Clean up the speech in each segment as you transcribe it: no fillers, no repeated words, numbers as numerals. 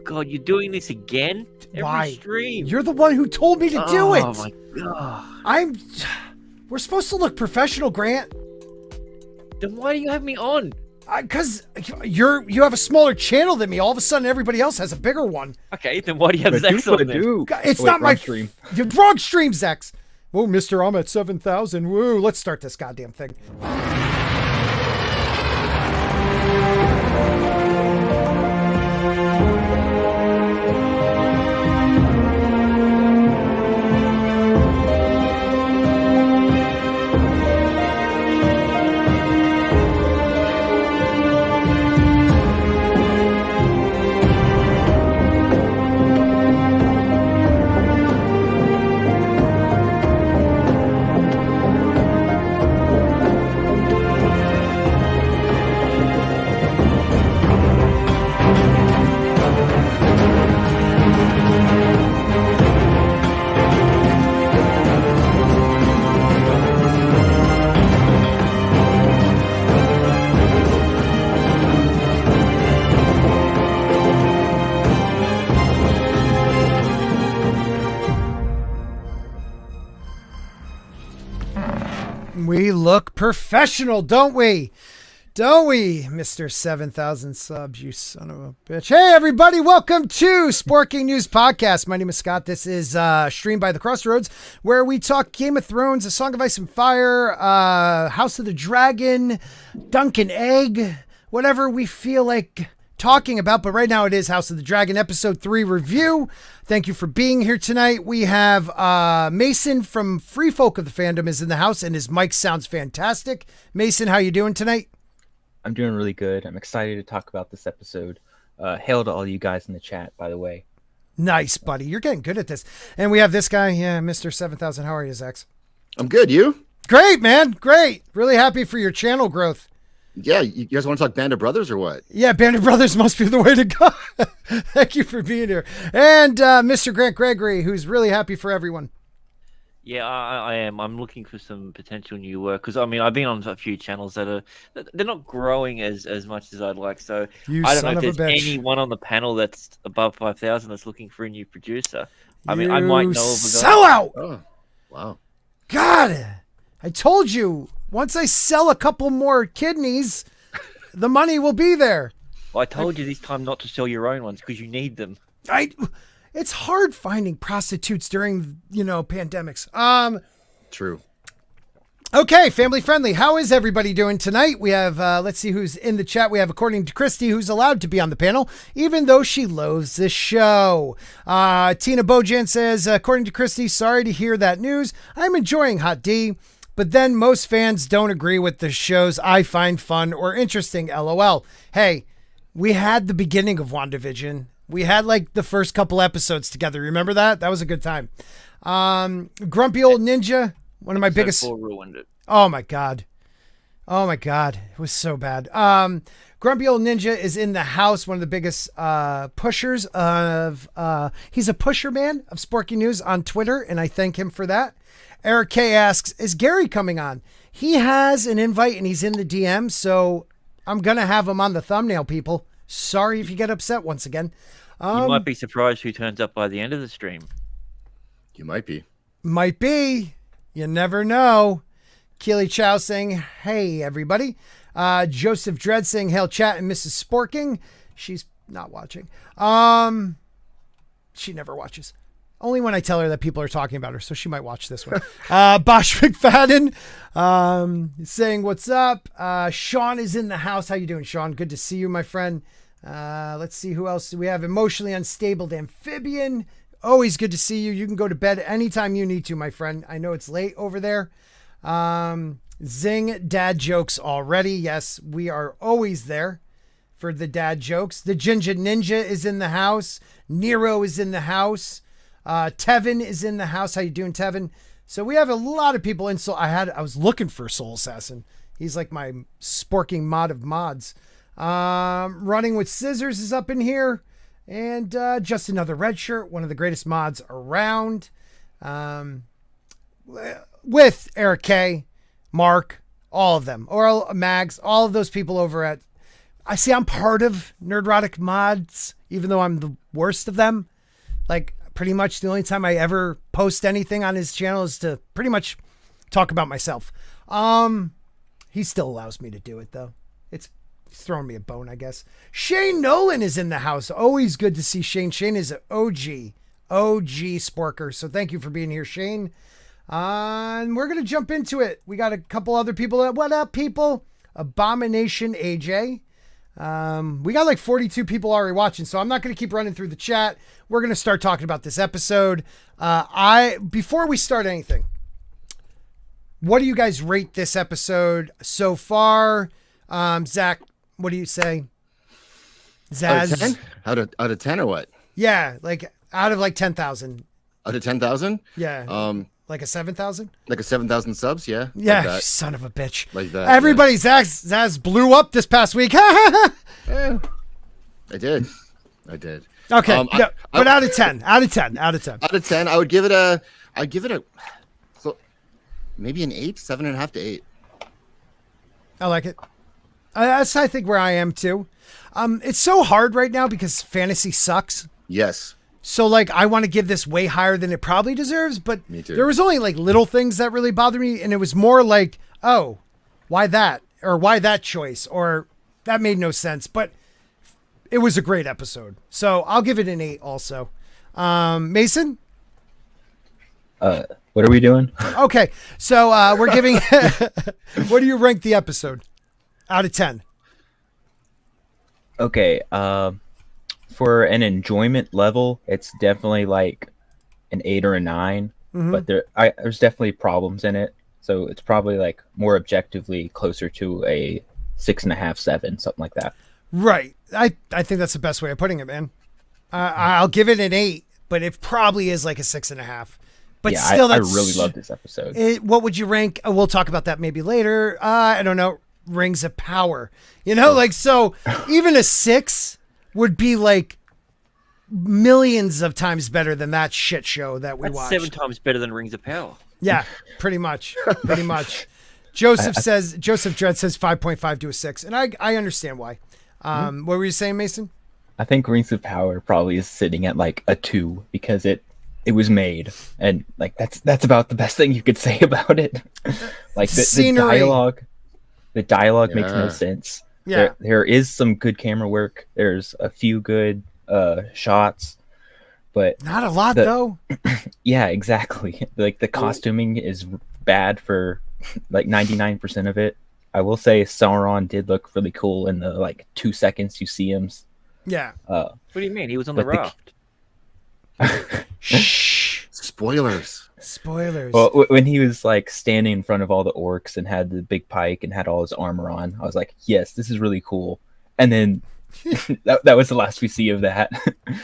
God, you're doing this again? Every stream. You're the one who told me to do it. Oh my God. We're supposed to look professional, Grant. Then why do you have me on? Because you have a smaller channel than me. All of a sudden, everybody else has a bigger one. Okay, then why do you have Zaxx on then? It's not my stream. Wrong stream, Zaxx. Whoa, Mister, I'm at 7,000. Woo, let's start this goddamn thing. We look professional, don't we? Don't we, Mr. 7,000 subs, you son of a bitch. Hey, everybody, welcome to Sporking News Podcast. My name is Scott. This is Streamed by the Crossroads, where we talk Game of Thrones, A Song of Ice and Fire, House of the Dragon, Dunk and Egg, whatever we feel like talking about. But right now it is House of the Dragon Episode 3 review. Thank you for being here tonight. We have Mason from Freefolk of Fandom is in the house, and his mic sounds fantastic. Mason, how you doing tonight? I'm doing really good. I'm excited to talk about this episode. Hail to all you guys in the chat, by the way. Nice, buddy. You're getting good at this. And we have this guy, Mr. 7,000. How are you, Zaxx? I'm good. You? Great, man. Great. Really happy for your channel growth. Yeah, you guys want to talk Band of Brothers or what? Yeah, Band of Brothers must be the way to go. Thank you for being here. And MrGrantGregory, who's really happy for everyone. Yeah, I am. I'm looking for some potential new work because I mean I've been on a few channels they're not growing as much as I'd like. So I don't know if there's anyone on the panel that's above 5,000 that's looking for a new producer. I mean, I might know of a guy. Sell out. Oh, wow. God, I told you. Once I sell a couple more kidneys, the money will be there. Well, I told you this time not to sell your own ones because you need them. It's hard finding prostitutes during, pandemics. True. Okay, family friendly. How is everybody doing tonight? We have, let's see who's in the chat. We have, according to Christie, who's allowed to be on the panel, even though she loathes the show. Tina Bojan says, according to Christie, sorry to hear that news. I'm enjoying Hot D. But then most fans don't agree with the shows I find fun or interesting, LOL. Hey, we had the beginning of WandaVision. We had like the first couple episodes together. Remember that? That was a good time. Grumpy Old Ninja, one of my biggest... ruined it. Oh my God. It was so bad. Grumpy Old Ninja is in the house, one of the biggest pushers of... he's a pusher man of Sporky News on Twitter, and I thank him for that. Eric K asks, is Gary coming on? He has an invite and he's in the DM, so I'm going to have him on the thumbnail, people. Sorry if you get upset once again. You might be surprised who turns up by the end of the stream. You might be. Might be. You never know. Keely Chow saying, hey, everybody. Joseph Dredd saying, hail chat and Mrs. Sporking. She's not watching. She never watches. Only when I tell her that people are talking about her, so she might watch this one. Bosh McFadden saying, what's up? Sean is in the house. How you doing, Sean? Good to see you, my friend. Let's see who else do we have. Emotionally Unstable Amphibian. Always good to see you. You can go to bed anytime you need to, my friend. I know it's late over there. Zing, dad jokes already. Yes, we are always there for the dad jokes. The Ginger Ninja is in the house. Nero is in the house. Tevin is in the house. How you doing, Tevin? So we have a lot of people in. So I was looking for Soul Assassin. He's like my sporking mod of mods. Running with Scissors is up in here. And just another red shirt. One of the greatest mods around. With Eric K, Mark, all of them. Or Mags, all of those people over at I'm part of Nerdrotic mods, even though I'm the worst of them. Like, pretty much the only time I ever post anything on his channel is to pretty much talk about myself. He still allows me to do it, though. He's throwing me a bone, I guess. Shane Nolan is in the house. Always good to see Shane. Shane is an OG sporker. So thank you for being here, Shane. And we're going to jump into it. We got a couple other people. What up, people? Abomination AJ. We got like 42 people already watching, so I'm not going to keep running through the chat. We're going to start talking about this episode. Before we start anything, what do you guys rate this episode so far? Zach, what do you say? Zaz? Out of 10 or what? Yeah, like out of like 10,000. Out of 10,000? Yeah. Like a 7,000? Like a 7,000 subs, yeah. Yeah, Like that. son of a bitch. Like that. Everybody, yeah. Zaz blew up this past week. Yeah, I did. Okay, but out of 10. Out of 10. Out of 10, I would give it a so maybe an 8, 7.5 to 8. I like it. That's, I think, where I am too. It's so hard right now because fantasy sucks. Yes. So, like, I want to give this way higher than it probably deserves, but Me too. There was only, like, little things that really bothered me, and it was more like, oh, why that? Or why that choice? Or that made no sense. But it was a great episode. So, I'll give it an 8 also. Mason? What are we doing? Okay, so we're giving... What do you rank the episode out of 10? Okay, for an enjoyment level, it's definitely like an 8 or a 9. Mm-hmm. But there's definitely problems in it, so it's probably like more objectively closer to a 6.5, 7, something like that. Right. I think that's the best way of putting it, man. I'll give it an 8, but it probably is like a 6.5. But yeah, still, I that's, really love this episode. What would you rank? We'll talk about that maybe later. I don't know. Rings of Power. You know, like, so even a 6 would be like millions of times better than that shit show that we watched. 7 times better than Rings of Power. Yeah, pretty much. Pretty much. Joseph Dredd says 5.5 to a 6. And I understand why. What were you saying, Mason? I think Rings of Power probably is sitting at like a 2 because it was made, and like that's about the best thing you could say about it. Like the dialogue makes no sense. Yeah, there is some good camera work. There's a few good shots, but not a lot though. Yeah, exactly. Like the costuming is bad for like 99% of it. I will say Sauron did look really cool in the like 2 seconds you see him. Yeah. What do you mean? He was on the raft. Shh. Spoilers. Well, when he was like standing in front of all the orcs and had the big pike and had all his armor on, I was like, yes, this is really cool. And then that was the last we see of that.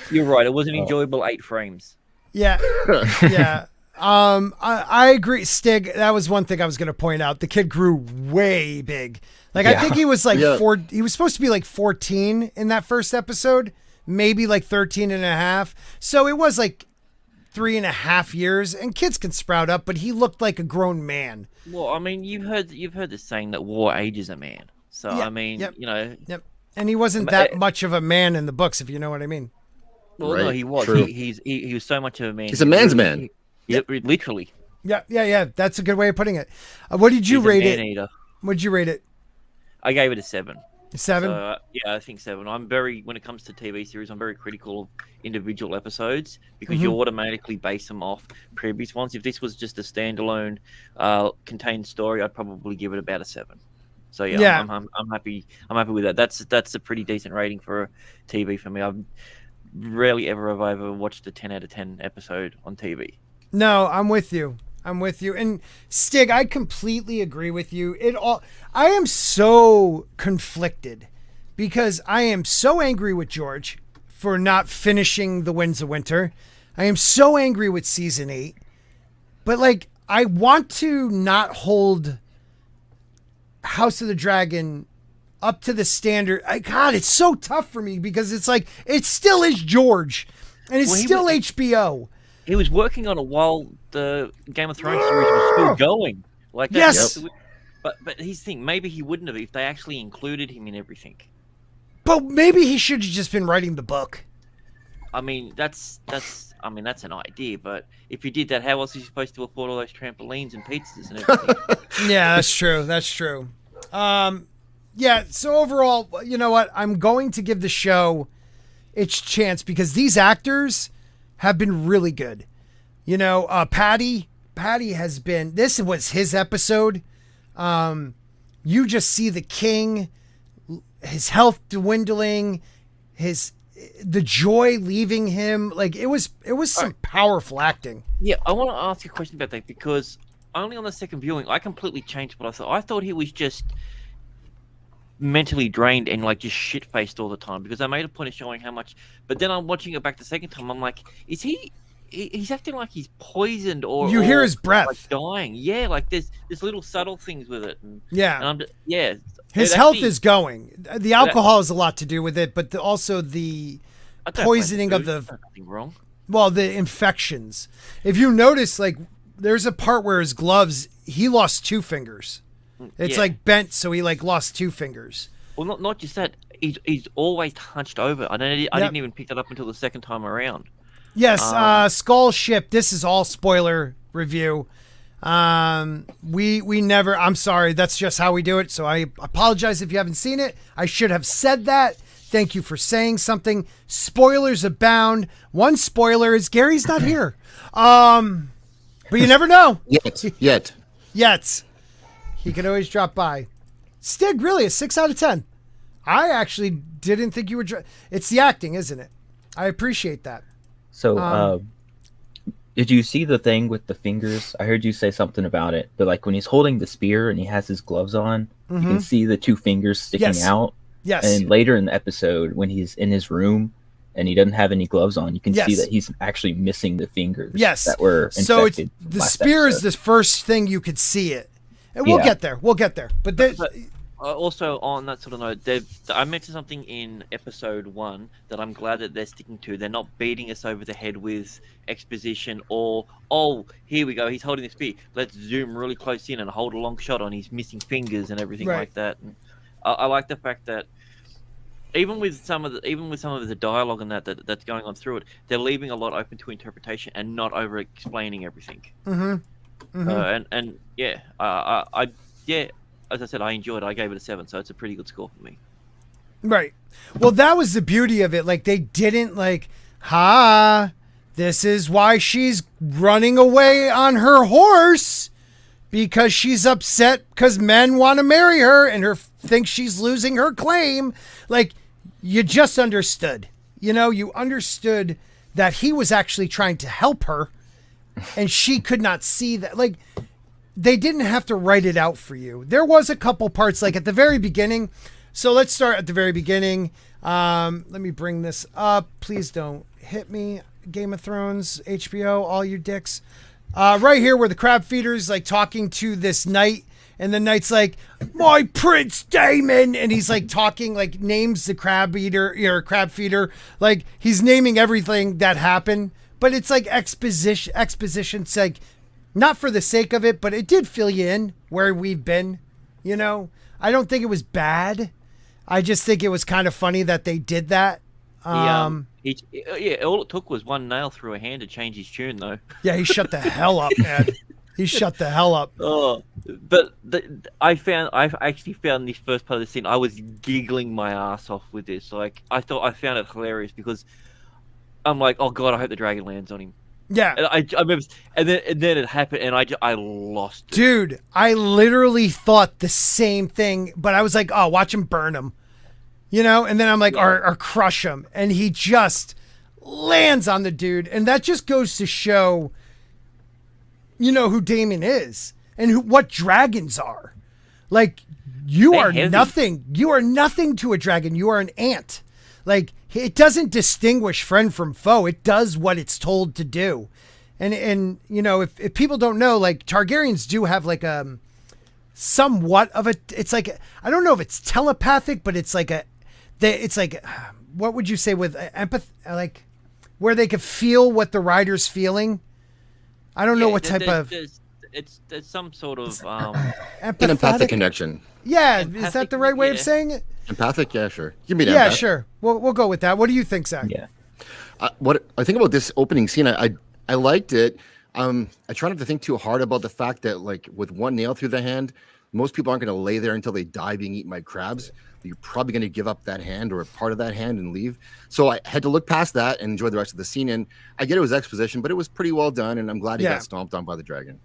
You're right. It was an enjoyable 8 frames. Yeah. Yeah. I agree, Stig. That was one thing I was going to point out. The kid grew way big. Like, I think he was like he was supposed to be like 14 in that first episode, maybe like 13 and a half. So it was like 3.5 years, and kids can sprout up, but he looked like a grown man. Well, I mean, you've heard the saying that war ages a man. So I mean, you know. Yep. And he wasn't that much of a man in the books, if you know what I mean. Well, right. no, he was. True. He was so much of a man. He's a man's man. Yeah, literally. Yeah. That's a good way of putting it. What did you rate it? Eater. What did you rate it? I gave it a 7. 7? So, yeah, I think 7. When it comes to TV series, I'm very critical of individual episodes because you automatically base them off previous ones. If this was just a standalone, contained story, I'd probably give it about a 7. So yeah. I'm happy. I'm happy with that. That's a pretty decent rating for TV for me. I've rarely ever have I ever watched a 10 out of 10 episode on TV. No, I'm with you. And Stig, I completely agree with you. I am so conflicted because I am so angry with George for not finishing The Winds of Winter. I am so angry with season 8. But like, I want to not hold House of the Dragon up to the standard. God, it's so tough for me because it's like, it still is George and it's still HBO. He was working on it while the Game of Thrones series was still going. Like that. Yes. But here's the thing, maybe he wouldn't have if they actually included him in everything. But maybe he should have just been writing the book. I mean, that's an idea, but if you did that, how else is he supposed to afford all those trampolines and pizzas and everything? Yeah, that's true. That's true. Yeah, so overall, you know what? I'm going to give the show its chance because these actors have been really good. You know, Patty has been, this was his episode. You just see the king, his health dwindling, the joy leaving him. Like it was some powerful acting. Yeah, I want to ask you a question about that because only on the second viewing, I completely changed what I thought. I thought he was just mentally drained and like just shit-faced all the time because I made a point of showing how much. But then I'm watching it back the second time. I'm like, is he's acting like he's poisoned or you hear his breath like dying? Yeah, like there's little subtle things with it. And I'm just, his health is going. The alcohol has a lot to do with it, but also the poisoning of the nothing wrong. Well, the infections. If you notice, like there's a part where his gloves, he lost 2 fingers. It's like bent, so he like lost 2 fingers. Well, not just that. He's always hunched over. I didn't even pick that up until the second time around. Yes, Skull Ship. This is all spoiler review. We never. I'm sorry. That's just how we do it. So I apologize if you haven't seen it. I should have said that. Thank you for saying something. Spoilers abound. One spoiler is Gary's not here. But you never know. Yet. He could always drop by. Stig, really, a 6 out of 10. I actually didn't think you were... It's the acting, isn't it? I appreciate that. So, did you see the thing with the fingers? I heard you say something about it. But like when he's holding the spear and he has his gloves on, you can see the 2 fingers sticking out. Yes. And later in the episode, when he's in his room and he doesn't have any gloves on, you can see that he's actually missing the fingers that were infected. So the spear is the first thing you could see it. And we'll get there. But also on that sort of note, I mentioned something in episode 1 that I'm glad that they're sticking to. They're not beating us over the head with exposition or, oh, here we go, he's holding the spear. Let's zoom really close in and hold a long shot on his missing fingers and everything like that. And I like the fact that even with some of the dialogue and that's going on through it, they're leaving a lot open to interpretation and not over explaining everything. As I said, I enjoyed it. I gave it a 7, so it's a pretty good score for me. Right. Well, that was the beauty of it. Like, they didn't this is why she's running away on her horse because she's upset because men want to marry her and thinks she's losing her claim. Like, you just understood. You know, you understood that he was actually trying to help her and she could not see that. Like, they didn't have to write it out for you. There was a couple parts, like at the very beginning. So let's start at the very beginning. Let me bring this up. Please don't hit me. Game of Thrones, HBO, all you dicks. Right here where the crab feeder's like talking to this knight. And the knight's like, my Prince Daemon. And he's like talking, like names the crab feeder. Like he's naming everything that happened. But it's like exposition. It's like, not for the sake of it, but it did fill you in where we've been, you know? I don't think it was bad. I just think it was kind of funny that they did that. All it took was one nail through a hand to change his tune, though. Yeah, he shut the hell up, man. He shut the hell up. Oh, but I've actually found this first part of the scene, I was giggling my ass off with this. Like, I found it hilarious because I'm like, oh God, I hope the dragon lands on him. Yeah, and I remember, and then it happened, and I lost it. Dude, I literally thought the same thing, but I was like, oh, watch him burn him, you know. And then I'm like, or crush him, and he just lands on the dude, and that just goes to show, you know, who Daemon is and what dragons are. Like, you are nothing. You are nothing to a dragon. You are an ant. Like, it doesn't distinguish friend from foe. It does what it's told to do. And you know, if people don't know, like, Targaryens do have like somewhat of a, it's like, I don't know if it's telepathic, but it's like what would you say with empathy, like where they could feel what the rider's feeling. I don't know what type of. There's some sort of an empathic connection. Yeah, is that the right way of saying it? Empathic, yeah, sure. Give me Yeah, empath. sure. We'll go with that. What do you think, Zaxx? Yeah. What I think about this opening scene, I liked it. I try not to think too hard about the fact that, like, with one nail through the hand, most people aren't going to lay there until they die being eaten by crabs. You're probably going to give up that hand or a part of that hand and leave. So I had to look past that and enjoy the rest of the scene. And I get it was exposition, but it was pretty well done. And I'm glad he got stomped on by the dragon.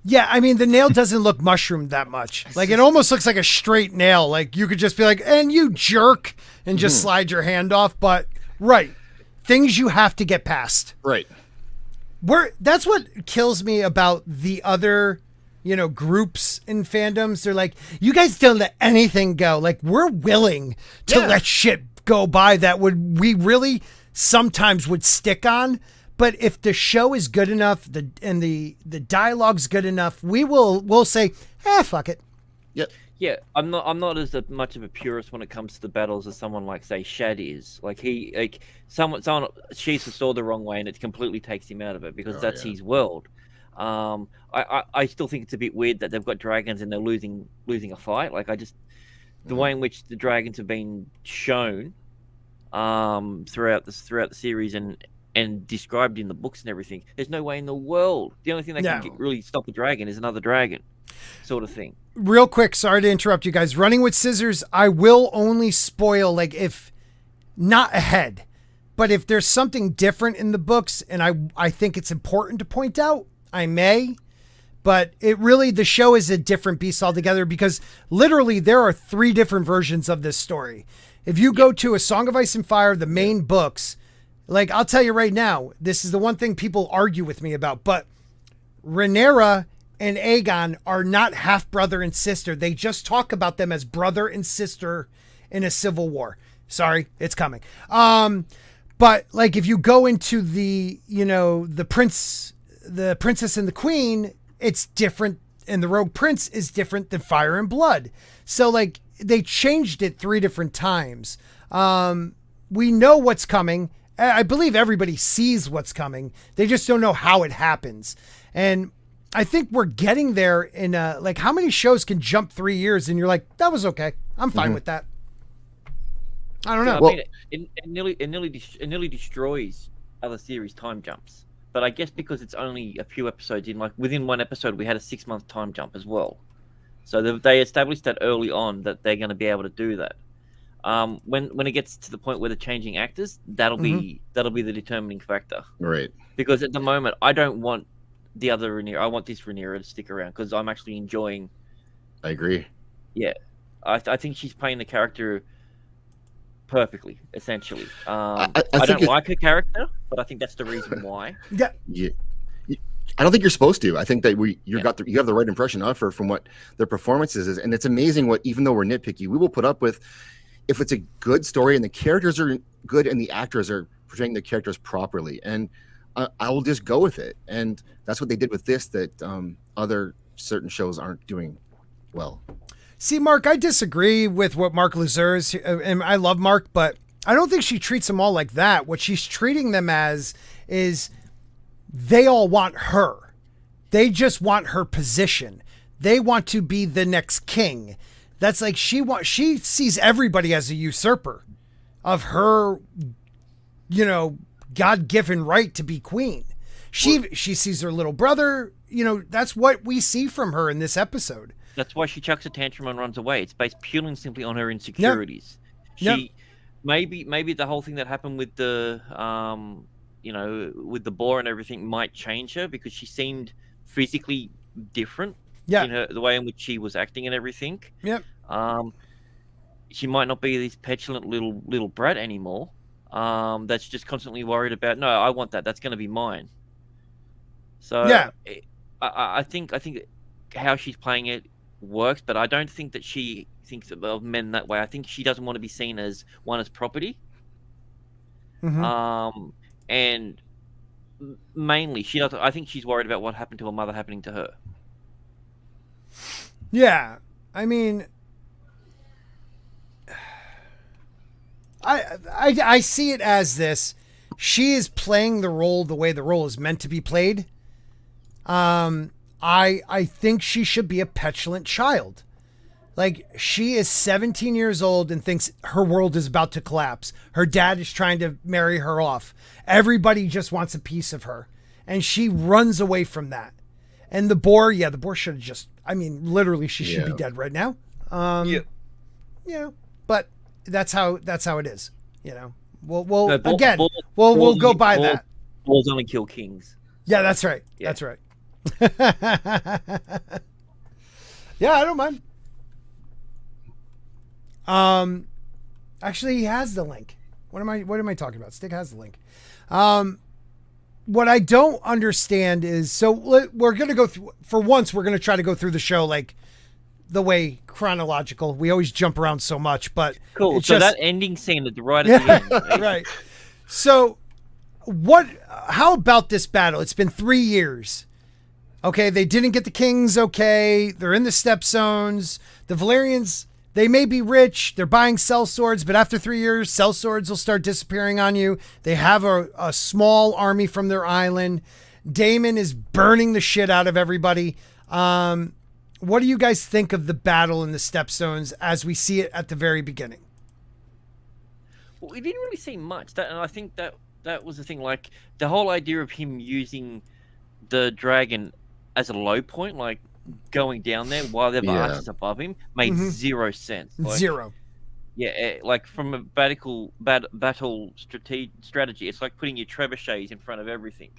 Yeah, I mean, the nail doesn't look mushroomed that much. Like, it almost looks like a straight nail. Like, you could just be like, and you jerk, and just slide your hand off. But, right, things you have to get past. Right. That's what kills me about the other, groups in fandoms. They're like, you guys don't let anything go. Like, we're willing to let shit go by that we really sometimes would stick on. But if the show is good enough, and the dialogue's good enough, we'll say, fuck it. Yep. Yeah, I'm not as much of a purist when it comes to the battles as someone like, say, Shad is. Someone she's the sword the wrong way, and it completely takes him out of it because that's his world. I still think it's a bit weird that they've got dragons and they're losing a fight. Like, the way in which the dragons have been shown throughout the series and described in the books and everything, there's no way in the world. The only thing that can really stop a dragon is another dragon, sort of thing. Real quick, sorry to interrupt you guys. Running with scissors, I will only spoil, like, if not ahead, but if there's something different in the books and I think it's important to point out, I may. But the show is a different beast altogether because literally there are 3 different versions of this story. If you go to A Song of Ice and Fire, the main books, like, I'll tell you right now, this is the one thing people argue with me about, but Rhaenyra and Aegon are not half brother and sister. They just talk about them as brother and sister in a civil war. Sorry, it's coming. But like, if you go into the princess and the queen, it's different. And the Rogue Prince is different than Fire and Blood. So like, they changed it 3 different times. We know what's coming. I believe everybody sees what's coming. They just don't know how it happens. And I think we're getting there in like, how many shows can jump 3 years and you're like, that was okay. I'm fine with that. I don't know. I mean, it nearly destroys other series time jumps. But I guess because it's only a few episodes in, like within one episode, we had a 6-month time jump as well. So they established that early on that they're going to be able to do that. When it gets to the point where they're changing actors, that'll be the determining factor. Right. Because at the moment, I don't want the other Rhaenyra. I want this Rhaenyra to stick around because I'm actually enjoying. I agree. Yeah, I think she's playing the character perfectly. Essentially, I don't like her character, but I think that's the reason why. Yeah. I don't think you're supposed to. I think that you have the right impression of her from what their performances is, and it's amazing what, even though we're nitpicky, we will put up with if it's a good story and the characters are good and the actors are portraying the characters properly, and I will just go with it. And that's what they did with this that other certain shows aren't doing well. See, Mark, I disagree with what Mark Lazur is, and I love Mark, but I don't think she treats them all like that. What she's treating them as is they all want her. They just want her position. They want to be the next king. That's like she sees everybody as a usurper of her, God-given right to be queen. She sees her little brother, that's what we see from her in this episode. That's why she chucks a tantrum and runs away. It's based purely and simply on her insecurities. Yep. Maybe the whole thing that happened with the with the boar and everything might change her because she seemed physically different. Yeah. In the way in which she was acting and everything. Yep. She might not be this petulant little brat anymore. That's just constantly worried about. No, I want that. That's going to be mine. So yeah, I think how she's playing it works, but I don't think that she thinks of men that way. I think she doesn't want to be seen as property. Mm-hmm. And mainly she doesn't. I think she's worried about what happened to her mother happening to her. Yeah, I mean, I see it as this. She is playing the role the way the role is meant to be played. I think she should be a petulant child. Like, she is 17 years old and thinks her world is about to collapse. Her dad is trying to marry her off. Everybody just wants a piece of her. And she runs away from that. And the boar should have just, I mean, literally, she should be dead right now. But that's how it is, you know. We'll go by that. Boars only kill kings. Yeah, that's right. Yeah. That's right. Yeah, I don't mind. Actually, he has the link. What am I talking about? Stick has the link. What I don't understand is, so we're going to go through, for once, we're going to try to go through the show like the way chronological. We always jump around so much, but cool. So that ending scene at the right at the end. Right. So how about this battle? It's been 3 years. Okay. They didn't get the kings. Okay. They're in the step zones. The Valyrians, they may be rich. They're buying cell swords, but after 3 years, cell swords will start disappearing on you. They have a small army from their island. Daemon is burning the shit out of everybody. What do you guys think of the battle in the Stepstones as we see it at the very beginning? Well, we didn't really see much. And I think that was the thing. Like, the whole idea of him using the dragon as a low point, like going down there while there were archers above him, made zero sense. Like, zero. Yeah, like from a battle strategy, it's like putting your trebuchets in front of everything.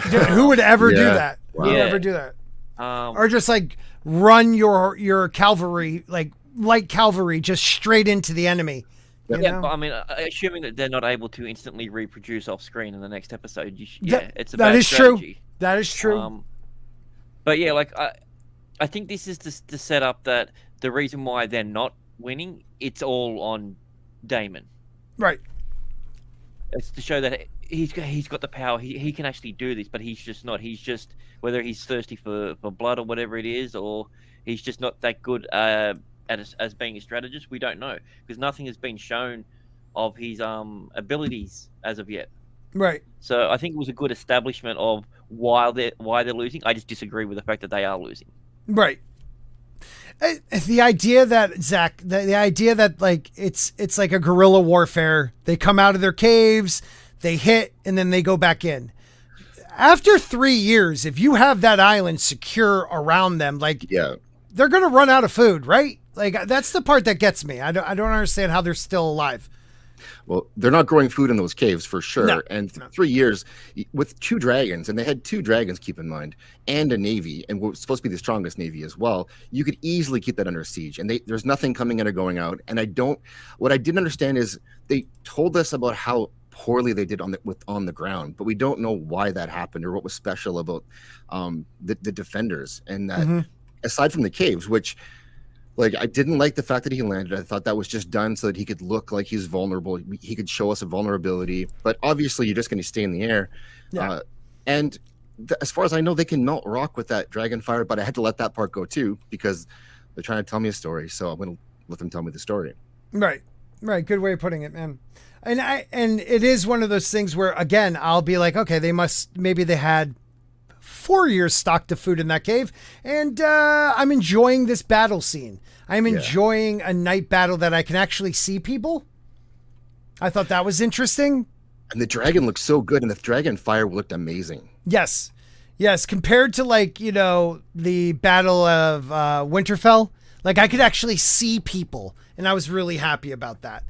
Dude, who would ever do that? Wow. Who would ever do that? Or just like run your cavalry, like light cavalry, just straight into the enemy. Yeah, but I mean, assuming that they're not able to instantly reproduce off screen in the next episode, it's a bad strategy. True. That is true. But yeah, like I think this is the setup that the reason why they're not winning, it's all on Daemon. Right. It's to show that he's got the power. He can actually do this, but he's just not. He's just, whether he's thirsty for blood or whatever it is, or he's just not that good as being a strategist. We don't know, because nothing has been shown of his abilities as of yet. Right. So I think it was a good establishment of why they're losing. I just disagree with the fact that they are losing. Right. The idea that the idea that like it's like a guerrilla warfare. They come out of their caves, they hit, and then they go back in. After 3 years, if you have that island secure around them, like they're gonna run out of food, right? Like that's the part that gets me. I don't understand how they're still alive. Well, they're not growing food in those caves for sure. No, and 3 years with 2 dragons, and they had 2 dragons, keep in mind, and a navy, and what's supposed to be the strongest navy as well. You could easily keep that under siege, and there's nothing coming in or going out. And what I didn't understand is they told us about how poorly they did on the ground, but we don't know why that happened or what was special about the defenders. And that aside from the caves, which, like, I didn't like the fact that he landed. I thought that was just done so that he could look like he's vulnerable. He could show us a vulnerability. But obviously, you're just going to stay in the air. Yeah. As far as I know, they can melt rock with that dragon fire. But I had to let that part go too, because they're trying to tell me a story. So I'm going to let them tell me the story. Right. Good way of putting it, man. And it is one of those things where, again, I'll be like, okay, maybe they had 4 years stocked of food in that cave, and I'm enjoying this battle scene. I'm enjoying a night battle that I can actually see people. I thought that was interesting. And the dragon looked so good, and the dragon fire looked amazing. Yes. Compared to, like, you know, the Battle of Winterfell, like I could actually see people, and I was really happy about that.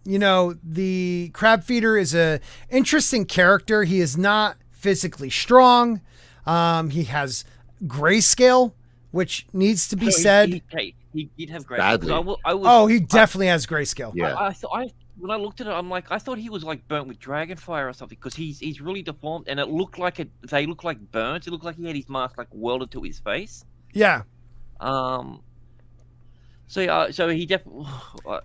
You know, the crab feeder is a interesting character. He is not physically strong. He has grayscale, which needs to be said. He did have grayscale. He definitely has grayscale. Yeah. When I looked at it, I'm like, I thought he was like burnt with dragon fire or something, because he's really deformed, and it looked like they look like burns. It looked like he had his mask like welded to his face. Yeah. So he definitely.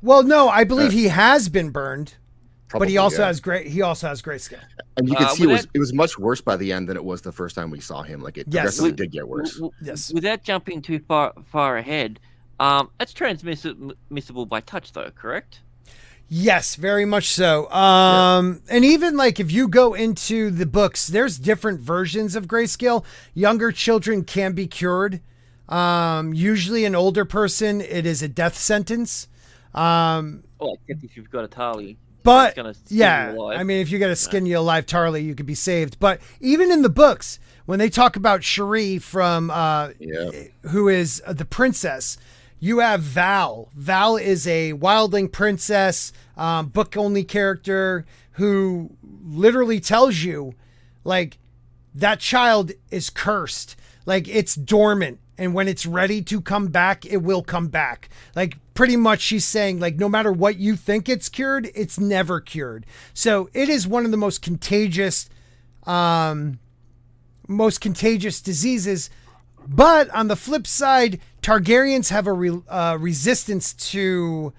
Well, no, I believe he has been burned. Probably, but he also has grayscale. And you can see it was much worse by the end than it was the first time we saw him. Like it progressively did get worse. Yes. Without jumping too far ahead, that's transmissible by touch, though, correct? Yes, very much so. And even like if you go into the books, there's different versions of grayscale. Younger children can be cured. Usually an older person, it is a death sentence. Except if you've got a Tarly. But gonna yeah, I mean, if you got to skin you alive, Tarly, you could be saved. But even in the books, when they talk about Cherie from who is the princess, you have Val. Val is a wildling princess, book only character who literally tells you, like, that child is cursed, like it's dormant. And when it's ready to come back, it will come back. Like, pretty much she's saying, like, no matter what you think it's cured, it's never cured. So it is one of the most contagious diseases. But on the flip side, Targaryens have a resistance to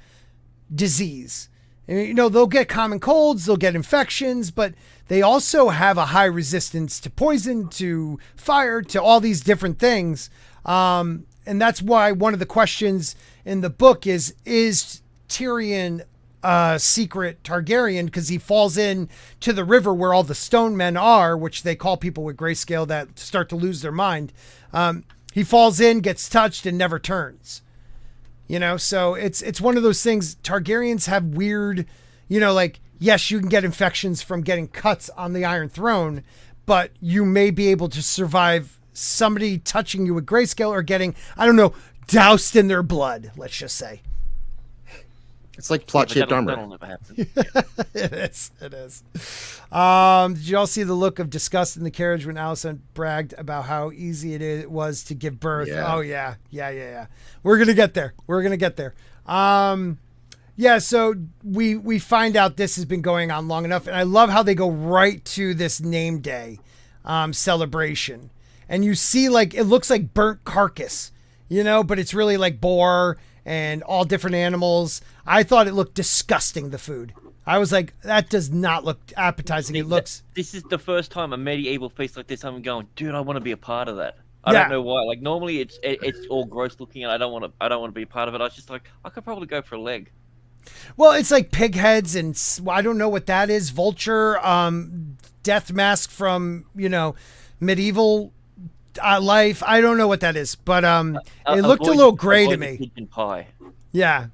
disease. You know, they'll get common colds, they'll get infections, but they also have a high resistance to poison, to fire, to all these different things. And that's why one of the questions in the book is Tyrion secret Targaryen? Because he falls in to the river where all the stone men are, which they call people with grayscale that start to lose their mind. He falls in, gets touched, and never turns. You know, so it's one of those things. Targaryens have weird, you know, like, yes, you can get infections from getting cuts on the Iron Throne, but you may be able to survive somebody touching you with grayscale or getting, I don't know, doused in their blood, let's just say. It's like plot-shaped armor. That'll never happen. It is. Did you all see the look of disgust in the carriage when Alicent bragged about how easy it was to give birth? Yeah. Oh, yeah. We're going to get there. So we find out this has been going on long enough, and I love how they go right to this name day celebration. And you see, like, it looks like burnt carcass, you know, but it's really like boar and all different animals. I thought it looked disgusting, the food. I was like, that does not look appetizing. It looks... This is the first time a medieval feast like this, I'm going, dude, I want to be a part of that. I don't know why. Like, normally it's all gross looking, and I don't want to be a part of it. I was just like, I could probably go for a leg. Well, it's like pig heads, and I don't know what that is. Vulture, death mask from, you know, medieval life. I don't know what that is, but it looked a little gray to me. Pigeon pie. Yeah.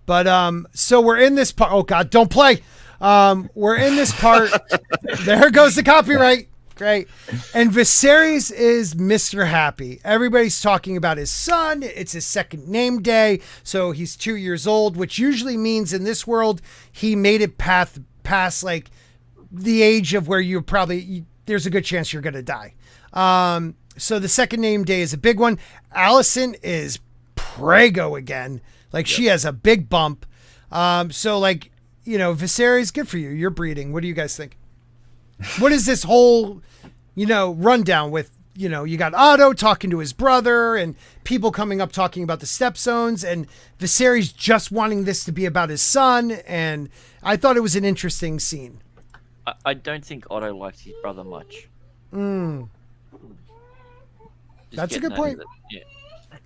But so we're in this part. Oh God, don't play. We're in this part. There goes the copyright. Great. And Viserys is Mr. Happy. Everybody's talking about his son. It's his second name day, so he's 2 years old, which usually means in this world he made it past like the age of where you probably there's a good chance you're gonna die. So the second name day is a big one. Alicent is prego again. Like, she has a big bump. So, like, you know, Viserys, good for you. You're breeding. What do you guys think? What is this whole, you know, rundown with, you know, you got Otto talking to his brother and people coming up talking about the stepstones and Viserys just wanting this to be about his son. And I thought it was an interesting scene. I don't think Otto likes his brother much. That's a good point. Yeah.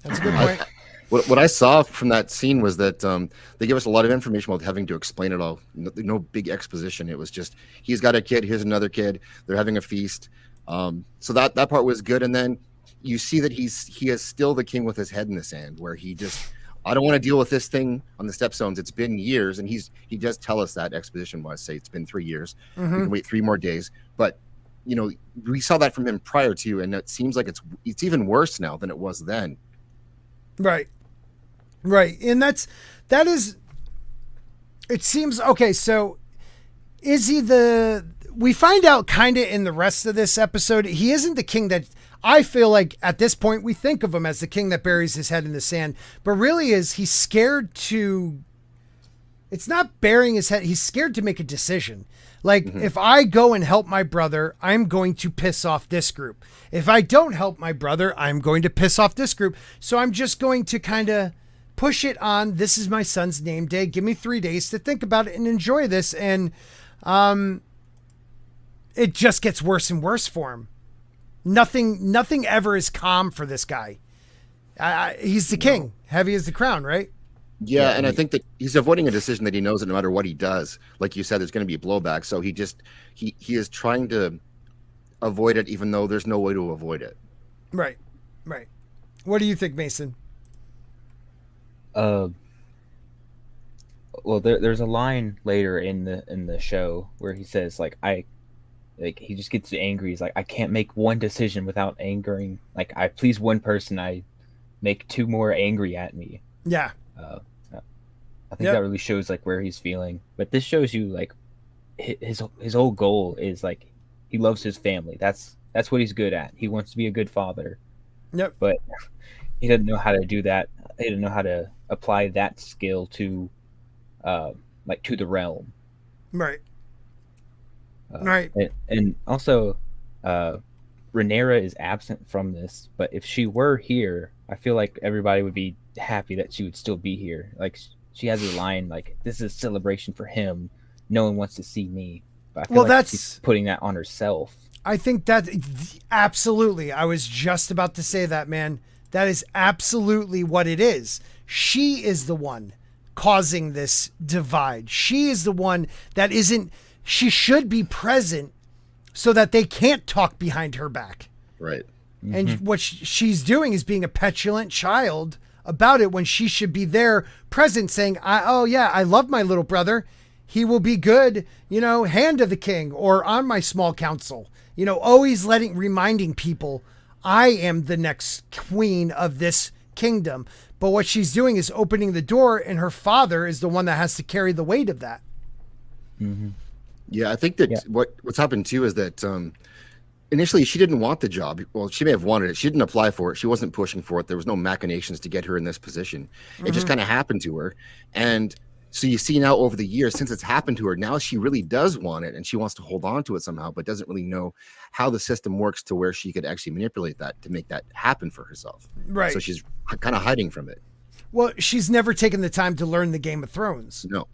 That's a good point. What I saw from that scene was that they gave us a lot of information without having to explain it all. No big exposition. It was just, he's got a kid, here's another kid, they're having a feast. So that part was good. And then you see that he is still the king with his head in the sand, where he just, I don't want to deal with this thing on the stepstones. It's been years, and he does tell us that exposition-wise, say it's been 3 years. We can wait 3 more days. But, you know, we saw that from him prior to, and it seems like it's even worse now than it was then. Right. And that is, it seems, okay, so is he we find out kind of in the rest of this episode, he isn't the king that, I feel like at this point we think of him as the king that buries his head in the sand, but really he's scared to, it's not burying his head, he's scared to make a decision. Like, if I go and help my brother, I'm going to piss off this group. If I don't help my brother, I'm going to piss off this group. So I'm just going to kind of push it on. This is my son's name day. Give me 3 days to think about it and enjoy this. And it just gets worse and worse for him. Nothing ever is calm for this guy. He's the king. Heavy as the crown, right? Yeah, and I think that he's avoiding a decision that he knows that no matter what he does, like you said, there's going to be a blowback. So he is trying to avoid it, even though there's no way to avoid it. Right. Right. What do you think, Mason? Well, there's a line later in the show where he says he just gets angry. He's like, I can't make one decision without angering. Like, I please one person, I make two more angry at me. Yeah. I think that really shows like where he's feeling. But this shows you like his whole goal is like he loves his family. That's what he's good at. He wants to be a good father. Yep. But he doesn't know how to do that. He doesn't know how to apply that skill to to the realm. Right. Right. And also Rhaenyra is absent from this, but if she were here, I feel like everybody would be happy that she would still be here. Like, she has a line like, this is a celebration for him. No one wants to see me. But I feel like she's putting that on herself. I think that absolutely. I was just about to say that, man. That is absolutely what it is. She is the one causing this divide. She is the one that isn't. She should be present so that they can't talk behind her back. Right. And what she's doing is being a petulant child about it when she should be there present saying, I love my little brother. He will be good, hand of the king or on my small council, always reminding people I am the next queen of this kingdom. But what she's doing is opening the door, and her father is the one that has to carry the weight of that. Mm-hmm. Yeah, I think that what's happened too is that initially she didn't want the job. Well, she may have wanted it. She didn't apply for it. She wasn't pushing for it. There was no machinations to get her in this position. It just kind of happened to her. And so you see now over the years, since it's happened to her, now she really does want it and she wants to hold on to it somehow, but doesn't really know how the system works to where she could actually manipulate that to make that happen for herself. Right. So she's kind of hiding from it. Well, she's never taken the time to learn the Game of Thrones. No.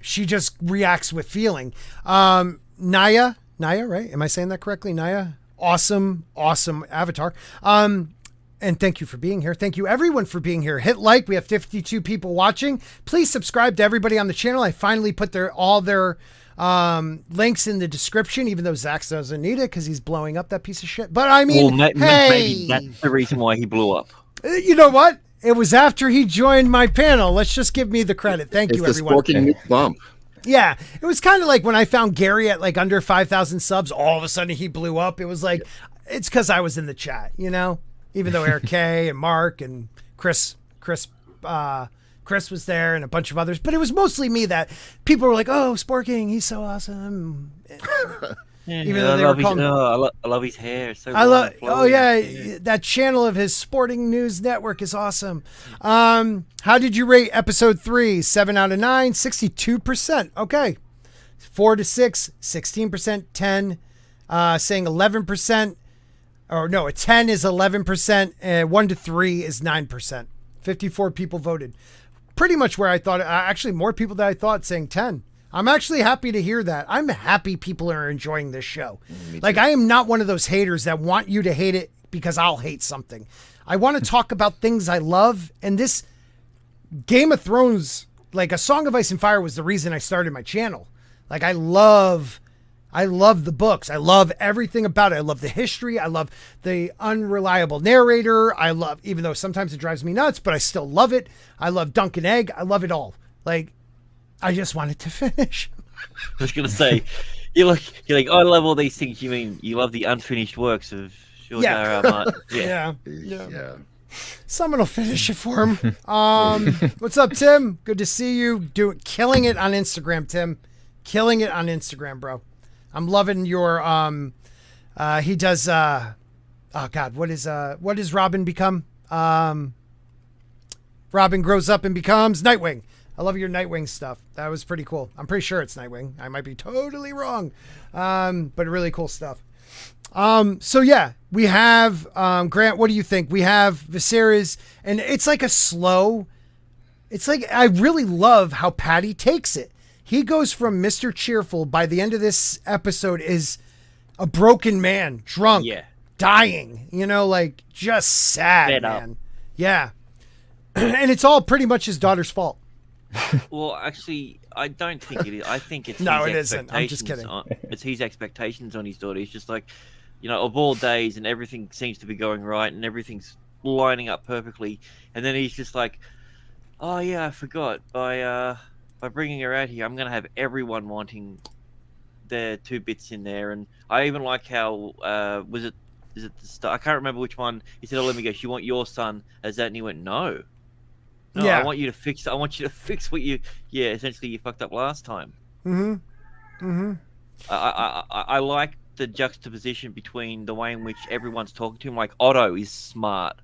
She just reacts with feeling. Naya, right? Am I saying that correctly? Naya, awesome avatar. And thank you for being here. Thank you everyone for being here. Hit like. We have 52 people watching. Please subscribe to everybody on the channel. I finally put all their links in the description, even though Zaxx doesn't need it because he's blowing up that piece of shit. But I mean, maybe that's the reason why he blew up. You know what? It was after he joined my panel. Let's just give me the credit. Thank you, everyone. It's the Sporking bump. Yeah, it was kind of like when I found Gary at like under 5,000 subs. All of a sudden he blew up. It was like, it's because I was in the chat, even though Eric K and Mark and Chris was there and a bunch of others. But it was mostly me that people were like, oh, Sporking, he's so awesome. Even though they were calling, I love his hair. So that channel of his Sporting News Network is awesome. How did you rate episode 3? 7 out of 9, 62%. Okay. 4 to 6, 16%, 10, saying 11%. Or no, a 10 is 11%, and 1 to 3 is 9%. 54 people voted. Pretty much where I thought, actually more people than I thought saying 10. I'm actually happy to hear that. I'm happy people are enjoying this show. Like, I am not one of those haters that want you to hate it because I'll hate something. I want to talk about things I love. And this Game of Thrones, like A Song of Ice and Fire was the reason I started my channel. Like, I love the books. I love everything about it. I love the history. I love the unreliable narrator. I love, even though sometimes it drives me nuts, but I still love it. I love Dunk and Egg. I love it all. Like, I just wanted to finish. I was gonna say, you're like, I love all these things. You mean you love the unfinished works of George R. R. Martin? Yeah. Someone will finish it for him. What's up, Tim? Good to see you. Killing it on Instagram, Tim. Killing it on Instagram, bro. I'm loving your. He does. Oh God, what does Robin become? Robin grows up and becomes Nightwing. I love your Nightwing stuff. That was pretty cool. I'm pretty sure it's Nightwing. I might be totally wrong. But really cool stuff. So yeah, we have, Grant, what do you think? We have Viserys, and it's like I really love how Patty takes it. He goes from Mr. Cheerful by the end of this episode is a broken man, drunk, dying, like just sad, man. Yeah. And it's all pretty much his daughter's fault. Well, actually, I don't think it is. I think it's no, his it isn't. I'm just kidding. It's his expectations on his daughter. He's just like, of all days, and everything seems to be going right, and everything's lining up perfectly, and then he's just like, "Oh yeah, I forgot. By bringing her out here, I'm gonna have everyone wanting their 2 bits in there." And I even like how is it the start? I can't remember which one. He said, "Oh, let me guess. You want your son as that?" And he went, "No, no. Yeah. I want you to fix. I want you to fix what you. Yeah, essentially, you fucked up last time." I like the juxtaposition between the way in which everyone's talking to him. Like Otto is smart.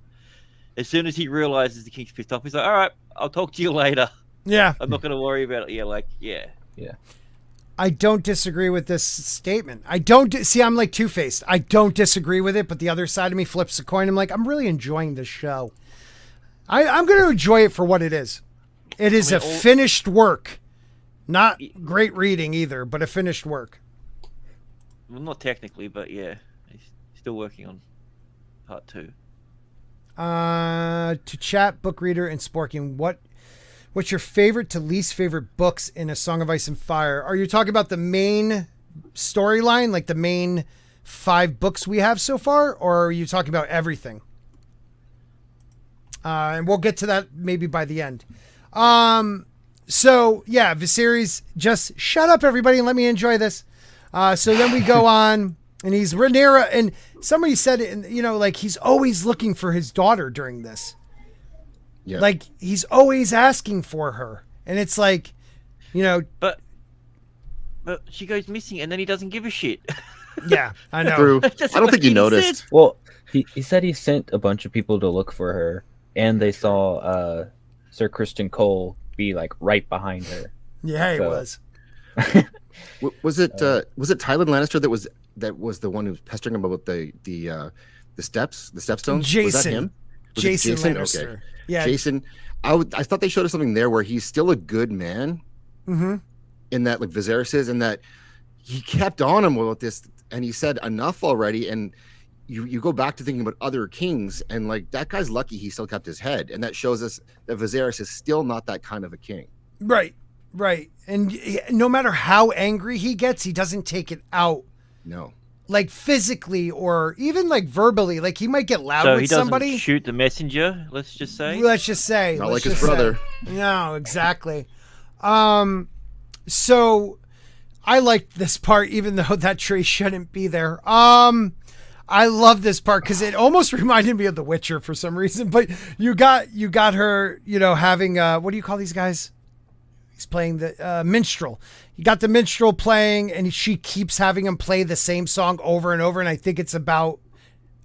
As soon as he realizes the king's pissed off, he's like, "All right, I'll talk to you later. Yeah. I'm not going to worry about it." Yeah. I don't disagree with this statement. I don't see. I'm like two-faced. I don't disagree with it, but the other side of me flips a coin. I'm like, I'm really enjoying this show. I'm going to enjoy it for what it is. It is a finished work, not great reading either, but a finished work. Well, not technically, but yeah, he's still working on part 2. To chat, book reader, and Sporking, what's your favorite to least favorite books in A Song of Ice and Fire? Are you talking about the main storyline, like the main 5 books we have so far, or are you talking about everything? And we'll get to that maybe by the end. So yeah, Viserys, just shut up everybody and let me enjoy this. So then we go on, and he's Rhaenyra, and somebody said, like he's always looking for his daughter during this. Yeah. Like he's always asking for her, and it's like, But she goes missing, and then he doesn't give a shit. Yeah, I know. True. I don't think he noticed. Well, he said he sent a bunch of people to look for her, and they saw Sir Criston Cole be like right behind her. Yeah, he was. Was it Tywin Lannister that was the one who was pestering him about the stepstones? Jason. Was that him? Jason Lannister. Okay. Yeah, Jason. I thought they showed us something there where he's still a good man. Mm-hmm. In that, like Viserys is, and that he kept on him about this, and he said enough already. And you go back to thinking about other kings, and like that guy's lucky he still kept his head, and that shows us that Viserys is still not that kind of a king. Right. And no matter how angry he gets, he doesn't take it out. No. Like physically or even like verbally. Like he might get loud with somebody. So he doesn't shoot the messenger, let's just say. Not like his brother. No, exactly. So I liked this part, even though that tree shouldn't be there. I love this part because it almost reminded me of The Witcher for some reason. But you got her, having what do you call these guys? He's playing the minstrel. You got the minstrel playing, and she keeps having him play the same song over and over. And I think it's about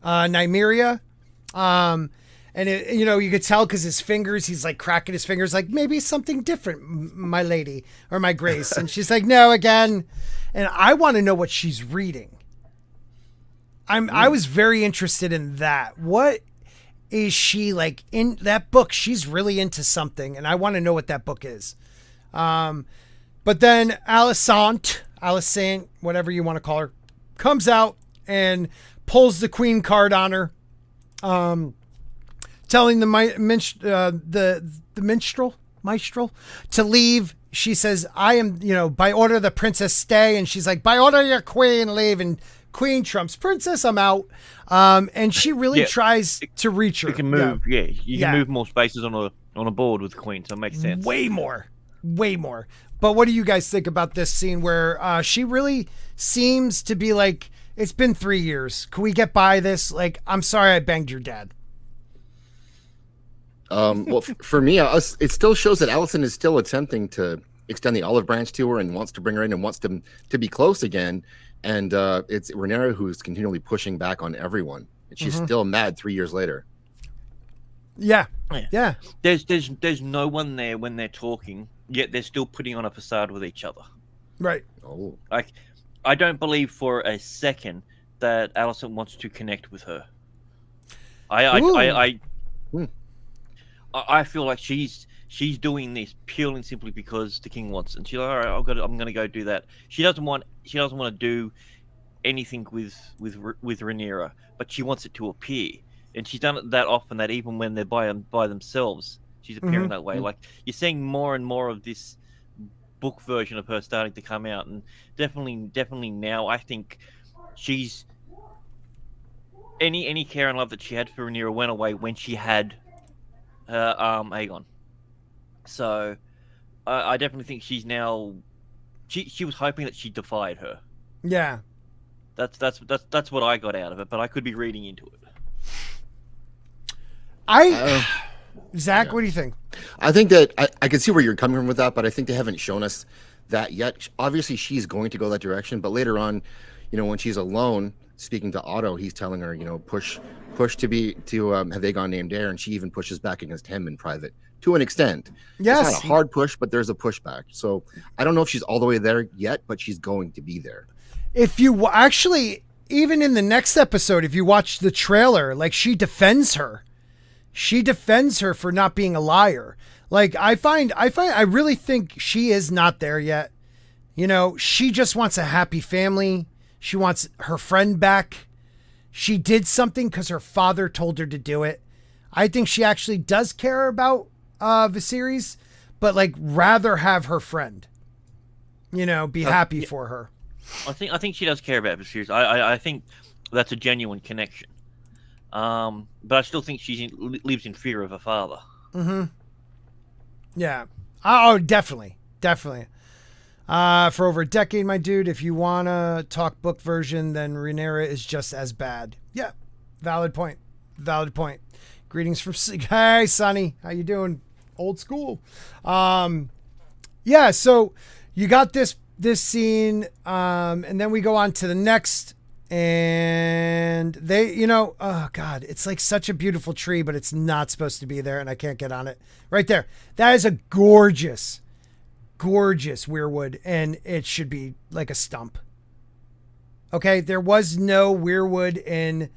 Nymeria. And you could tell because his fingers, he's like cracking his fingers, like maybe something different, my lady or my grace. And she's like, no, again. And I want to know what she's reading. I was very interested in that. What is she like in that book? She's really into something, and I want to know what that book is. But then Alicent, whatever you want to call her, comes out and pulls the queen card on her, telling the minstrel to leave. She says, I am, by order the princess stay. And she's like, by order your queen leave. And queen trumps princess, I'm out. And she really tries to reach her. You can move, you can move more spaces on a board with the queen, so it makes sense. Way more. But what do you guys think about this scene where she really seems to be like, it's been 3 years. Can we get by this? Like, I'm sorry I banged your dad. Well, for me, it still shows that Alicent is still attempting to extend the olive branch to her and wants to bring her in and wants to be close again. And it's Rhaenyra who's continually pushing back on everyone. And she's still mad 3 years later. Yeah. There's no one there when they're talking, yet they're still putting on a facade with each other. Right. Oh. Like, I don't believe for a second that Alicent wants to connect with her. I feel like she's doing this purely and simply because the king wants it. And she's like, all right, I'm gonna go do that. She doesn't want to do anything with Rhaenyra, but she wants it to appear. And she's done it that often that even when they're by themselves, she's appearing that way. Like, you're seeing more and more of this book version of her starting to come out, and definitely now I think she's any care and love that she had for Rhaenyra went away when she had Aegon. So I definitely think she's now. She was hoping that she defied her. Yeah. That's what I got out of it, but I could be reading into it. Zach, what do you think? I think that I can see where you're coming from with that, but I think they haven't shown us that yet. Obviously, she's going to go that direction, but later on, when she's alone speaking to Otto, he's telling her, push to have Aegon named heir, and she even pushes back against him in private to an extent. Yes, it's not a hard push, but there's a pushback. So I don't know if she's all the way there yet, but she's going to be there. If you actually, even in the next episode, if you watch the trailer, like she defends her. She defends her for not being a liar. Like I really think she is not there yet. She just wants a happy family. She wants her friend back. She did something because her father told her to do it. I think she actually does care about Viserys, but like rather have her friend, be happy for her. I think she does care about Viserys. I think that's a genuine connection. But I still think she lives in fear of her father. Mm-hmm. Yeah. Oh, definitely. For over a decade, my dude, if you want to talk book version, then Rhaenyra is just as bad. Yeah. Valid point. Greetings from... Hey, Sonny. How you doing? Old school. Yeah, so you got this scene, and then we go on to the next... And they, oh God, it's like such a beautiful tree, but it's not supposed to be there, and I can't get on it. Right there. That is a gorgeous weirwood, and it should be like a stump. Okay, there was no weirwood in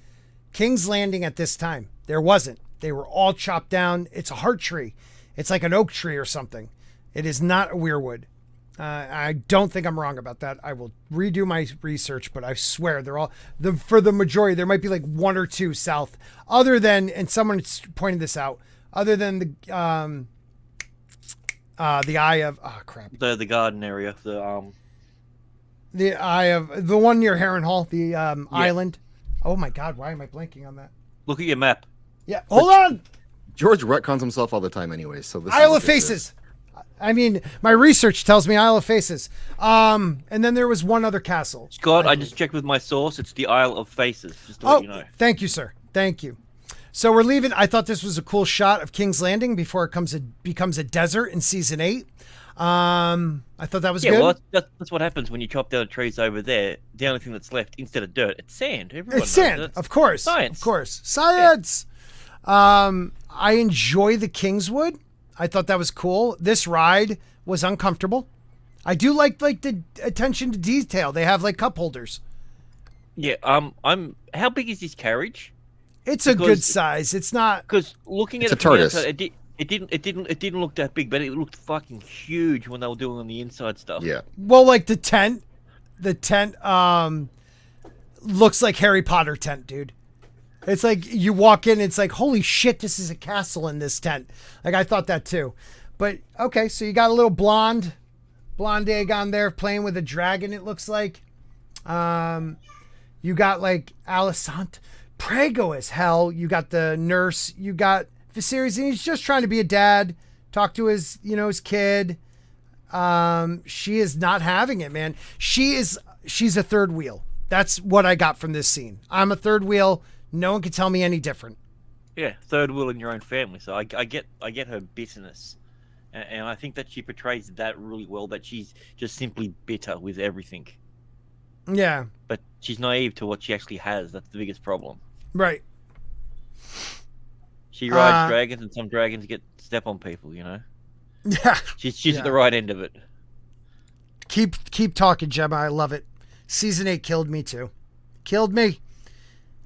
King's Landing at this time. There wasn't. They were all chopped down. It's a heart tree. It's like an oak tree or something. It is not a weirwood. I don't think I'm wrong about that. I will redo my research, but I swear they're all for the majority. There might be like one or two south, other than, and someone pointed this out, other than the eye of the garden area, the eye of the one near Harrenhal, the island. Oh my God, why am I blanking on that? Look at your map. Yeah, hold on. George retcons himself all the time, anyway. So this Isle of Faces. I mean, my research tells me Isle of Faces. And then there was one other castle. Scott, I just checked with my source. It's the Isle of Faces. Just to let you know. Thank you, sir. Thank you. So we're leaving. I thought this was a cool shot of King's Landing before it becomes a desert in season 8. I thought that was good. Well, that's what happens when you chop down the trees over there. The only thing that's left instead of dirt, it's sand. It's sand, of course. Science. Of course. Science. Yeah. I enjoy the Kingswood. I thought that was cool. This ride was uncomfortable. I do like the attention to detail. They have like cup holders. Yeah. How big is this carriage? It's a good size. It's not, because looking at it from the outside, it didn't look that big, but it looked fucking huge when they were doing on the inside stuff. Yeah. Well, like the tent looks like Harry Potter tent, dude. It's like you walk in, it's like, holy shit, this is a castle in this tent. Like, I thought that too. But, okay, so you got a little blonde Aegon there playing with a dragon, it looks like. You got, like, Alicent. Prego as hell. You got the nurse. You got Viserys, and he's just trying to be a dad, talk to his, his kid. She is not having it, man. She's a third wheel. That's what I got from this scene. I'm a third wheel. No one can tell me any different. Yeah, third wheel in your own family. So I get her bitterness, and I think that she portrays that really well. That she's just simply bitter with everything. Yeah, but she's naive to what she actually has. That's the biggest problem. Right. She rides dragons, and some dragons step on people. Yeah. She's at the right end of it. Keep talking, Gemma. I love it. Season 8 killed me too. Killed me.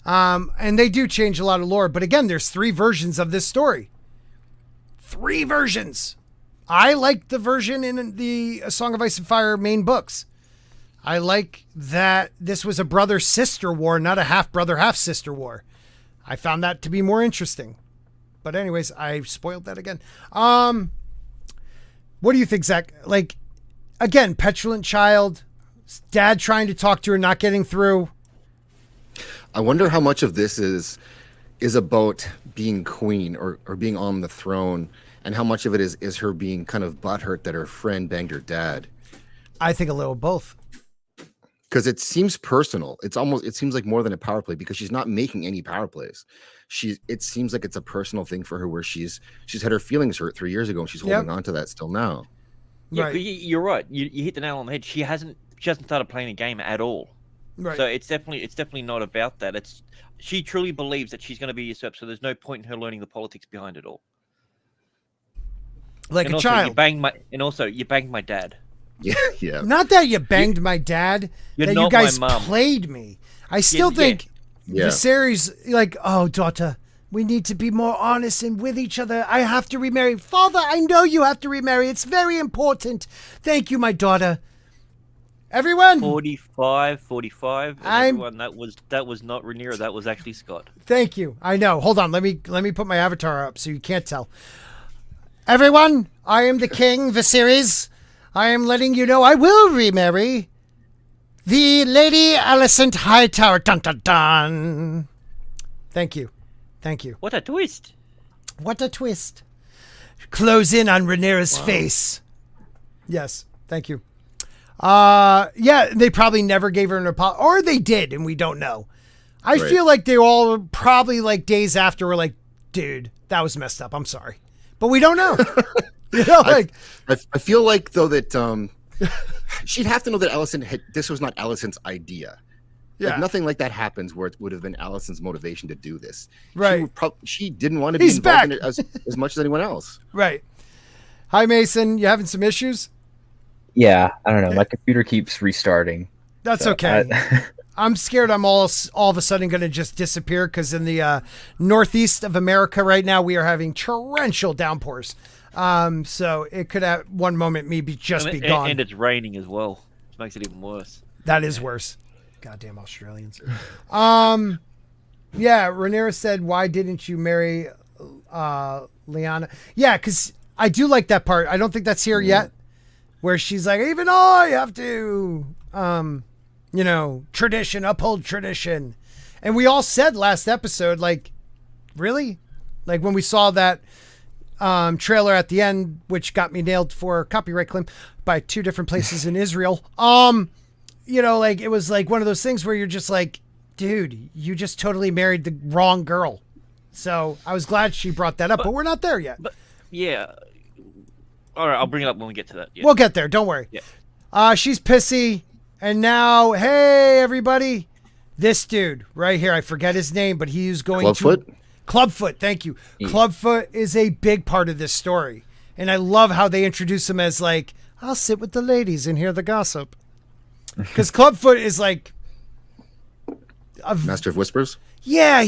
And they do change a lot of lore, but again, there's 3 versions of this story. 3 versions. I like the version in the A Song of Ice and Fire main books. I like that this was a brother-sister war, not a half-brother, half-sister war. I found that to be more interesting. But anyways, I spoiled that again. What do you think, Zach? Like, again, petulant child, dad trying to talk to her, not getting through. I wonder how much of this is about being queen or being on the throne, and how much of it is her being kind of butthurt that her friend banged her dad. I think a little of both. Because it seems personal. It seems like more than a power play, because she's not making any power plays. It seems like it's a personal thing for her, where she's had her feelings hurt 3 years ago, and she's holding on to that still now. Yeah, right. You're right. You hit the nail on the head. She hasn't started playing a game at all. Right. So it's definitely not about that. She truly believes that she's going to be usurped. So there's no point in her learning the politics behind it all. Like and a also, child. You banged my dad. Yeah. Not that you banged my dad. You're that not you guys my mom. played me. I still think Viserys, like, oh, daughter, we need to be more honest and with each other. I have to remarry. Father, I know you have to remarry. It's very important. Thank you, my daughter. Everyone. 45. Everyone, that was not Rhaenyra. That was actually Scott. Thank you. I know. Hold on. Let me put my avatar up so you can't tell. Everyone, I am the king, Viserys. I am letting you know I will remarry the Lady Alicent Hightower. Dun dun dun. Thank you. What a twist. What a twist. Close in on Rhaenyra's face. Yes. Thank you. Yeah, they probably never gave her an apology, or they did, and we don't know. I feel like they all probably like days after were like, dude, that was messed up. I'm sorry. But we don't know. You know, like I feel like though that she'd have to know that this was not Alicent's idea. Yeah. Like, nothing like that happens where it would have been Alicent's motivation to do this. Right. She didn't want to be involved in it as much as anyone else. Right. Hi, Mason. You having some issues? Yeah, I don't know. My computer keeps restarting. That's okay. I'm scared I'm all of a sudden going to just disappear, because in the northeast of America right now, we are having torrential downpours. So it could at one moment maybe just be gone. And it's raining as well, which makes it even worse. That is worse. Goddamn Australians. Yeah, Rhaenyra said, why didn't you marry Lyanna? Yeah, because I do like that part. I don't think that's here yet, where she's like, even I have to, tradition, uphold tradition. And we all said last episode, like, really? Like when we saw that trailer at the end, which got me nailed for copyright claim by 2 different places in Israel. Like it was like one of those things where you're just like, dude, you just totally married the wrong girl. So I was glad she brought that up, but we're not there yet. But yeah. All right, I'll bring it up when we get to that. Yeah. We'll get there. Don't worry. Yeah. She's pissy. And now, hey, everybody, this dude right here, I forget his name, but he's going Clubfoot? Clubfoot. Thank you. Yeah. Clubfoot is a big part of this story. And I love how they introduce him as like, I'll sit with the ladies and hear the gossip. Because Clubfoot is like Master of Whispers. Yeah,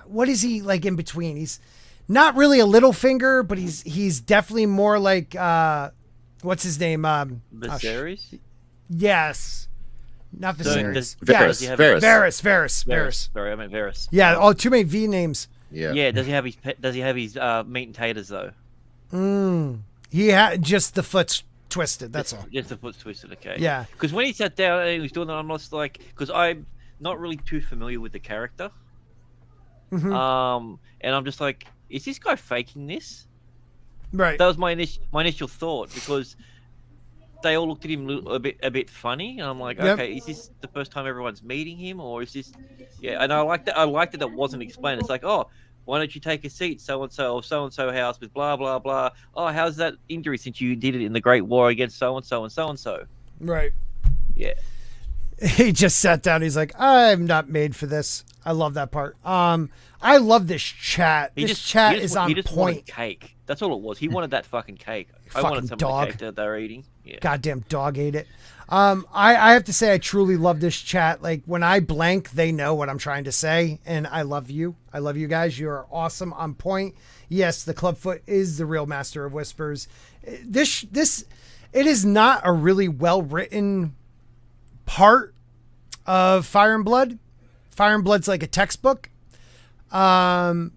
what is he like in between? He's not really a Littlefinger, but he's definitely more like what's his name? Viserys? Yes. Not Viserys. Varys. Sorry, I meant Varys. Yeah, oh, too many V names. Yeah. Yeah, does he have his meat and taters though? He had just the foot's twisted, that's all. Just the foot's twisted, okay. Yeah. Because when he sat down and he was doing that, I'm just like, because I'm not really too familiar with the character. Mm-hmm. And I'm just like, is this guy faking this? Right. That was my initial thought, because they all looked at him a bit funny, and I'm like, okay, is this the first time everyone's meeting him, or is this? Yeah, and I liked that it wasn't explained. It's like, oh, why don't you take a seat, so and so house with blah blah blah. Oh, how's that injury since you did it in the Great War against so and so and so and so? Right. Yeah. He just sat down. He's like, I'm not made for this. I love that part. I love this chat. This chat is on point. He just wanted cake. That's all it was. He wanted that fucking cake. I wanted some of the cake that they're eating. Yeah. Goddamn dog ate it. I have to say I truly love this chat. Like when I blank, they know what I'm trying to say, and I love you. I love you guys. You are awesome, on point. Yes, the Clubfoot is the real Master of Whispers. It is not a really well written part of Fire and Blood. Fire and Blood's like a textbook. But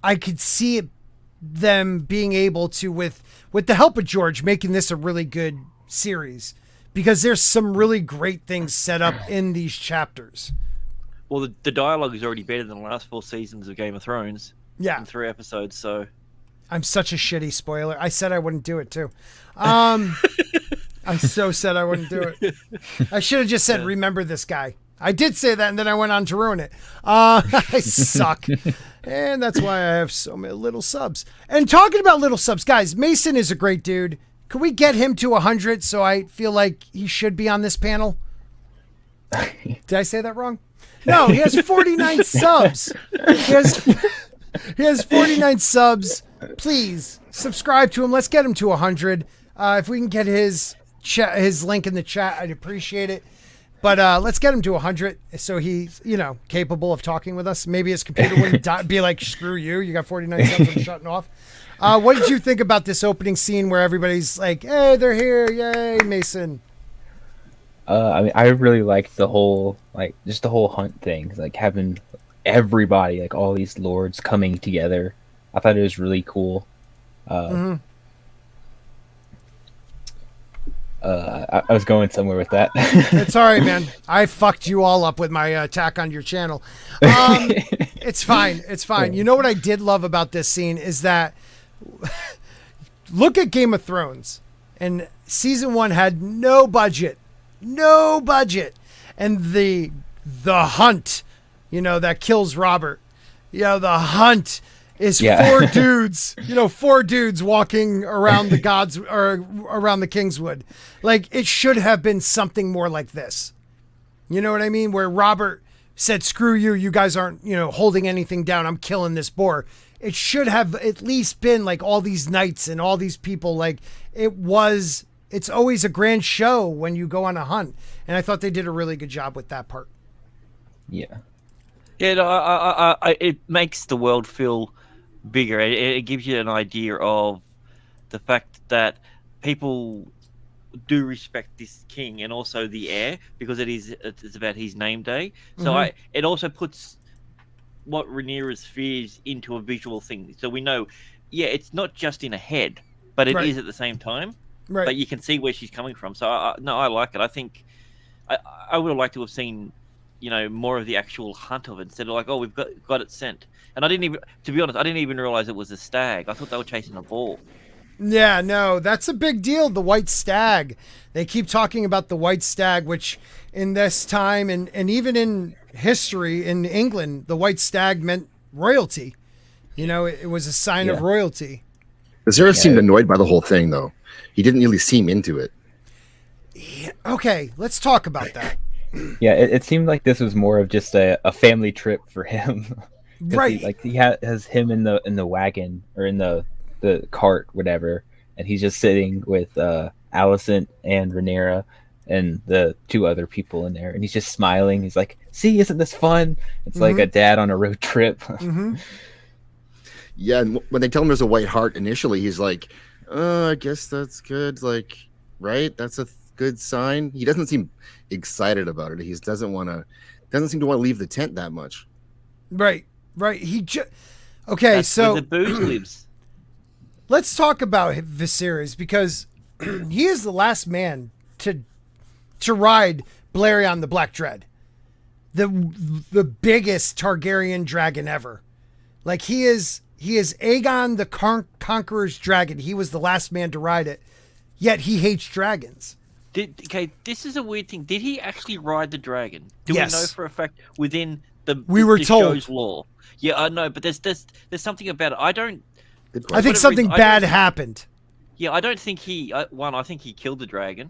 I could see them being able to, with the help of George, making this a really good series, because there's some really great things set up in these chapters. Well, the dialogue is already better than the last 4 seasons of Game of Thrones. Yeah. In 3 episodes, so... I'm such a shitty spoiler. I said I wouldn't do it, too. I so said I wouldn't do it. I should have just said, remember this guy. I did say that, and then I went on to ruin it. I suck. And that's why I have so many little subs. And talking about little subs, guys, Mason is a great dude. Could we get him to 100 so I feel like he should be on this panel? Did I say that wrong? No, he has 49 subs. He has 49 subs. Please subscribe to him. Let's get him to 100. If we can get his link in the chat, I'd appreciate it. But let's get him to 100 so he's, capable of talking with us. Maybe his computer wouldn't be like, screw you. You got 49 subs, I'm shutting off. What did you think about this opening scene where everybody's like, hey, they're here. Yay, Mason. I really liked the whole, just the whole hunt thing. Like having everybody, like all these lords coming together. I thought it was really cool. I was going somewhere with that. It's all right, man. I fucked you all up with my attack on your channel. It's fine. It's fine. You know what I did love about this scene is that look at Game of Thrones, and season 1 had no budget, and the hunt, that kills Robert. The hunt is 4 dudes, 4 dudes walking around the gods or around the Kingswood. Like, it should have been something more like this. You know what I mean? Where Robert said, screw you, you guys aren't, holding anything down. I'm killing this boar. It should have at least been like all these knights and all these people. Like it's always a grand show when you go on a hunt. And I thought they did a really good job with that part. Yeah. Yeah, it makes the world feel bigger. It gives you an idea of the fact that people do respect this king and also the heir because it's about his name day. So it also puts what Rhaenyra's fears into a visual thing. So we know, it's not just in a head, but it is at the same time. Right. But you can see where she's coming from. So I like it. I think I would have liked to have seen more of the actual hunt of it instead of like, oh, we've got it sent. And I didn't even realize it was a stag. I thought they were chasing a boar. Yeah, no, that's a big deal. The white stag. They keep talking about the white stag, which in this time and even in history in England, the white stag meant royalty. It was a sign of royalty. Viserys seemed annoyed by the whole thing, though. He didn't really seem into it. Yeah, okay, let's talk about that. Yeah, it seemed like this was more of just a family trip for him. Right. He has him in the wagon or in the cart, whatever, and he's just sitting with Alicent and Rhaenyra and the 2 other people in there, and he's just smiling. He's like, see, isn't this fun? It's like a dad on a road trip. Yeah, and when they tell him there's a white hart initially, he's like, I guess that's good. Like, right? That's a good sign. He doesn't seem excited about it. He doesn't seem to want to leave the tent that much. Right. Okay, that's so where the booze lives. Let's talk about Viserys because he is the last man to ride Balerion the Black Dread, the biggest Targaryen dragon ever. Like he is Aegon the Conqueror's dragon. He was the last man to ride it, yet he hates dragons. This is a weird thing. Did he actually ride the dragon? Do Yes. we know for a fact within the told. show's lore? Yeah, I know, but there's something about it. I think something bad happened. Yeah, I don't think I think he killed the dragon.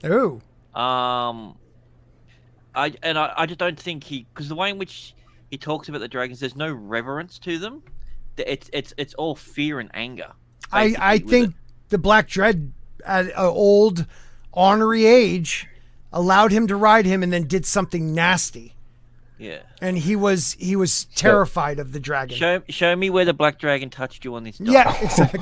Oh. I just don't think because the way in which he talks about the dragons, there's no reverence to them. It's all fear and anger. I think the Black Dread at an old ornery age allowed him to ride him and then did something nasty. Yeah. And he was terrified of the dragon. Show me where the black dragon touched you on this dock. Yeah, exactly.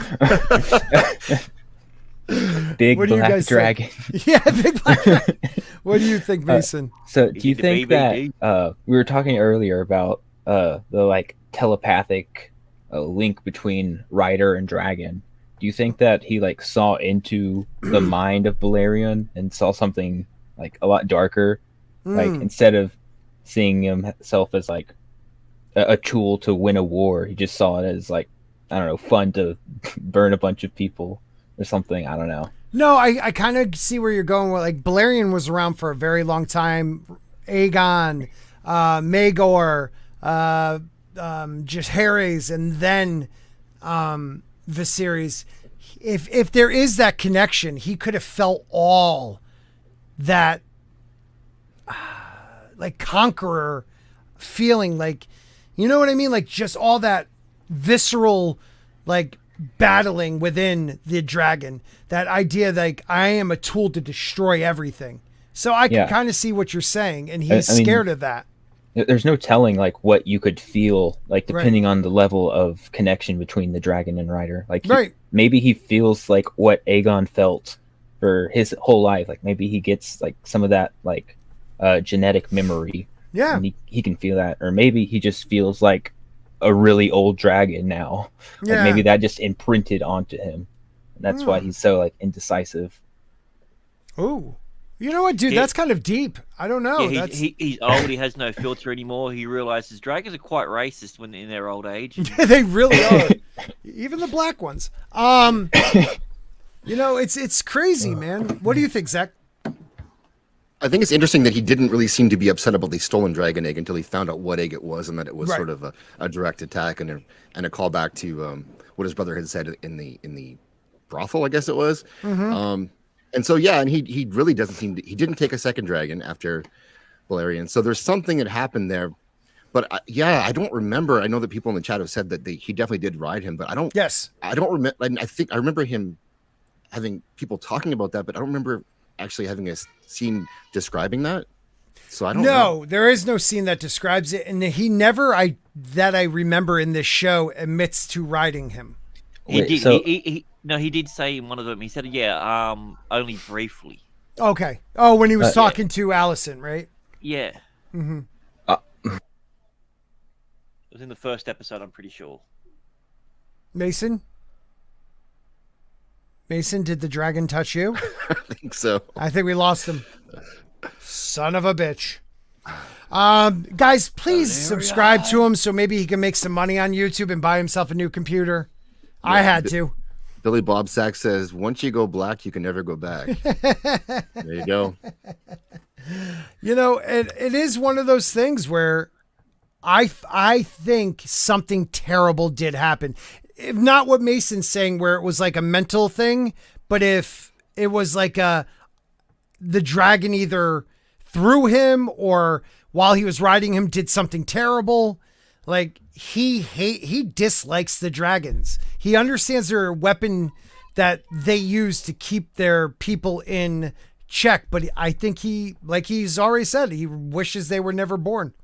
Big black dragon. Yeah, big black dragon. What do you think, Mason? So do you think that we were talking earlier about the telepathic link between rider and dragon? do you think that he like saw into the mind of Baratheon and saw something like a lot darker? Like instead of seeing himself as like a tool to win a war, he just saw it as like, I don't know, fun to burn a bunch of people or something. I don't know. No, I kind of see where you're going with, like, Baratheon was around for a very long time. Aegon, Maegor, Jaehaerys, and then Viserys. If there is that connection, he could have felt all that like conqueror feeling, like, you know what I mean? Like just all that visceral, like battling within the dragon, that idea that, like, I am a tool to destroy everything. So I can kind of see what you're saying, and he's scared of that. There's no telling like what you could feel, like depending on the level of connection between the dragon and rider. Like maybe he feels like what Aegon felt for his whole life. Like maybe he gets like some of that like genetic memory. Yeah, and he can feel that, or maybe he just feels like a really old dragon now. Like maybe that just imprinted onto him, and that's why he's so like indecisive. Ooh. You know what, dude? That's kind of deep. I don't know. Yeah, he's old. He has no filter anymore. He realizes dragons are quite racist when in their old age. They really are. Even the black ones. You know, it's crazy, man. What do you think, Zach? I think it's interesting that he didn't really seem to be upset about the stolen dragon egg until he found out what egg it was, and that it was sort of a direct attack and a callback to what his brother had said in the brothel, I guess it was. And so, and he really doesn't seem to, he didn't take a second dragon after Baratheon. So there's something that happened there. But I don't remember. I know that people in the chat have said that he definitely did ride him, but I don't. Yes. I don't remember. I remember him having people talking about that, but I don't remember actually having a scene describing that. So I don't know. No, there is no scene that describes it. And he never, that I remember in this show, admits to riding him. He did. He did say in one of them. He said, only briefly. Okay. Oh, when he was talking to Allison, right? Yeah. It was in the first episode, I'm pretty sure. Mason, did the dragon touch you? I think so. I think we lost him. Son of a bitch. Guys, please subscribe to him so maybe he can make some money on YouTube and buy himself a new computer. Yeah, I had to. Billy Bob Sack says, once you go black, you can never go back. There you go. You know, it is one of those things where I think something terrible did happen. If not what Mason's saying, where it was like a mental thing, but if it was like the dragon either threw him or while he was riding him did something terrible. Like he dislikes the dragons. He understands they're a weapon that they use to keep their people in check, but I think like he's already said, he wishes they were never born.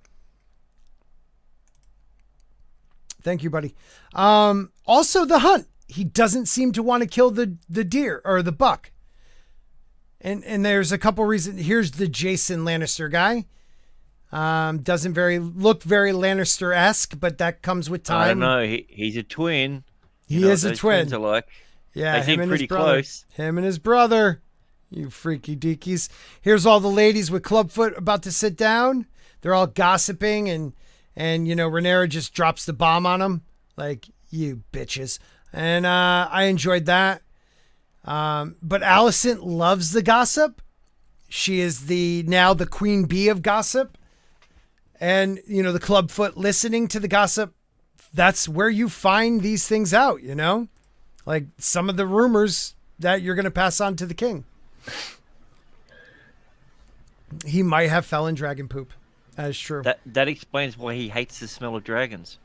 Thank you, buddy. Also the hunt. He doesn't seem to want to kill the deer or the buck. And there's a couple reasons. Here's the Jason Lannister guy. Doesn't look very Lannister-esque, but that comes with time. I don't know. He's a twin. He is a twin. They seem pretty close. Him and his brother. You freaky deakies. Here's all the ladies with Clubfoot about to sit down. They're all gossiping, and Rhaenyra just drops the bomb on them. Like, you bitches. And I enjoyed that. But Alicent loves the gossip. She is now the queen bee of gossip. And, the Clubfoot listening to the gossip, that's where you find these things out, Like some of the rumors that you're going to pass on to the king. He might have fell in dragon poop. That is true. That explains why he hates the smell of dragons.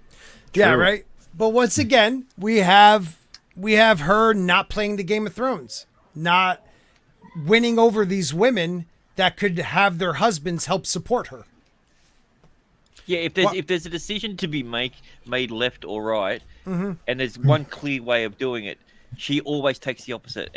Yeah, right? But once again, we have her not playing the Game of Thrones, not winning over these women that could have their husbands help support her. Yeah, if there's a decision to be made left or right, and there's one clear way of doing it, she always takes the opposite.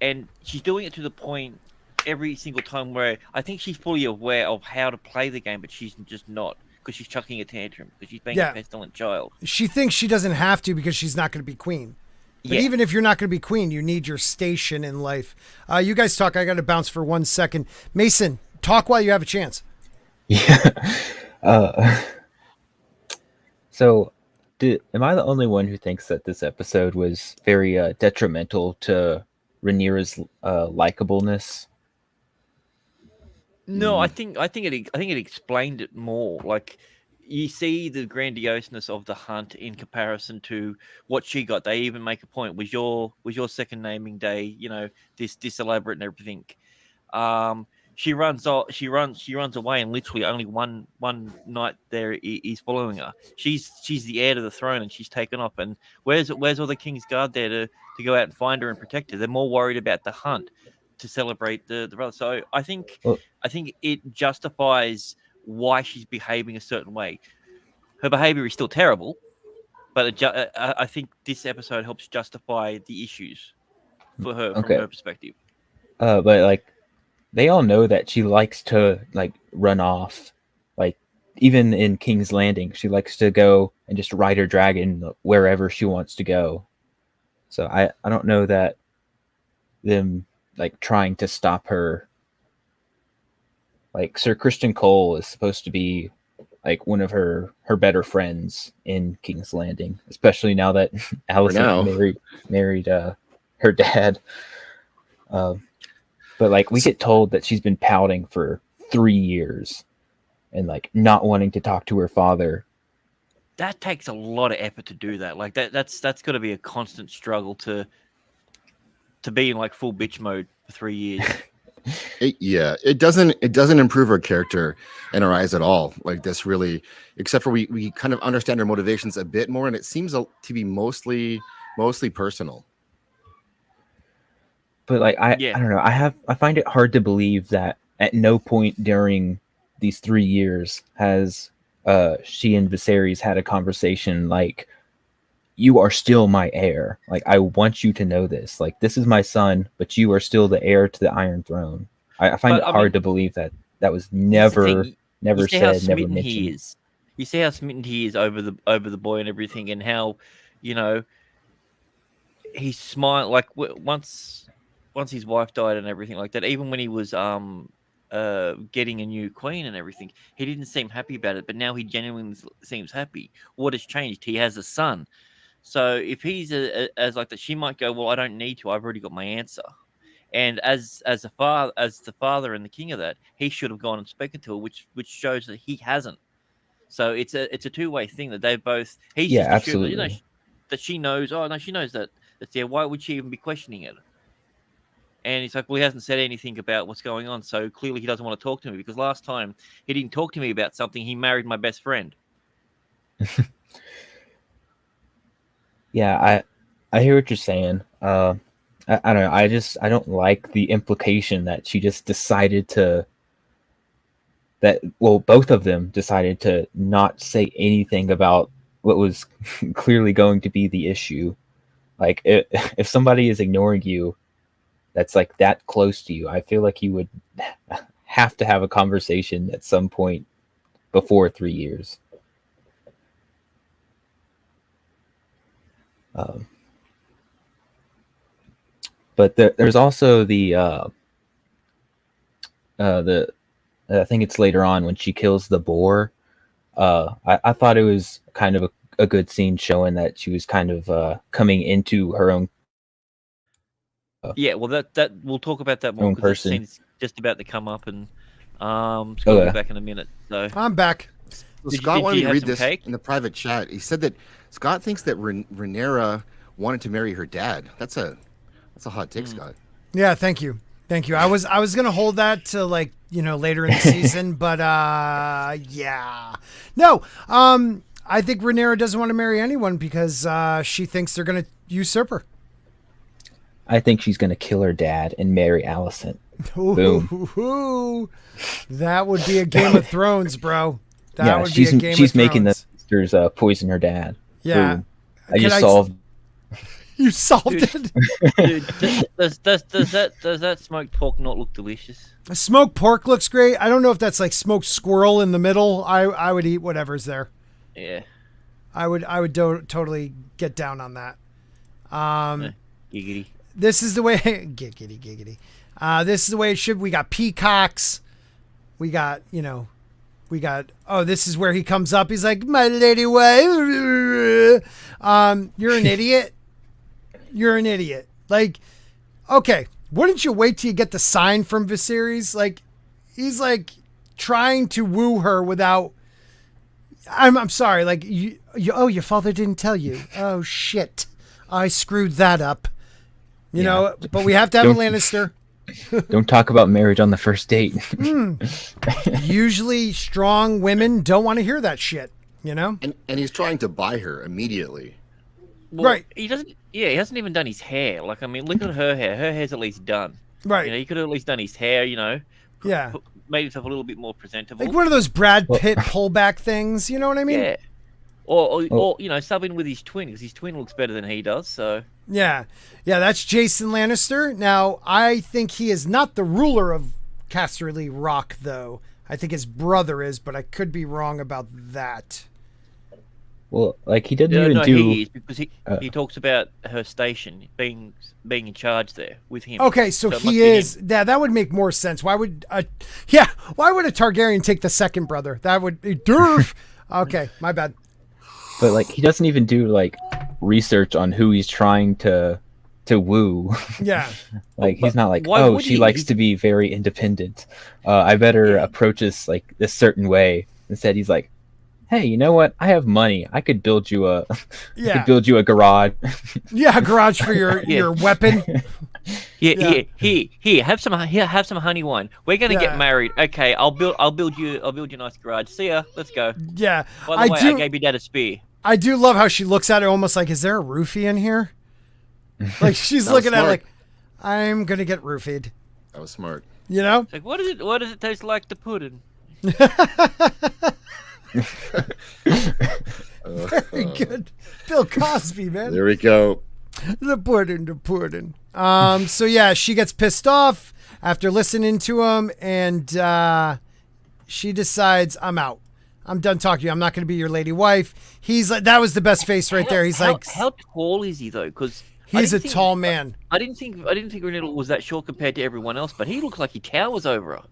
And she's doing it to the point every single time where I think she's fully aware of how to play the game, but she's just not, because she's chucking a tantrum, because she's being a pestilent child. She thinks she doesn't have to because she's not going to be queen. But even if you're not going to be queen, you need your station in life. You guys talk. I got to bounce for 1 second. Mason, talk while you have a chance. Yeah. So, am I the only one who thinks that this episode was very detrimental to Rhaenyra's likableness? No, I think it explained it more. Like, you see the grandioseness of the hunt in comparison to what she got. They even make a point. Was your second naming day, you know, this elaborate and everything? She runs away, and literally only one knight there is following her. She's the heir to the throne, and she's taken off. And where's all the King's Guard there to go out and find her and protect her? They're more worried about the hunt to celebrate the brother. So I think it justifies why she's behaving a certain way. Her behavior is still terrible, but I think this episode helps justify the issues for her from her perspective. But like, they all know that she likes to like run off. Like, even in King's Landing, she likes to go and just ride her dragon wherever she wants to go. So I don't know that them like trying to stop her. Like, Sir Christian Cole is supposed to be like one of her better friends in King's Landing, especially now that Alicent married her dad. But like, we get told that she's been pouting for 3 years and like not wanting to talk to her father. That takes a lot of effort to do that. Like that's got to be a constant struggle to be in like full bitch mode for 3 years. It doesn't improve her character in our eyes at all. Like, this really, except for we kind of understand her motivations a bit more, and it seems to be mostly personal. But like, I don't know. I find it hard to believe that at no point during these 3 years has she and Viserys had a conversation like, you are still my heir. Like, I want you to know this. Like, this is my son, but you are still the heir to the Iron Throne. I find it hard to believe that was never said, never mentioned. You see how smitten he is over the boy and everything, and how, you know, he smiled like once his wife died and everything like that. Even when he was getting a new queen and everything, he didn't seem happy about it. But now he genuinely seems happy. What has changed? He has a son. So if he's as like that, she might go, well, I don't need to. I've already got my answer. And as the father and the king of that, he should have gone and spoken to her, which shows that he hasn't. So it's a two-way thing that they both. He's just absolutely. Assured, that she knows. Oh no, she knows that. That's there. Why would she even be questioning it? And he's like, well, he hasn't said anything about what's going on, so clearly he doesn't want to talk to me, because last time he didn't talk to me about something. He married my best friend. Yeah, I hear what you're saying. I don't know. I don't like the implication that she just decided to. Both of them decided to not say anything about what was clearly going to be the issue. Like, if somebody is ignoring you, that's like that close to you, I feel like you would have to have a conversation at some point before 3 years. But there's also the I think it's later on when she kills the boar. I thought it was kind of a good scene showing that she was kind of coming into her own. Yeah, well, that we'll talk about that more, because the scene's just about to come up, and Scott will be back in a minute. So I'm back. Well, Scott wanted me to read this in the private chat. He said that Scott thinks that Rhaenyra wanted to marry her dad. That's a hot take, Scott. Yeah, thank you. I was gonna hold that to like, you know, later in the season, but yeah, no. I think Rhaenyra doesn't want to marry anyone because she thinks they're gonna usurp her. I think she's gonna kill her dad and marry Alicent. Boom. That would be a Game of Thrones, bro. She's making the sisters poison her dad. Yeah. Boom. I just solved. You solved it. Dude, does that smoked pork not look delicious? Smoked pork looks great. I don't know if that's like smoked squirrel in the middle. I would eat whatever's there. Yeah. I would totally get down on that. Giggity. This is the way giggity giggity. This is the way it should. We got peacocks. We got, oh, this is where he comes up. He's like, my lady wife. You're an idiot. You're an idiot. Like, okay, wouldn't you wait till you get the sign from Viserys? Like, he's like trying to woo her without. I'm sorry. Like, your father didn't tell you. Oh shit, I screwed that up. You know, but we have to have a Lannister. Don't talk about marriage on the first date. Usually, strong women don't want to hear that shit. You know, and he's trying to buy her immediately. Well, right. He doesn't. Yeah, he hasn't even done his hair. Like, I mean, look at her hair. Her hair's at least done. Right. You know, he could have at least done his hair. Yeah. Made himself a little bit more presentable. Like one of those Brad Pitt pullback things. You know what I mean? Yeah. Or sub in with his twin, because his twin looks better than he does. So. Yeah. That's Jason Lannister. Now, I think he is not the ruler of Casterly Rock, though. I think his brother is, but I could be wrong about that. Well, like he didn't even do. He is, because he talks about her station being in charge there with him. Okay, so he is. Yeah, that would make more sense. Why would a Targaryen take the second brother? That would be Durf. Okay, my bad. But like he doesn't even do like research on who he's trying to woo. Yeah. Like he's not like, she likes to be very independent. I better approach this like this certain way. Instead, he's like, hey, you know what? I have money. I could build you a garage. Yeah, a garage for your weapon. Yeah. Here, have some honey wine. We're gonna get married. Okay, I'll build you a nice garage. See ya. Let's go. Yeah. By the way, I gave your dad a spear. I do love how she looks at it almost like, is there a roofie in here? Like she's looking at it like, I'm gonna get roofied. That was smart. You know? It's like, what does it taste like, the pudding? Very good. Bill Cosby, man. There we go. The pudding. So yeah, she gets pissed off after listening to him, and she decides, I'm out. I'm done talking to you. I'm not going to be your lady wife. He's like, that was the best face right there. He's like, how tall is he though? Because he's a tall man. I didn't think Renilla was that short compared to everyone else, but he looks like he towers over her.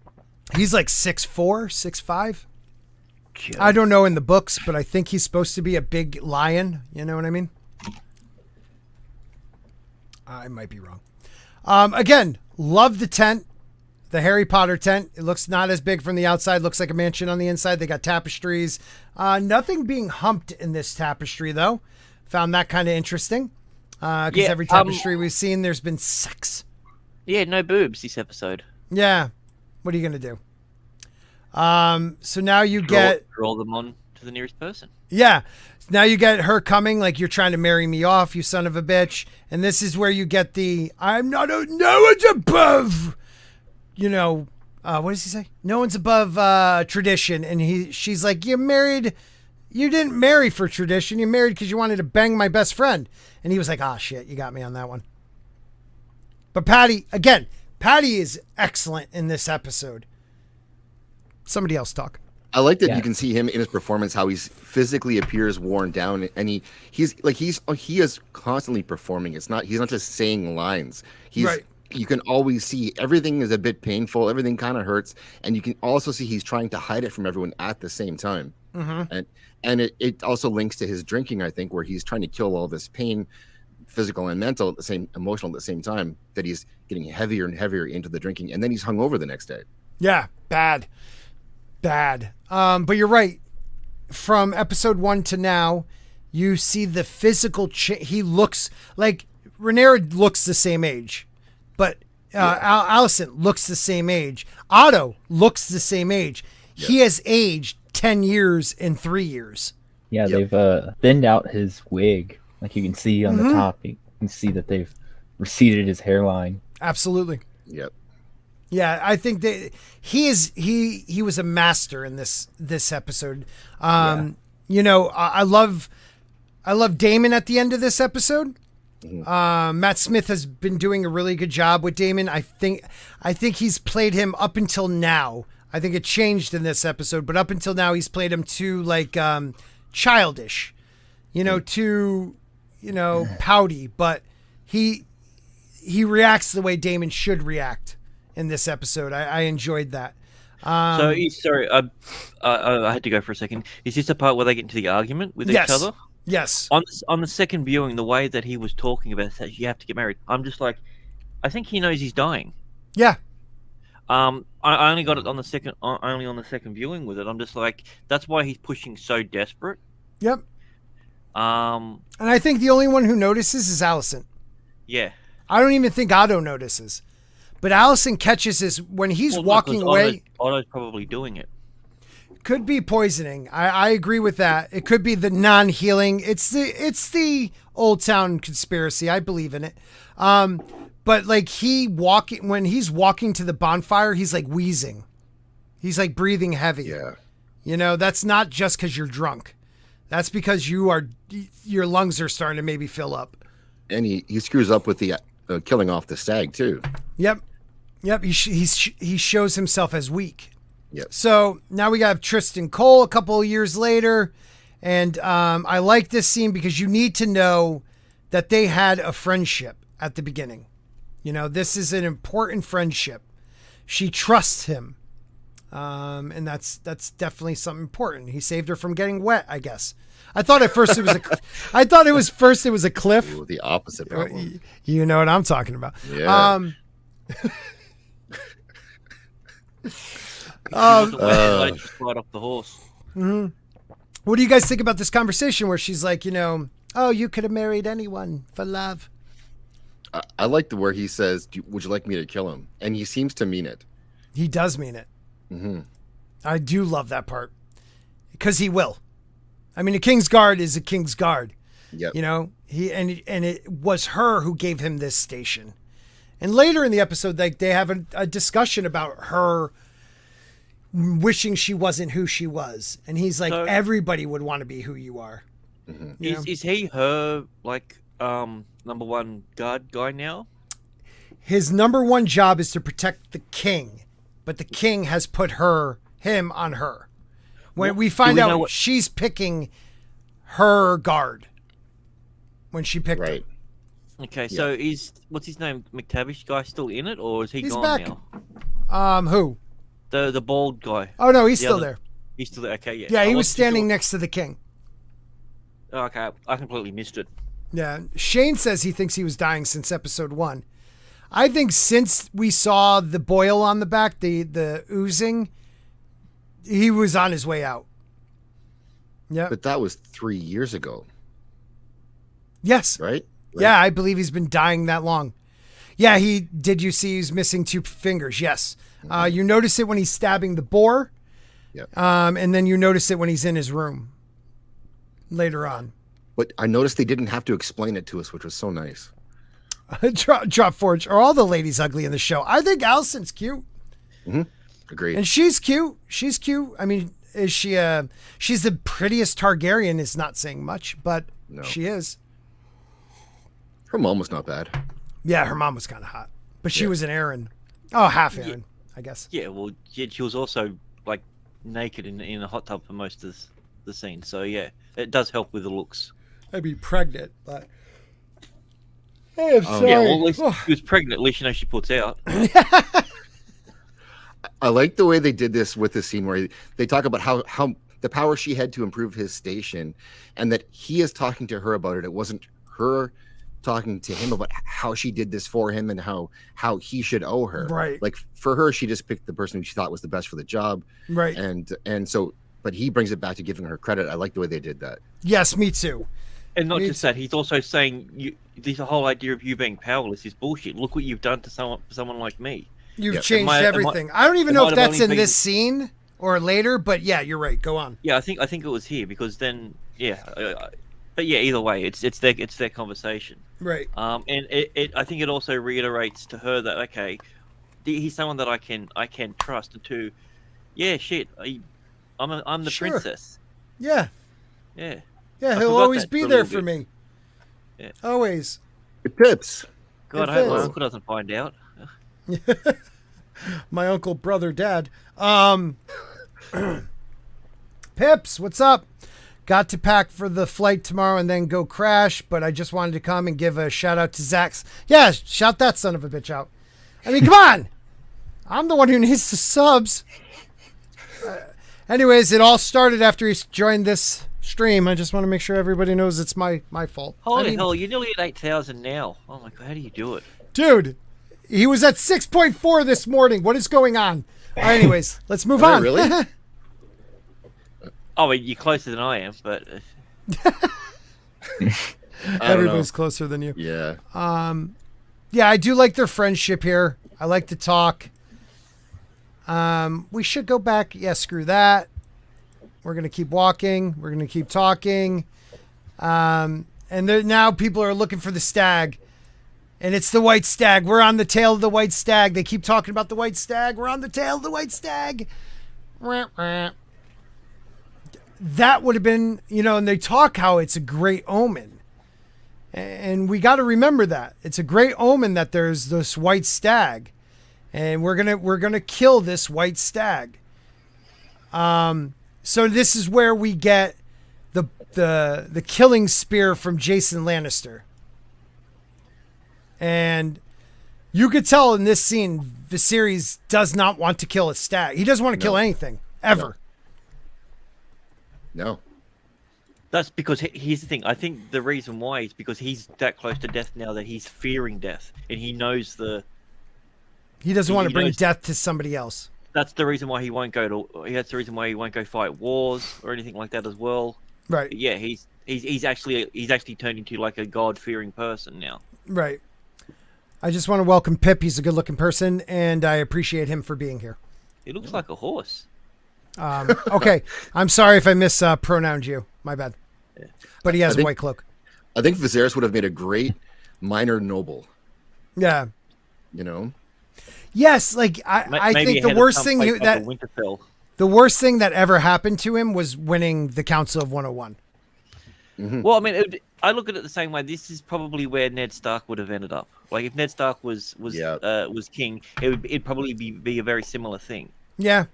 He's like 6'4", 6'5". I don't know in the books, but I think he's supposed to be a big lion. You know what I mean? I might be wrong. Again, love the tent. The Harry Potter tent. It looks not as big from the outside. Looks like a mansion on the inside. They got tapestries. Nothing being humped in this tapestry, though. Found that kind of interesting. Because every tapestry we've seen, there's been sex. Yeah, no boobs this episode. Yeah. What are you going to do? So now you get... Roll them on to the nearest person. Yeah. Now you get her coming like, you're trying to marry me off, you son of a bitch. And this is where you get the, no one's above... what does he say? No one's above tradition. And she's like, you didn't marry for tradition. You married because you wanted to bang my best friend. And he was like, shit, you got me on that one. But Patty is excellent in this episode. Somebody else talk. I like that you can see him in his performance, how he's physically appears worn down, and he is constantly performing. He's not just saying lines. Right. You can always see everything is a bit painful. Everything kind of hurts. And you can also see he's trying to hide it from everyone at the same time. Mm-hmm. And it also links to his drinking, I think, where he's trying to kill all this pain, physical and mental, emotional at the same time, that he's getting heavier and heavier into the drinking. And then he's hungover the next day. Yeah, bad. But you're right. From episode 1 to now, you see the physical change. He looks like Rhaenyra looks the same age. But Alicent looks the same age. Otto looks the same age. Yep. He has aged 10 years in 3 years. Yeah, they've thinned out his wig. Like you can see on the top. You can see that they've receded his hairline. Absolutely. Yep. Yeah, I think that he was a master in this episode. I love Daemon at the end of this episode. Matt Smith has been doing a really good job with Daemon. I think he's played him up until now. I think it changed in this episode, but up until now he's played him too childish, too pouty, but he reacts the way Daemon should react in this episode. I enjoyed that. Sorry, I had to go for a second. Is this the part where they get into the argument with each other? Yes. On the second viewing, the way that he was talking about that you have to get married, I'm just like, I think he knows he's dying. Yeah. I only got it on the second viewing with it. I'm just like, that's why he's pushing so desperate. Yep. And I think the only one who notices is Alicent. Yeah. I don't even think Otto notices. But Alicent catches this when he's walking away. Otto's probably doing it. Could be poisoning. I agree with that. It could be the non-healing. It's the Old Town conspiracy. I believe in it. But like when he's walking to the bonfire, he's like wheezing. He's like breathing heavy. Yeah. That's not just because you're drunk. That's because your lungs are starting to maybe fill up. And he screws up with the killing off the stag too. Yep. He shows himself as weak. Yep. So now we got Tristan Cole a couple of years later. And I like this scene because you need to know that they had a friendship at the beginning. This is an important friendship. She trusts him. And that's definitely something important. He saved her from getting wet, I guess. I thought at first it was it was a cliff. Ooh, the opposite problem. You know what I'm talking about. Yeah. I just ride off the horse. Mm-hmm. What do you guys think about this conversation where she's like, oh, you could have married anyone for love? I like where he says, would you like me to kill him? And he seems to mean it. He does mean it. Mm-hmm. I do love that part because he will. I mean, a King's Guard is a King's Guard. Yep. And it was her who gave him this station. And later in the episode, they have a discussion about her wishing she wasn't who she was. And he's like, everybody would want to be who you are. Mm-hmm. Is he her number one guard guy now? His number one job is to protect the king, but the king has put him on her. When we find out she's picking her guard when she picked her. Okay, so what's his name? McTavish guy still in it, or is he's gone back now? Who? The bald guy. Oh no, he's still there. He's still there. Okay, yeah. Yeah, he was standing next to the king. Oh, okay, I completely missed it. Yeah, Shane says he thinks he was dying since episode 1. I think since we saw the boil on the back, the oozing, he was on his way out. Yeah. But that was 3 years ago. Yes. Right? Yeah, I believe he's been dying that long. Yeah, did you see he's missing 2 fingers? Yes. Mm-hmm. You notice it when he's stabbing the boar. Yep. And then you notice it when he's in his room later on. But I noticed they didn't have to explain it to us, which was so nice. Drop Forge. Are all the ladies ugly in the show? I think Alicent's cute. Mm-hmm. Agreed. And she's cute. She's cute. I mean, is she? She's the prettiest Targaryen. Is not saying much, but she is. Her mom was not bad. Yeah, her mom was kind of hot, but she was an Aaron. Oh, half Aaron, I guess. Yeah, well, she was also like naked in a hot tub for most of the scene. So yeah, it does help with the looks. I'd be pregnant, but I'm sorry. Yeah, well, at least she was pregnant. At least you know she puts out. I like the way they did this with the scene where they talk about how the power she had to improve his station, and that he is talking to her about it. It wasn't her talking to him about how she did this for him and how he should owe her. Right. Like for her, she just picked the person who she thought was the best for the job. Right. And so, but he brings it back to giving her credit. I like the way they did that. Yes, me too. And not just that, he's also saying this whole idea of you being powerless is bullshit. Look what you've done to someone like me. You've changed everything. I don't even know if that's in this scene or later, but yeah, you're right. Go on. Yeah, I think it was here because then, but yeah, either way, it's their conversation. Right. And I think it also reiterates to her that okay, he's someone that I can trust. And two, yeah, shit, I'm the princess. Yeah. Yeah. Yeah, he'll always be there for me. Yeah. Always. Good tips. God, I hope my uncle doesn't find out. My uncle, brother, dad. Pips, what's up? Got to pack for the flight tomorrow and then go crash, but I just wanted to come and give a shout out to Zaxx. Yeah, shout that son of a bitch out. I mean, come on. I'm the one who needs the subs. Anyways, it all started after he joined this stream. I just want to make sure everybody knows it's my fault. Holy hell, you're nearly at 8,000 now. Oh my god, how do you do it? Dude, he was at 6.4 this morning. What is going on? All right, anyways, let's move on. Really? Oh, well, you're closer than I am, but... Everybody's closer than you. Yeah. Yeah, I do like their friendship here. I like to talk. We should go back. Yeah, screw that. We're going to keep walking. We're going to keep talking. And now people are looking for the stag. And it's the white stag. We're on the tail of the white stag. They keep talking about the white stag. We're on the tail of the white stag. That would have been, and they talk how it's a great omen. And we got to remember that. It's a great omen that there's this white stag. And we're going to kill this white stag. So this is where we get the killing spear from Jason Lannister. And you could tell in this scene, Viserys does not want to kill a stag. He doesn't want to kill anything, ever. No. That's because, here's the thing, I think the reason why is because he's that close to death now that he's fearing death. And he knows he doesn't want to bring death to somebody else. That's the reason why he won't go that's the reason why he won't go fight wars or anything like that as well. Right. But yeah, he's actually turned into like a God-fearing person now. Right. I just want to welcome Pip. He's a good-looking person, and I appreciate him for being here. He looks like a horse. Okay. I'm sorry if I mispronounced you. My bad. Yeah. But he has a white cloak. I think Viserys would have made a great minor noble. Yeah. Yes, like I think the worst thing the worst thing that ever happened to him was winning the Council of 101. Mm-hmm. Well, I mean, I look at it the same way. This is probably where Ned Stark would have ended up. Like if Ned Stark was king, it'd probably be a very similar thing. Yeah.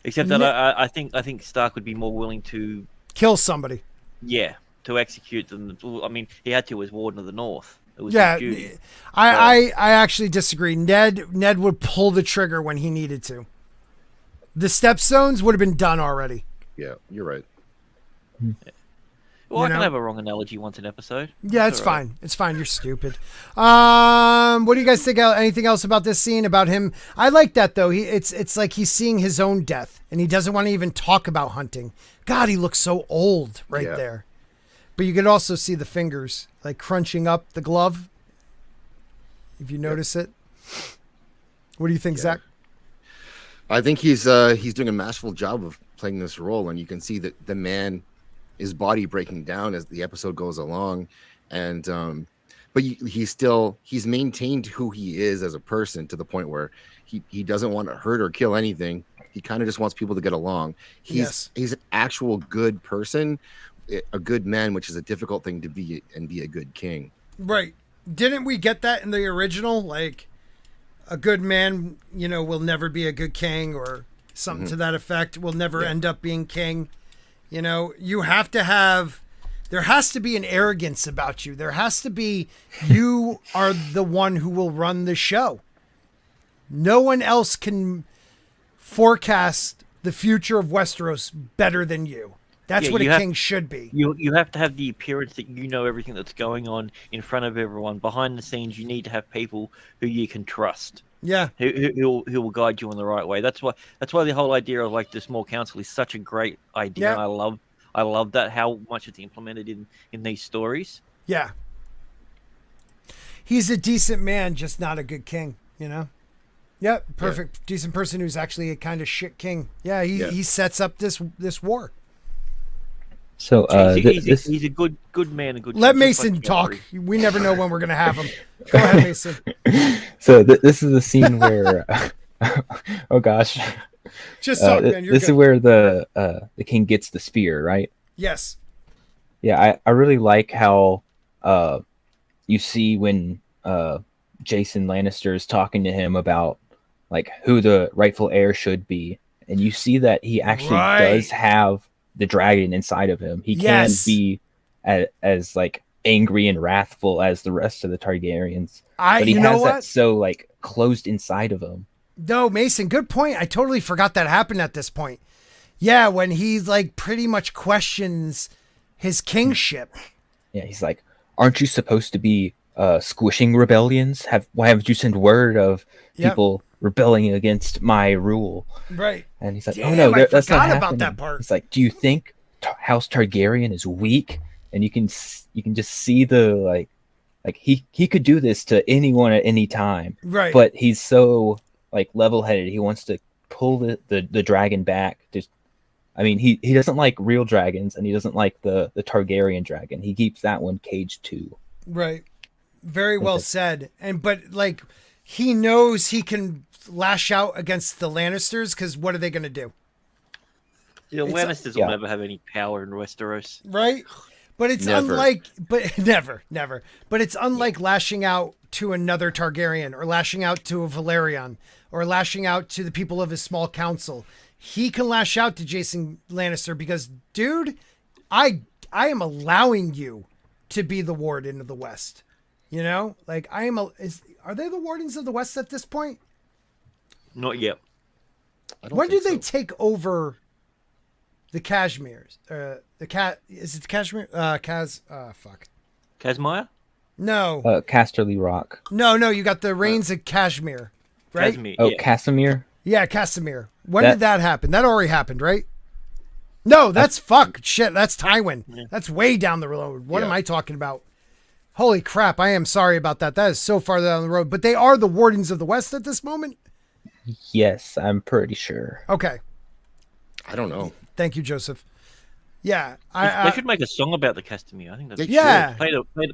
Except that I think Stark would be more willing to kill somebody. Yeah, to execute them. I mean, he had to as Warden of the North. It was yeah, his duty. I actually disagree. Ned would pull the trigger when he needed to. The stepstones would have been done already. Yeah, you're right. Yeah. Well, I can have a wrong analogy once an episode. Yeah, it's fine. It's fine. You're stupid. What do you guys think? Anything else about this scene about him? I like that though. It's like he's seeing his own death, and he doesn't want to even talk about hunting. God, he looks so old there. But you could also see the fingers like crunching up the glove. If you notice it. What do you think, Zach? I think he's doing a masterful job of playing this role, and you can see that the man. His body breaking down as the episode goes along, and but he's maintained who he is as a person to the point where he doesn't want to hurt or kill anything. He kind of just wants people to get along. He's an actual good person, a good man, which is a difficult thing to be and be a good king. Right? Didn't we get that in the original? Like a good man, will never be a good king, or something to that effect. Will never end up being king. You have to there has to be an arrogance about you. There has to be, you are the one who will run the show. No one else can forecast the future of Westeros better than you. That's what a king should be. You have to have the appearance that you know everything that's going on in front of everyone. Behind the scenes, you need to have people who you can trust. Yeah, who will guide you in the right way. That's why the whole idea of like the small council is such a great idea. Yeah. I love that, how much it's implemented in these stories. Yeah, he's a decent man, just not a good king. Yeah, perfect. Yeah. Decent person who's actually a kind of shit king. Yeah, he sets up this war. So he's a good man. Let Mason talk. We never know when we're gonna have him. Go ahead, Mason. So this is the scene where, oh gosh, just talk, man. This is where the king gets the spear, right? Yes. Yeah, I really like how you see when Jason Lannister is talking to him about like who the rightful heir should be, and you see that he actually does have the dragon inside of him. He Yes. can be as like angry and wrathful as the rest of the Targaryens, but he you know has what? that so like closed inside of him. No, Mason, good point. I totally forgot that happened at this point. Yeah, when he's like pretty much questions his kingship. Yeah, he's like, aren't you supposed to be squishing rebellions? Why haven't you sent word of people rebelling against my rule? Right. And he's like, Damn, oh no, I that's not forgot about happening. that part. It's like, do you think House Targaryen is weak? And you can just see the like he could do this to anyone at any time. Right. But he's so like level-headed. He wants to pull the dragon back. I mean, he doesn't like real dragons, and he doesn't like the Targaryen dragon. He keeps that one caged too. Right. Very well said. But like, he knows he can lash out against the Lannisters, because what are they going to do? The Lannisters will never have any power in Westeros. Right. But it's unlike lashing out to another Targaryen, or lashing out to a Valerian, or lashing out to the people of his small council. He can lash out to Jason Lannister because, dude, I am allowing you to be the warden of the West. You know, like are they the wardens of the West at this point? Not yet. When did they take over the Cashmeres? Is it the Cashmere? Casmire? No. Casterly Rock. No, you got the reins of Kashmir, right? Casimir, Casimir? Yeah, Casimir. When did that happen? That already happened, right? No, that's shit. That's Tywin. Yeah. That's way down the road. What am I talking about? Holy crap. I am sorry about that. That is so far down the road. But they are the Wardens of the West at this moment? Yes, I'm pretty sure. Okay. I don't know. Thank you, Joseph. Yeah. They should make a song about the Castamere. I think that's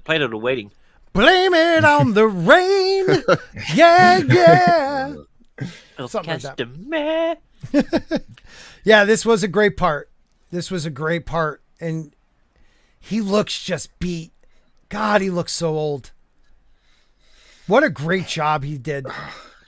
played at a wedding. Blame it on the rain. Yeah. Something like that. Yeah, this was a great part. And he looks just beat. God, he looks so old. What a great job he did.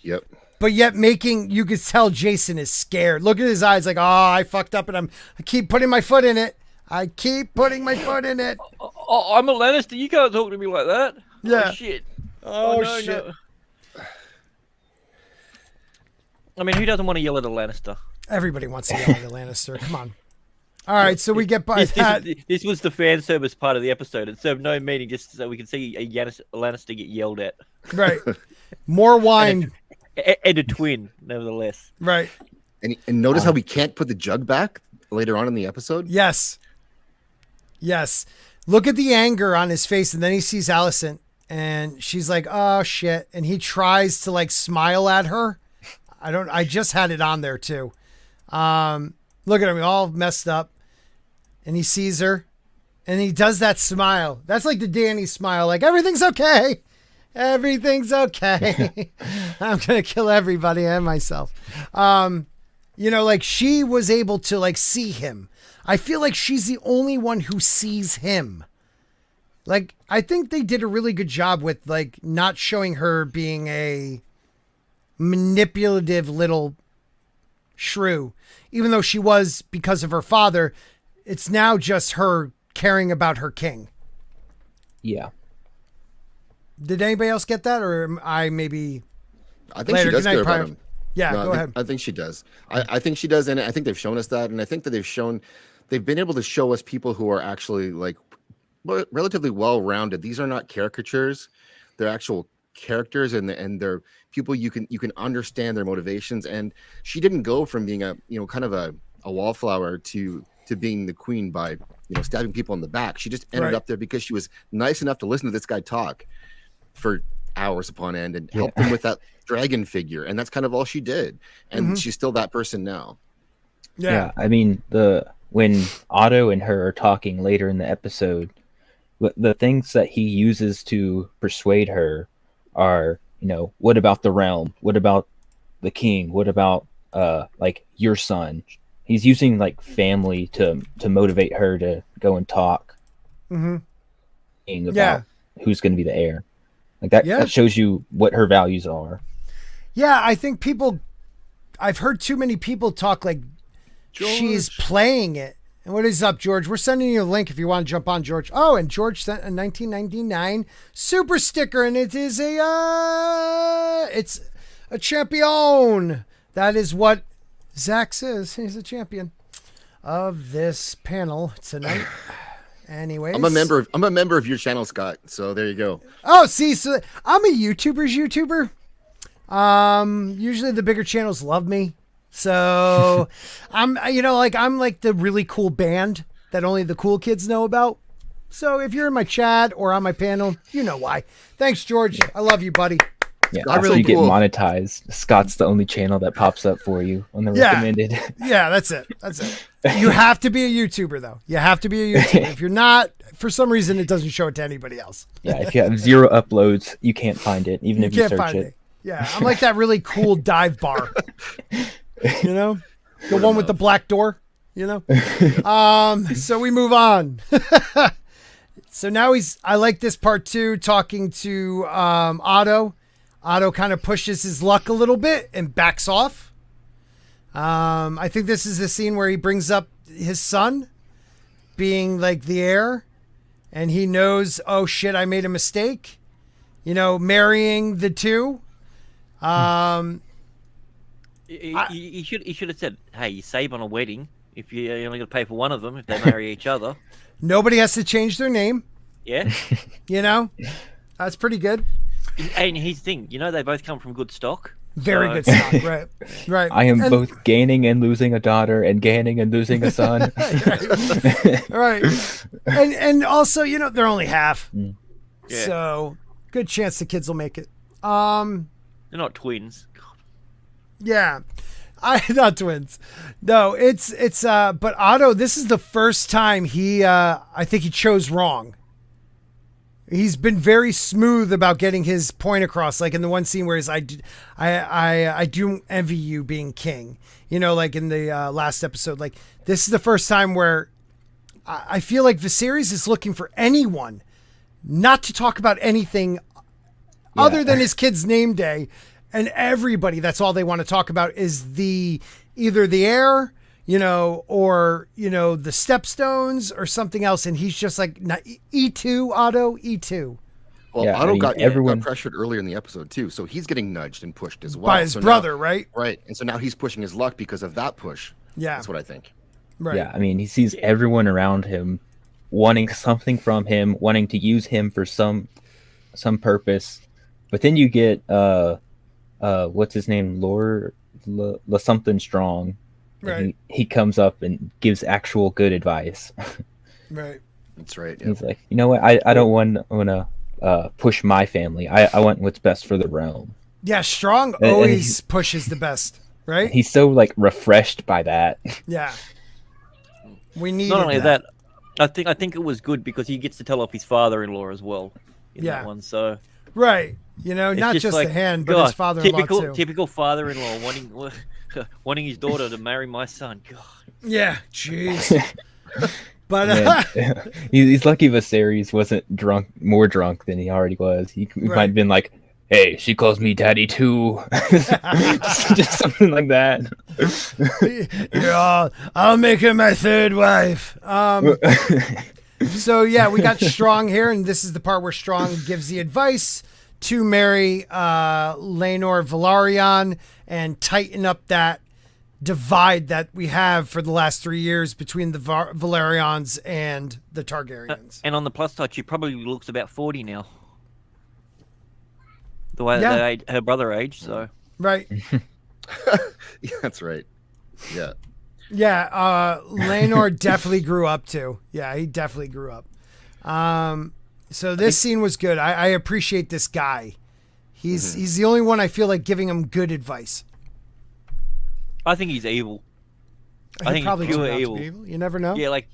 Yep. But yet you could tell Jason is scared. Look at his eyes like, oh, I fucked up and I keep putting my foot in it. I keep putting my foot in it. Oh, I'm a Lannister. You can't talk to me like that. Yeah. Oh, shit. Oh, shit. No. I mean, who doesn't want to yell at a Lannister? Everybody wants to yell at a Lannister. Come on. All right, so we get by that. This was the fan service part of the episode. It served no meaning, just so we can see a Lannister get yelled at. Right. More wine. And a twin, nevertheless. Right. And notice how we can't put the jug back later on in the episode? Yes. Look at the anger on his face, and then he sees Alicent, and she's like, oh, shit. And he tries to, like, smile at her. I just had it on there, too. Look at him, all messed up. And he sees her, and he does that smile. That's like the Dany smile, like, everything's okay. Everything's okay. I'm going to kill everybody and myself. Like she was able to like see him. I feel like she's the only one who sees him. Like, I think they did a really good job with like not showing her being a manipulative little shrew, even though she was because of her father. It's now just her caring about her king. Yeah. Did anybody else get that, or am I maybe? I think she does care about him. Yeah, go ahead. I think she does. I think she does, and I think they've shown us that, and I think that they've been able to show us people who are actually like relatively well-rounded. These are not caricatures; they're actual characters, and they're people you can understand their motivations. And she didn't go from being a kind of a wallflower to being the queen by stabbing people in the back. She just ended up there because she was nice enough to listen to this guy talk for hours upon end and help them with that dragon figure, and that's kind of all she did. And she's still that person now. Yeah, I mean, when Otto and her are talking later in the episode, the things that he uses to persuade her are, what about the realm? What about the king? What about like your son? He's using like family to motivate her to go and talk about who's going to be the heir. Like that, that shows you what her values are. Yeah, I think I've heard too many people talk like she's playing it And what is up, George? We're sending you a link if you want to jump on, George. Oh, and George sent a 1999 super sticker, and it is it's a champion. That is what Zaxx is. He's a champion of this panel tonight. Anyways, I'm a member of your channel, Scott. So there you go. Oh, see, so I'm a YouTuber's YouTuber. Usually the bigger channels love me. So I'm like the really cool band that only the cool kids know about. So if you're in my chat or on my panel, you know why. Thanks, George. I love you, buddy. Yeah, after you get monetized, Scott's the only channel that pops up for you on the recommended. Yeah, that's it. You have to be a YouTuber, though. You have to be a YouTuber. If you're not, for some reason, it doesn't show it to anybody else. Yeah, if you have 0 uploads, you can't find it, even if you search it. Yeah, I'm like that really cool dive bar. You know, the one with the black door. You know. So we move on. So now I like this part too, talking to Otto. Otto kind of pushes his luck a little bit and backs off. I think this is the scene where he brings up his son being like the heir, and he knows, oh shit, I made a mistake. You know, marrying the two. He should have said, "Hey, you save on a wedding if you only got to pay for one of them if they marry each other." Nobody has to change their name. Yeah, you know, that's pretty good. And here's the thing, you know, they both come from good stock. Very good stock, right? Right. I am both gaining and losing a daughter, and gaining and losing a son. Right. And also, you know, they're only half, Yeah. so good chance the kids will make it. They're not twins. Yeah. Not twins. No, it's but Otto, this is the first time I think he chose wrong. He's been very smooth about getting his point across. Like in the one scene where he's, I do envy you being king, you know, like in the last episode. Like this is the first time where I feel like Viserys is looking for anyone not to talk about anything other than his kid's name day. And everybody, that's all they want to talk about is either the heir, you know, or, you know, the stepstones or something else. And he's just like, E2, Otto, E2. Well, Yeah, Otto I mean, got pressured earlier in the episode too. So he's getting nudged and pushed as well. By his brother, right? Right. And so now he's pushing his luck because of that push. Yeah. That's what I think. Right. Yeah, I mean, he sees everyone around him wanting something from him, wanting to use him for some purpose. But then you get, what's his name? La something strong. Right. He comes up and gives actual good advice. Right. That's right. He's like, you know what? I don't want to push my family. I want what's best for the realm. Yeah, strong always pushes the best, right? He's so like refreshed by that. Yeah. We need Not only that, I think it was good because he gets to tell off his father-in-law as well in that one. So right. You know, it's not just like, the hand, but his father-in-law too. Typical father-in-law wanting his daughter to marry my son. God. Yeah, jeez. But he's lucky Viserys wasn't more drunk than he already was. He might have been like, "Hey, she calls me daddy too," just something like that. Yeah, I'll make her my third wife. So yeah, we got Strong here, and this is the part where Strong gives the advice to marry Laenor Velaryon and tighten up that divide that we have for the last 3 years between the Velaryons and the Targaryens. And on the plus side, she probably looks about 40 now. The way that her brother aged, so. Right. Yeah, that's right. Yeah. Yeah, Laenor definitely grew up too. Yeah, he definitely grew up. So this scene was good. I appreciate this guy. He's the only one I feel like giving him good advice. I think he's evil. I think he's pure evil. You never know. Yeah, like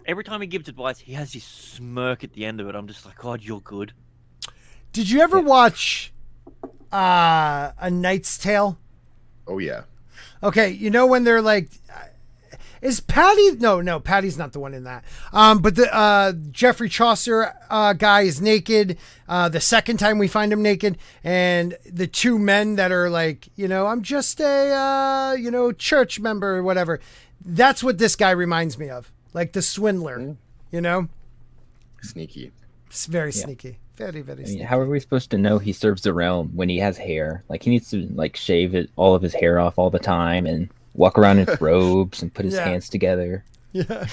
every time he gives advice, he has this smirk at the end of it. I'm just like, God, you're good. Did you ever watch A Knight's Tale? Oh yeah. Okay, you know when they're like, is Patty? No, Patty's not the one in that. But the Geoffrey Chaucer guy is naked. The second time we find him naked, and the two men that are like, you know, I'm just a church member or whatever. That's what this guy reminds me of, like the swindler. You know, Sneaky. it's very sneaky, very very. Sneaky. How are we supposed to know he serves the realm when he has hair? Like he needs to like shave all of his hair off all the time and walk around in robes and put his hands together. Yeah,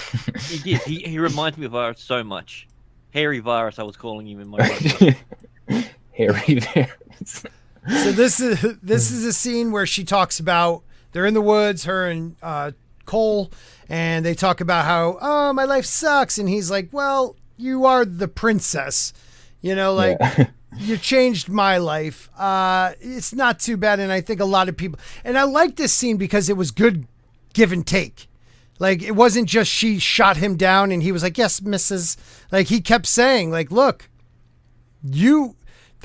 he did. He reminds me of Virus so much. Hairy Virus, I was calling him in my Hairy Virus. So this is a scene where she talks about they're in the woods, her and Cole, and they talk about how my life sucks, and he's like, well, you are the princess, you know, like you changed my life. It's not too bad, and I think a lot of people, and I like this scene because it was good give and take. Like it wasn't just she shot him down and he was like, yes, Mrs. Like he kept saying, like, look,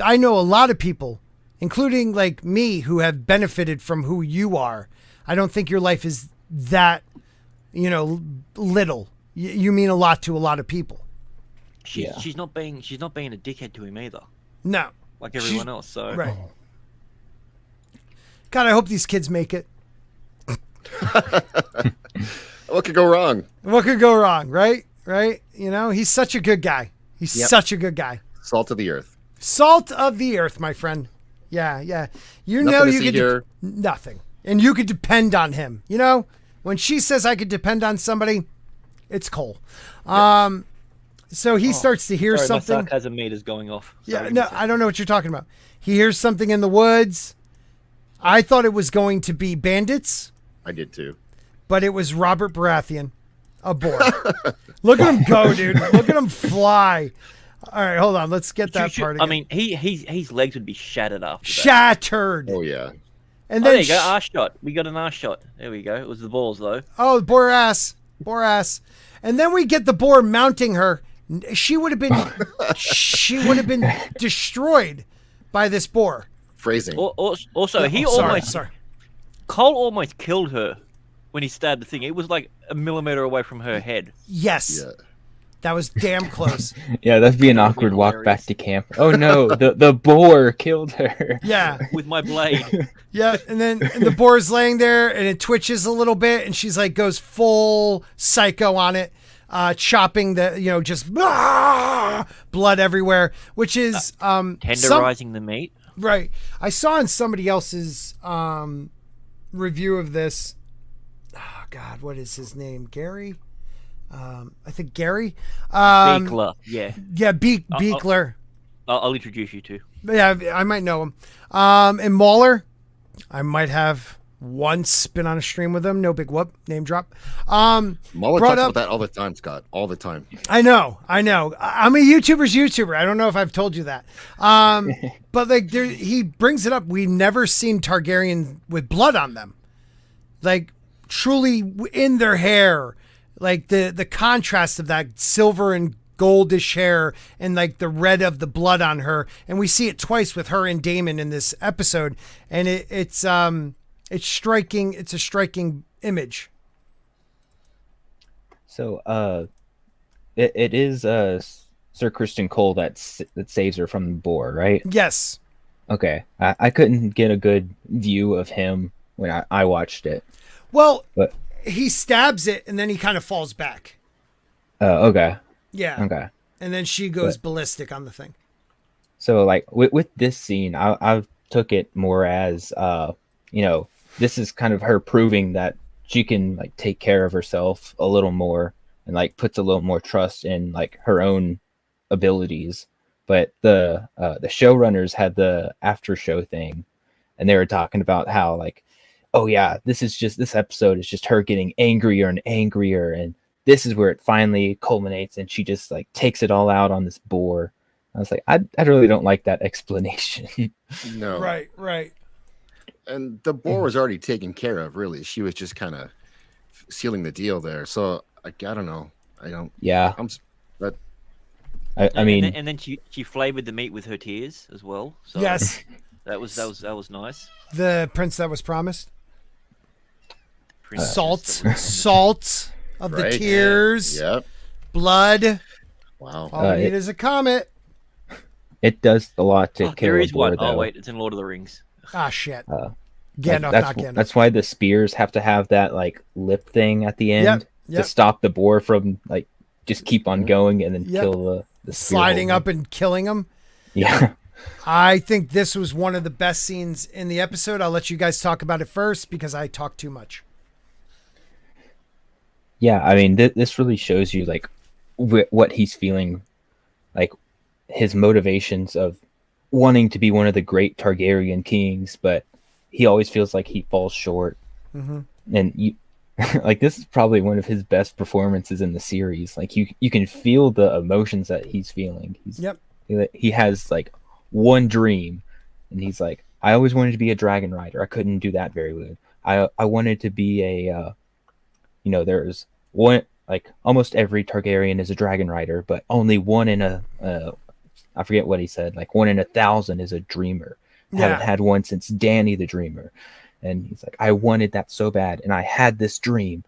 I know a lot of people, including like me, who have benefited from who you are. I don't think your life is that, you know, little. You mean a lot to a lot of people. She's not being a dickhead to him either. No, like everyone else. So right. God, I hope these kids make it. What could go wrong? What could go wrong, right? Right? You know, he's such a good guy. He's such a good guy. Salt of the earth. Salt of the earth, my friend. Yeah, yeah. You Nothing know to you see could here. nothing. And you could depend on him. You know? When she says I could depend on somebody, it's Cole. So he starts to hear something. My sarcasm meter's going off. Yeah, no, I don't know what you're talking about. He hears something in the woods. I thought it was going to be bandits. I did too. But it was Robert Baratheon, a boar. Look at him go, dude. Look at him fly. All right, hold on. Let's get that part again. I mean, his legs would be shattered after that. Shattered. Oh, yeah. And There then you go, arse shot. We got an arse shot. There we go. It was the balls, though. Oh, boar ass. Boar ass. And then we get the boar mounting her. She would have been destroyed by this boar. Phrasing. Also, Cole almost killed her when he stabbed the thing. It was like a millimeter away from her head. Yes. Yeah. That was damn close. Yeah, that'd be an awkward walk back to camp. Oh no, the boar killed her. Yeah. With my blade. Yeah, and the boar's laying there and it twitches a little bit and she's like goes full psycho on it. Chopping just blood everywhere, which is tenderizing the meat. Right. I saw in somebody else's review of this. Oh God, what is his name? Gary? I think Gary. Beekler. Yeah. Yeah, Beekler. I'll introduce you to. Yeah, I might know him. And Mauler, I might have once been on a stream with him. No big whoop. Name drop. Mauler talks about that all the time, Scott. All the time. I know. I'm a YouTuber's YouTuber. I don't know if I've told you that. But like he brings it up. We've never seen Targaryen with blood on them. Like truly in their hair. Like the contrast of that silver and goldish hair and like the red of the blood on her. And we see it twice with her and Daemon in this episode. And it's striking. It's a striking image. So, it is Sir Criston Cole that saves her from the boar, right? Yes. Okay, I couldn't get a good view of him when I watched it. Well, but he stabs it and then he kind of falls back. Okay. Yeah. Okay. And then she goes ballistic on the thing. So, like with this scene, I took it more as this is kind of her proving that she can like take care of herself a little more and like puts a little more trust in like her own abilities. But the showrunners had the after show thing and they were talking about how like, oh yeah, this episode is just her getting angrier and angrier. And this is where it finally culminates. And she just like takes it all out on this boar. I was like, I really don't like that explanation. No. Right. And the boar was already taken care of, really. She was just kind of sealing the deal there. So I don't know. Yeah. I mean, and then she flavored the meat with her tears as well. So yes, that was nice. The prince that was promised. Salt of the tears. Yep. Blood. Wow. All we need is a comet. It does a lot to kill there is a boar, one. though. Oh wait, it's in Lord of the Rings. Ah shit. Gandalf, like, not Gandalf. That's why the spears have to have that like lip thing at the end to stop the boar from like just keep on going and then kill the sliding up and killing him. Yeah. I think this was one of the best scenes in the episode. I'll let you guys talk about it first because I talk too much. Yeah, I mean, this really shows you like what he's feeling, like his motivations of wanting to be one of the great Targaryen kings, but he always feels like he falls short. Mm-hmm. And you, like, this is probably one of his best performances in the series. Like, you can feel the emotions that he's feeling. He has like one dream, and he's like, I always wanted to be a dragon rider. I couldn't do that very well. I wanted to be a, there's one, like almost every Targaryen is a dragon rider, but only one in I forget what he said, like 1 in 1,000 is a dreamer. Haven't had one since Dany the Dreamer. And he's like, I wanted that so bad, and I had this dream,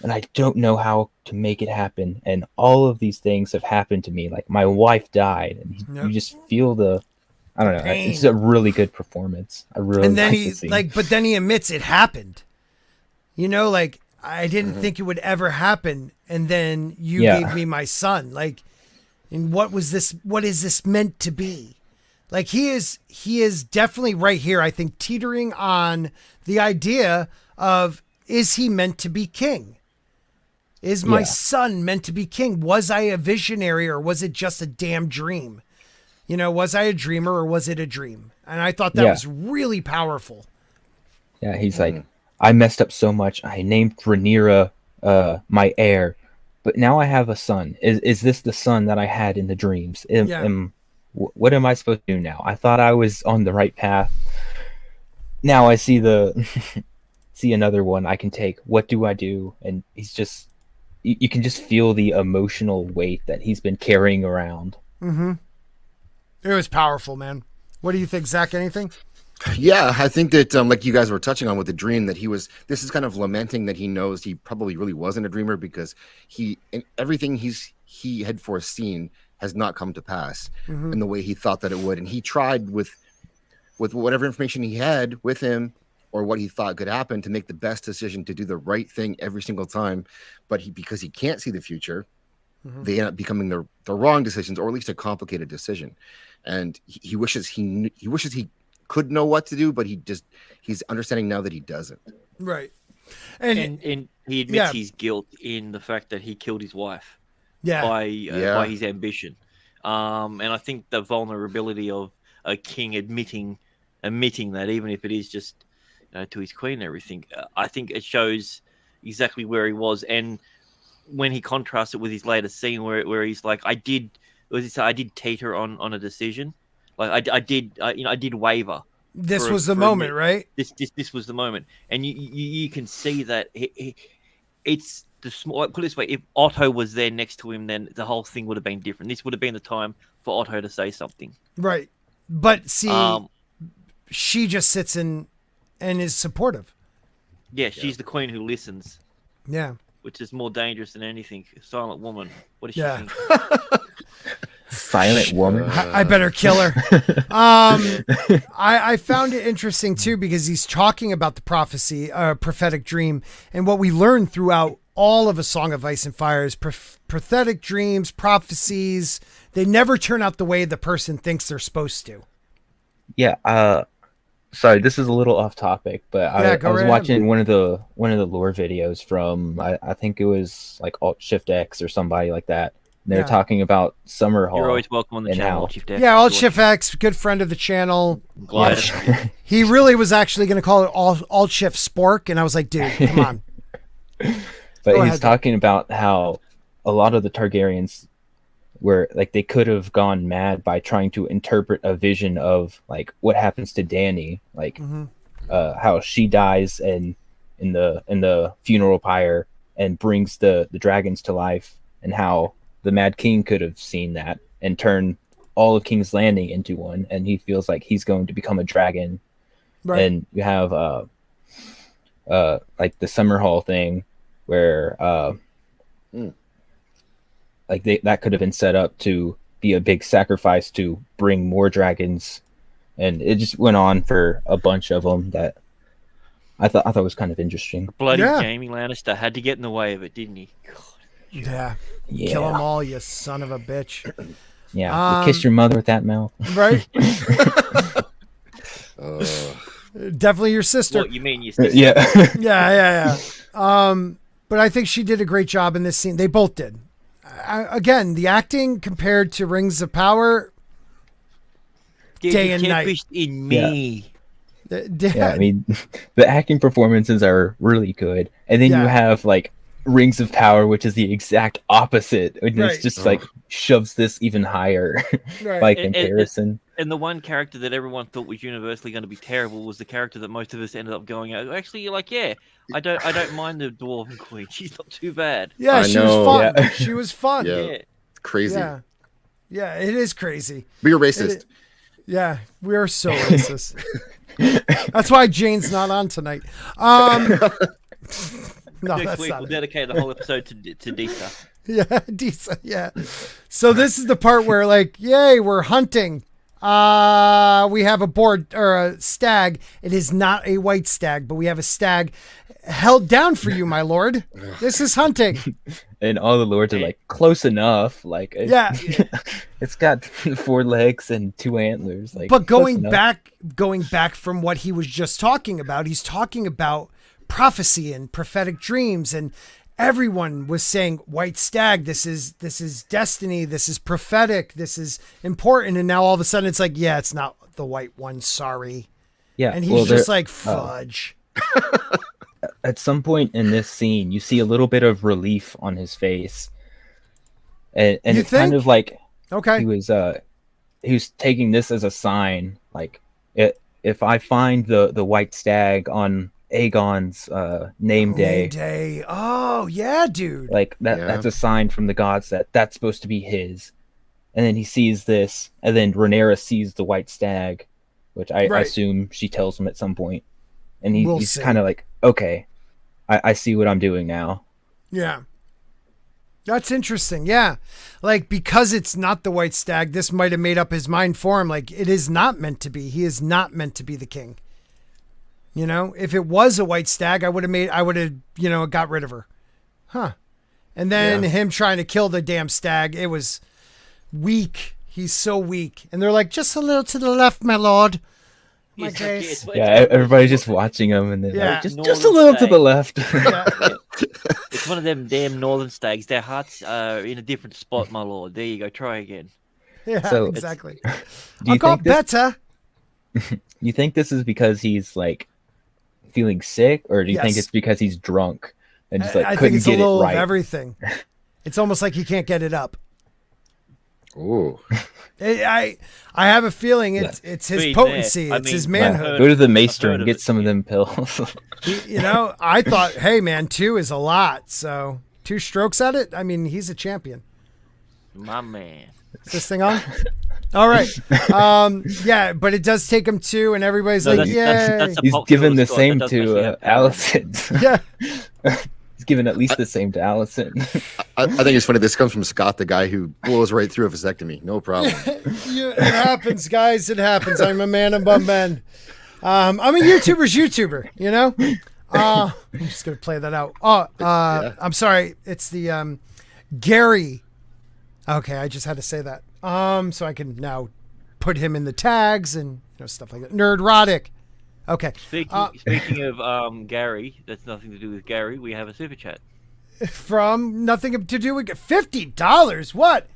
and I don't know how to make it happen. And all of these things have happened to me. Like, my wife died, and you just feel I don't know. Pain. It's a really good performance. I really and then but then he admits it happened. Like, I didn't think it would ever happen, and then you gave me my son. Like, and what is this meant to be? Like, he is definitely right here, I think, teetering on the idea of, is he meant to be king? Is my son meant to be king? Was I a visionary, or was it just a damn dream? Was I a dreamer, or was it a dream? And I thought that was really powerful. Yeah, he's like, I messed up so much. I named Rhaenyra my heir, but now I have a son. Is this the son that I had in the dreams? What am I supposed to do now? I thought I was on the right path. Now I see see another one I can take. What do I do? And he's just, you can just feel the emotional weight that he's been carrying around. Mm-hmm. It was powerful, man. What do you think, Zach? Anything? Yeah, I think that like you guys were touching on with the dream, that this is kind of lamenting that he knows he probably really wasn't a dreamer, because everything he had foreseen has not come to pass in the way he thought that it would. And he tried with whatever information he had with him, or what he thought could happen, to make the best decision, to do the right thing every single time. But because he can't see the future, they end up becoming the wrong decisions, or at least a complicated decision. And he wishes he could know what to do, but he's understanding now that he doesn't. Right. And he admits his guilt in the fact that he killed his wife. By his ambition, and I think the vulnerability of a king admitting that, even if it is just to his queen and everything, I think it shows exactly where he was. And when he contrasts it with his latest scene, where he's like, I did teeter on a decision, like I did waver. This was the moment, right? This was the moment, and you can see that it's. Put it this way, if Otto was there next to him, then the whole thing would have been different. This would have been the time for Otto to say something. Right. But see, she just sits in and is supportive. Yeah, she's the queen who listens. Yeah. Which is more dangerous than anything. Silent woman. What does she think? Silent woman. I better kill her. I found it interesting too, because he's talking about the prophetic dream, and what we learn throughout all of A Song of Ice and Fire is prophetic dreams, prophecies. They never turn out the way the person thinks they're supposed to. Yeah. Sorry, this is a little off topic, but I was watching one of the lore videos from I think it was like Alt-Shift-X or somebody like that. They're talking about Summerhall. You're always welcome on the channel, Alt-Shift-X. Yeah, Alt-Shift-X, good friend of the channel. He really was actually going to call it Alt-Shift-Spork, and I was like, dude, come on. But he's talking about how a lot of the Targaryens were like, they could have gone mad by trying to interpret a vision of like what happens to Dany, like how she dies and in the funeral pyre and brings the dragons to life, and how the Mad King could have seen that and turned all of King's Landing into one, and he feels like he's going to become a dragon. Right. And you have like the Summerhall thing, where like that could have been set up to be a big sacrifice to bring more dragons, and it just went on for a bunch of them that I thought it was kind of interesting. Bloody Jaime Lannister had to get in the way of it, didn't he? God. Yeah. Kill them all, you son of a bitch. Yeah, you kiss your mother with that mouth. Right? Definitely your sister. What, you mean your sister? Yeah. Yeah. But I think she did a great job in this scene. They both did. Again, the acting compared to Rings of Power, day and night. In me. Yeah, I mean, the acting performances are really good. And then you have, like, Rings of Power, which is the exact opposite. And it's just, like, shoves this even higher by comparison. And the one character that everyone thought was universally going to be terrible was the character that most of us ended up going out. Actually, you're like, I don't mind the Dwarven Queen. She's not too bad. Yeah, she was fun. Yeah. She was fun. Yeah. It's crazy. Yeah, it is crazy. But you're racist. We are so racist. That's why Jayne's not on tonight. No, Next week we'll dedicate the whole episode to Disa. Yeah, Disa. Yeah. So this is the part where, like, yay, we're hunting. We have a boar or a stag. It is not a white stag, but we have a stag held down for you, my lord. This is hunting. And all the lords are like, close enough. Like, it's got 4 legs and 2 antlers. Like, but going back from what he was just talking about, he's talking about prophecy and prophetic dreams, and everyone was saying white stag, this is destiny, this is prophetic, this is important, and now all of a sudden it's like, it's not the white one, sorry. Yeah. And he's just like, fudge. At some point in this scene, you see a little bit of relief on his face. And it's kind of like he was taking this as a sign, like, if I find the white stag on Aegon's name day. Oh yeah, dude. Like that's a sign from the gods that's supposed to be his. And then he sees this, and then Rhaenyra sees the white stag, which I assume she tells him at some point. And he's kind of like, okay, I see what I'm doing now. Yeah. That's interesting. Yeah. Like, because it's not the white stag, this might have made up his mind for him. Like, it is not meant to be. He is not meant to be the king. You know, if it was a white stag, I would have, got rid of her. Huh. And then him trying to kill the damn stag, it was weak. He's so weak. And they're like, just a little to the left, my lord. My case. Yeah, everybody's just watching him, and then like, just a little to the left. It's one of them damn northern stags. Their hearts are in a different spot, my lord. There you go. Try again. Yeah, so, exactly. I got better. You think this is because he's like feeling sick, or do you think it's because he's drunk and just like I couldn't think it's get a little it right? Of everything. It's almost like he can't get it up. Ooh. I have a feeling it's his potency. It's his manhood. Go to the maester and get some of them pills. I thought, hey man, 2 is a lot. So 2 strokes at it. I mean, he's a champion. My man. Is this thing on? All right. But it does take him 2, and everybody's like, yeah. He's given the same to Allison. Yeah. He's given at least the same to Allison. I think it's funny. This comes from Scott, the guy who blows right through a vasectomy. No problem. It happens, guys. It happens. I'm a man among men. I'm a YouTuber's YouTuber, you know? I'm just going to play that out. I'm sorry. It's the Gary. Okay, I just had to say that. So I can now put him in the tags and stuff like that. Nerdrotic. Okay. Speaking of Gary, that's nothing to do with Gary. We have a super chat from nothing to do with $50. What?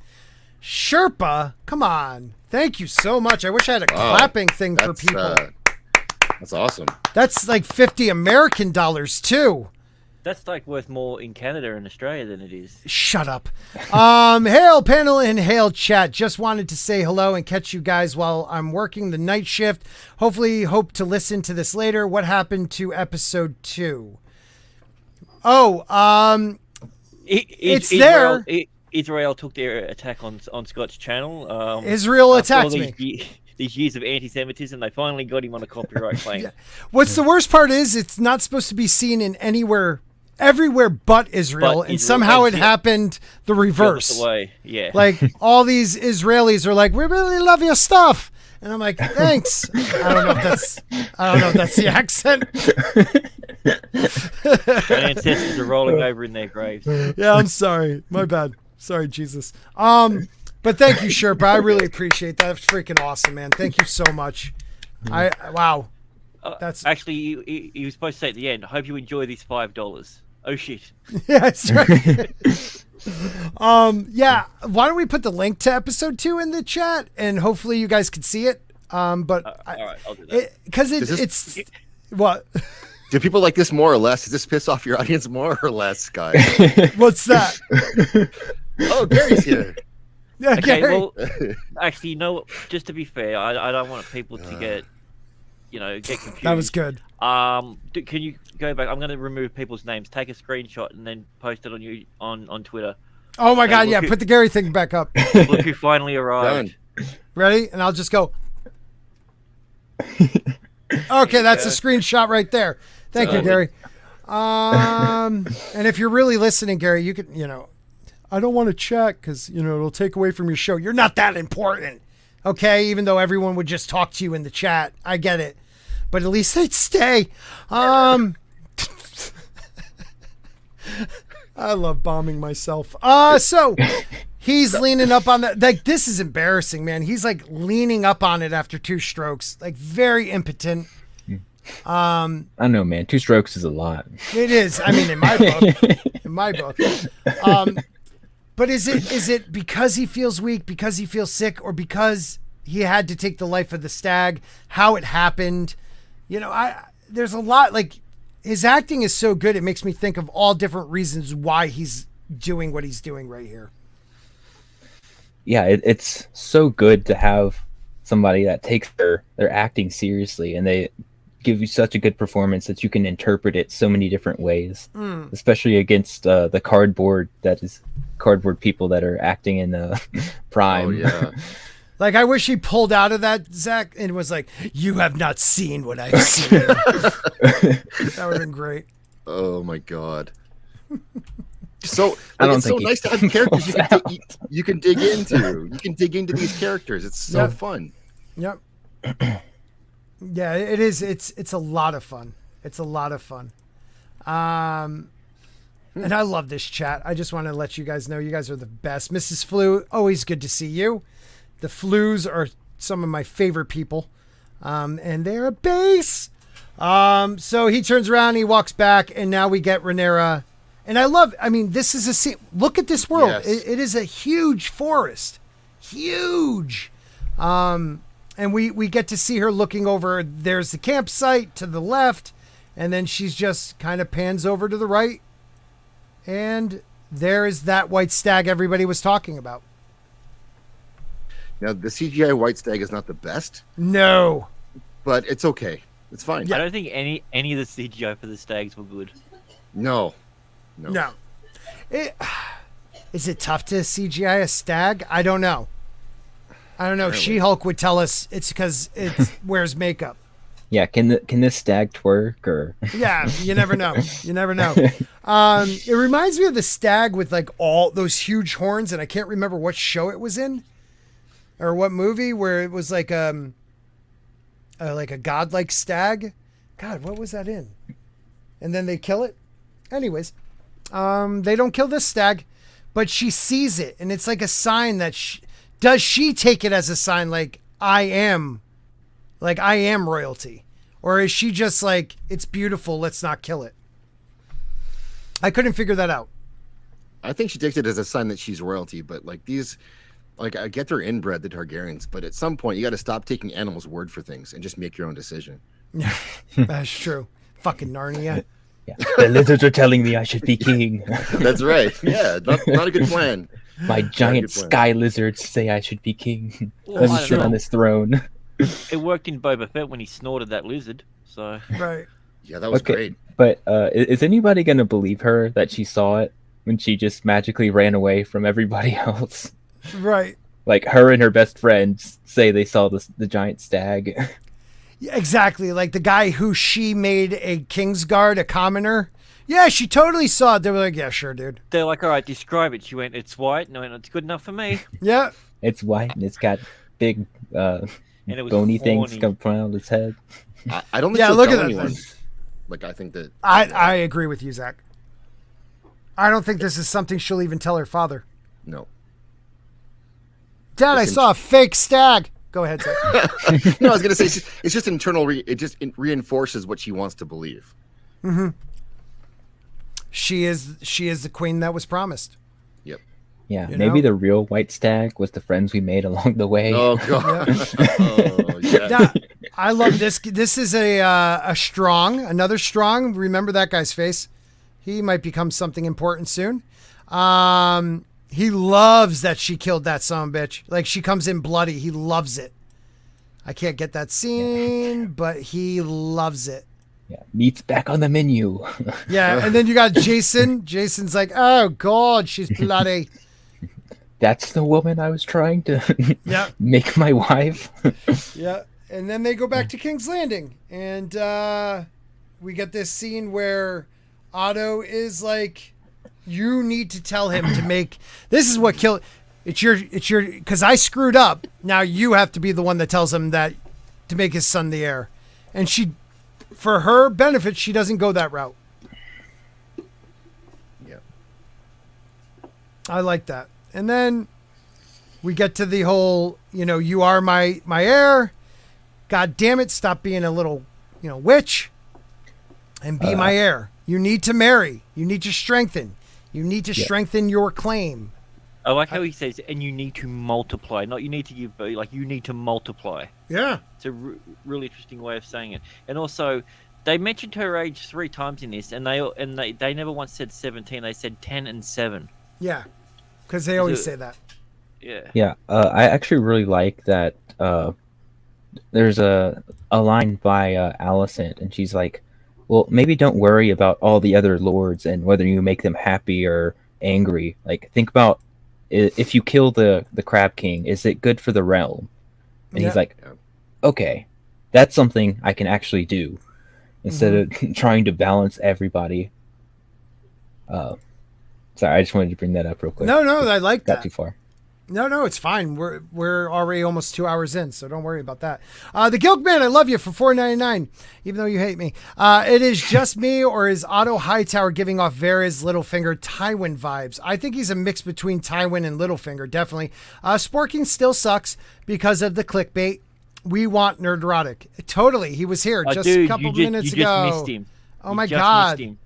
Sherpa? Come on. Thank you so much. I wish I had a clapping thing for people. That's awesome. That's like $50 American dollars too. That's like worth more in Canada and Australia than it is. Shut up. Hail panel and hail chat. Just wanted to say hello and catch you guys while I'm working the night shift. Hopefully hope to listen to this later. What happened to episode 2? It's Israel, there. Israel took their attack on Scott's channel. Israel attacked me. These years of anti-Semitism, they finally got him on a copyright claim. What's the worst part is it's not supposed to be seen in everywhere but Israel, and somehow it happened the reverse. Yeah. Like all these Israelis are like, we really love your stuff. And I'm like, thanks. I don't know if that's the accent. My ancestors are rolling over in their graves. Yeah, I'm sorry. My bad. Sorry, Jesus. But thank you, Sherpa. I really appreciate that. That's freaking awesome, man. Thank you so much. Wow. That's actually he was supposed to say at the end, I hope you enjoy these $5. Oh shit. Yeah, that's right. Yeah. Why don't we put the link to episode 2 in the chat and hopefully you guys can see it. But all right, I'll do that. Because it's what? Do people like this more or less? Does this piss off your audience more or less, guys? What's that? Oh, Gary's here. Yeah, Okay, Gary. well, actually, you know what? Just to be fair, I don't want people to get confused. That was good. Can you go back? I'm going to remove people's names. Take a screenshot and then post it on Twitter. Oh my God! Yeah, put the Gary thing back up. Look who finally arrived. Done. Ready? And I'll just go. Okay, that's a screenshot right there. Thank you, Gary. And if you're really listening, Gary, you could, I don't want to check because, it'll take away from your show. You're not that important. Okay. Even though everyone would just talk to you in the chat. I get it. But at least they'd stay. I love bombing myself. So he's leaning up on that. Like, this is embarrassing, man. He's like leaning up on it after 2 strokes, like very impotent. I don't know, man. 2 strokes is a lot. It is. I mean, in my book, but is it because he feels weak, because he feels sick, or because he had to take the life of the stag? How it happened? There's a lot. Like, his acting is so good. It makes me think of all different reasons why he's doing what he's doing right here. Yeah, it's so good to have somebody that takes their acting seriously, and they give you such a good performance that you can interpret it so many different ways, especially against the cardboard people that are acting in Prime. Oh, yeah. Like, I wish he pulled out of that, Zach, and was like, "You have not seen what I've seen." That would have been great. Oh my God. So I don't it's think so nice to have characters you can dig into. You can dig into these characters. It's so fun. Yep. Yeah, it is. It's a lot of fun. It's a lot of fun. And I love this chat. I just want to let you guys know you guys are the best. Mrs. Flu, always good to see you. The Flus are some of my favorite people. And they're a base. So he turns around, he walks back, and now we get Rhaenyra. And this is a scene. Look at this world. Yes. It is a huge forest. Huge. And we get to see her looking over. There's the campsite to the left, and then she's just kind of pans over to the right, and there is that white stag everybody was talking about. Now, the CGI white stag is not the best. No, but it's okay. It's fine. I don't think any of the CGI for the stags were good. No. Is it tough to CGI a stag? I don't know. Apparently. She-Hulk would tell us it's because it wears makeup. Yeah, can this stag twerk or? Yeah, you never know. It reminds me of the stag with like all those huge horns, and I can't remember what show it was in, or what movie, where it was like a godlike stag. God, what was that in? And then they kill it. Anyways, they don't kill this stag, but she sees it, and it's like a sign that does she take it as a sign like I am royalty? Or is she just like, it's beautiful, let's not kill it? I couldn't figure that out. I think she takes it as a sign that she's royalty, but like these, like I get they're inbred, the Targaryens, but at some point you got to stop taking animals' word for things and just make your own decision. Yeah, that's true. Fucking Narnia. Yeah. The lizards are telling me I should be king. That's right. Yeah, not a good plan. My giant sky lizards say I should be king. Let me sit on this throne. It worked in Boba Fett when he snorted that lizard. So right. Yeah, that was great. But is anybody going to believe her that she saw it when she just magically ran away from everybody else? Right. Like her and her best friend say they saw the giant stag. Yeah, exactly. Like the guy who she made a Kingsguard, a commoner. Yeah, she totally saw it. They were like, yeah, sure, dude. They're like, all right, describe it. She went, it's white. No, it's good enough for me. Yeah. It's white and it's got big and it was bony horny. things coming around its head. I don't think yeah, she'll look tell at anyone. that thing. Like I think that I agree with you, Zach. I don't think this is something she'll even tell her father. No. Dad, I saw a fake stag. Go ahead, Zach. No, I was gonna say it's just internal. It just reinforces what she wants to believe. Mm-hmm. She is the queen that was promised. Yep. Yeah, maybe the real white stag was the friends we made along the way. Oh god. Oh, yeah. Now, I love this. This is another strong. Remember that guy's face. He might become something important soon. He loves that she killed that son of a bitch. Like, she comes in bloody. He loves it. I can't get that scene, but he loves it. Yeah, meat's back on the menu. Yeah, and then you got Jason. Jason's like, oh, God, she's bloody. That's the woman I was trying to make my wife. Yeah, and then they go back to King's Landing. And we get this scene where Otto is like, you need to tell him to make, this is what killed, it's your, because I screwed up. Now you have to be the one that tells him that to make his son the heir. And she, for her benefit, she doesn't go that route. Yeah. I like that. And then we get to the whole, you are my heir. God damn it. Stop being a little, witch and be my heir. You need to marry. You need to strengthen. You need to strengthen your claim. I like how he says, and you need to multiply. Not you need to give, but like you need to multiply. Yeah. It's a really interesting way of saying it. And also, they mentioned her age 3 times in this, and they never once said 17. They said 10 and 7. Yeah, because they always say that. Yeah. Yeah, I actually really like that. There's a line by Alicent, and she's like, well, maybe don't worry about all the other lords and whether you make them happy or angry. Like, think about if you kill the Crab King, is it good for the realm? And he's like, okay, that's something I can actually do instead of trying to balance everybody. Sorry, I just wanted to bring that up real quick. No, I like that. Not too far. No, it's fine. We're already almost 2 hours in, so don't worry about that. The Guildman, I love you for $4.99, even though you hate me. It is just me, or is Otto Hightower giving off Varys, Littlefinger, Tywin vibes? I think he's a mix between Tywin and Littlefinger, definitely. Sporking still sucks because of the clickbait. We want Nerdrotic. Totally, he was here just a couple minutes ago. You just missed him. Oh my God.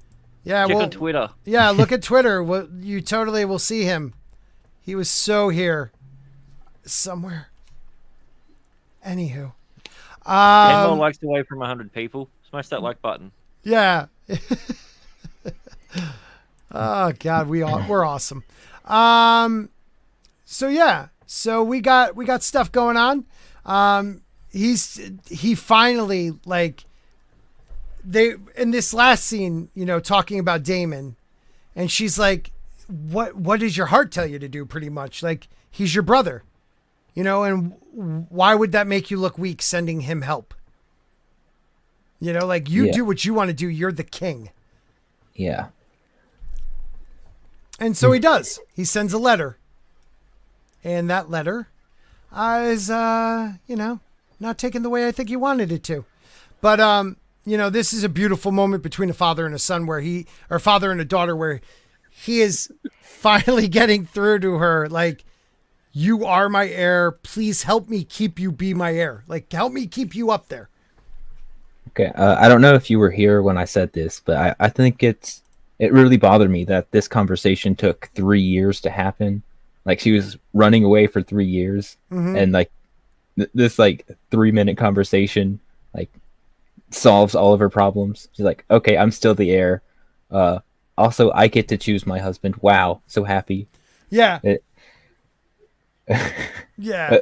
Yeah, check on Twitter. Yeah, look at Twitter. You totally will see him. He was so here somewhere. Anywho. 10 more likes away from 100 people. Smash that like button. Yeah. Oh, God, we're awesome. So we got stuff going on. He finally, like, they, in this last scene, talking about Daemon, and she's like, what does your heart tell you to do, pretty much? Like, he's your brother, and why would that make you look weak sending him help? Like, you do what you want to do. You're the king. Yeah. And so he does. He sends a letter. And that letter is, not taken the way I think he wanted it to. But, this is a beautiful moment between a father and a son father and a daughter where he is finally getting through to her, like, you are my heir. Please help me keep you be my heir. Like, help me keep you up there. Okay, I don't know if you were here when I said this, but I think it really bothered me that this conversation took 3 years to happen. Like, she was running away for 3 years, and like this like 3-minute conversation like solves all of her problems. She's like, okay, I'm still the heir. Also, I get to choose my husband. Wow, so happy. Yeah. Yeah.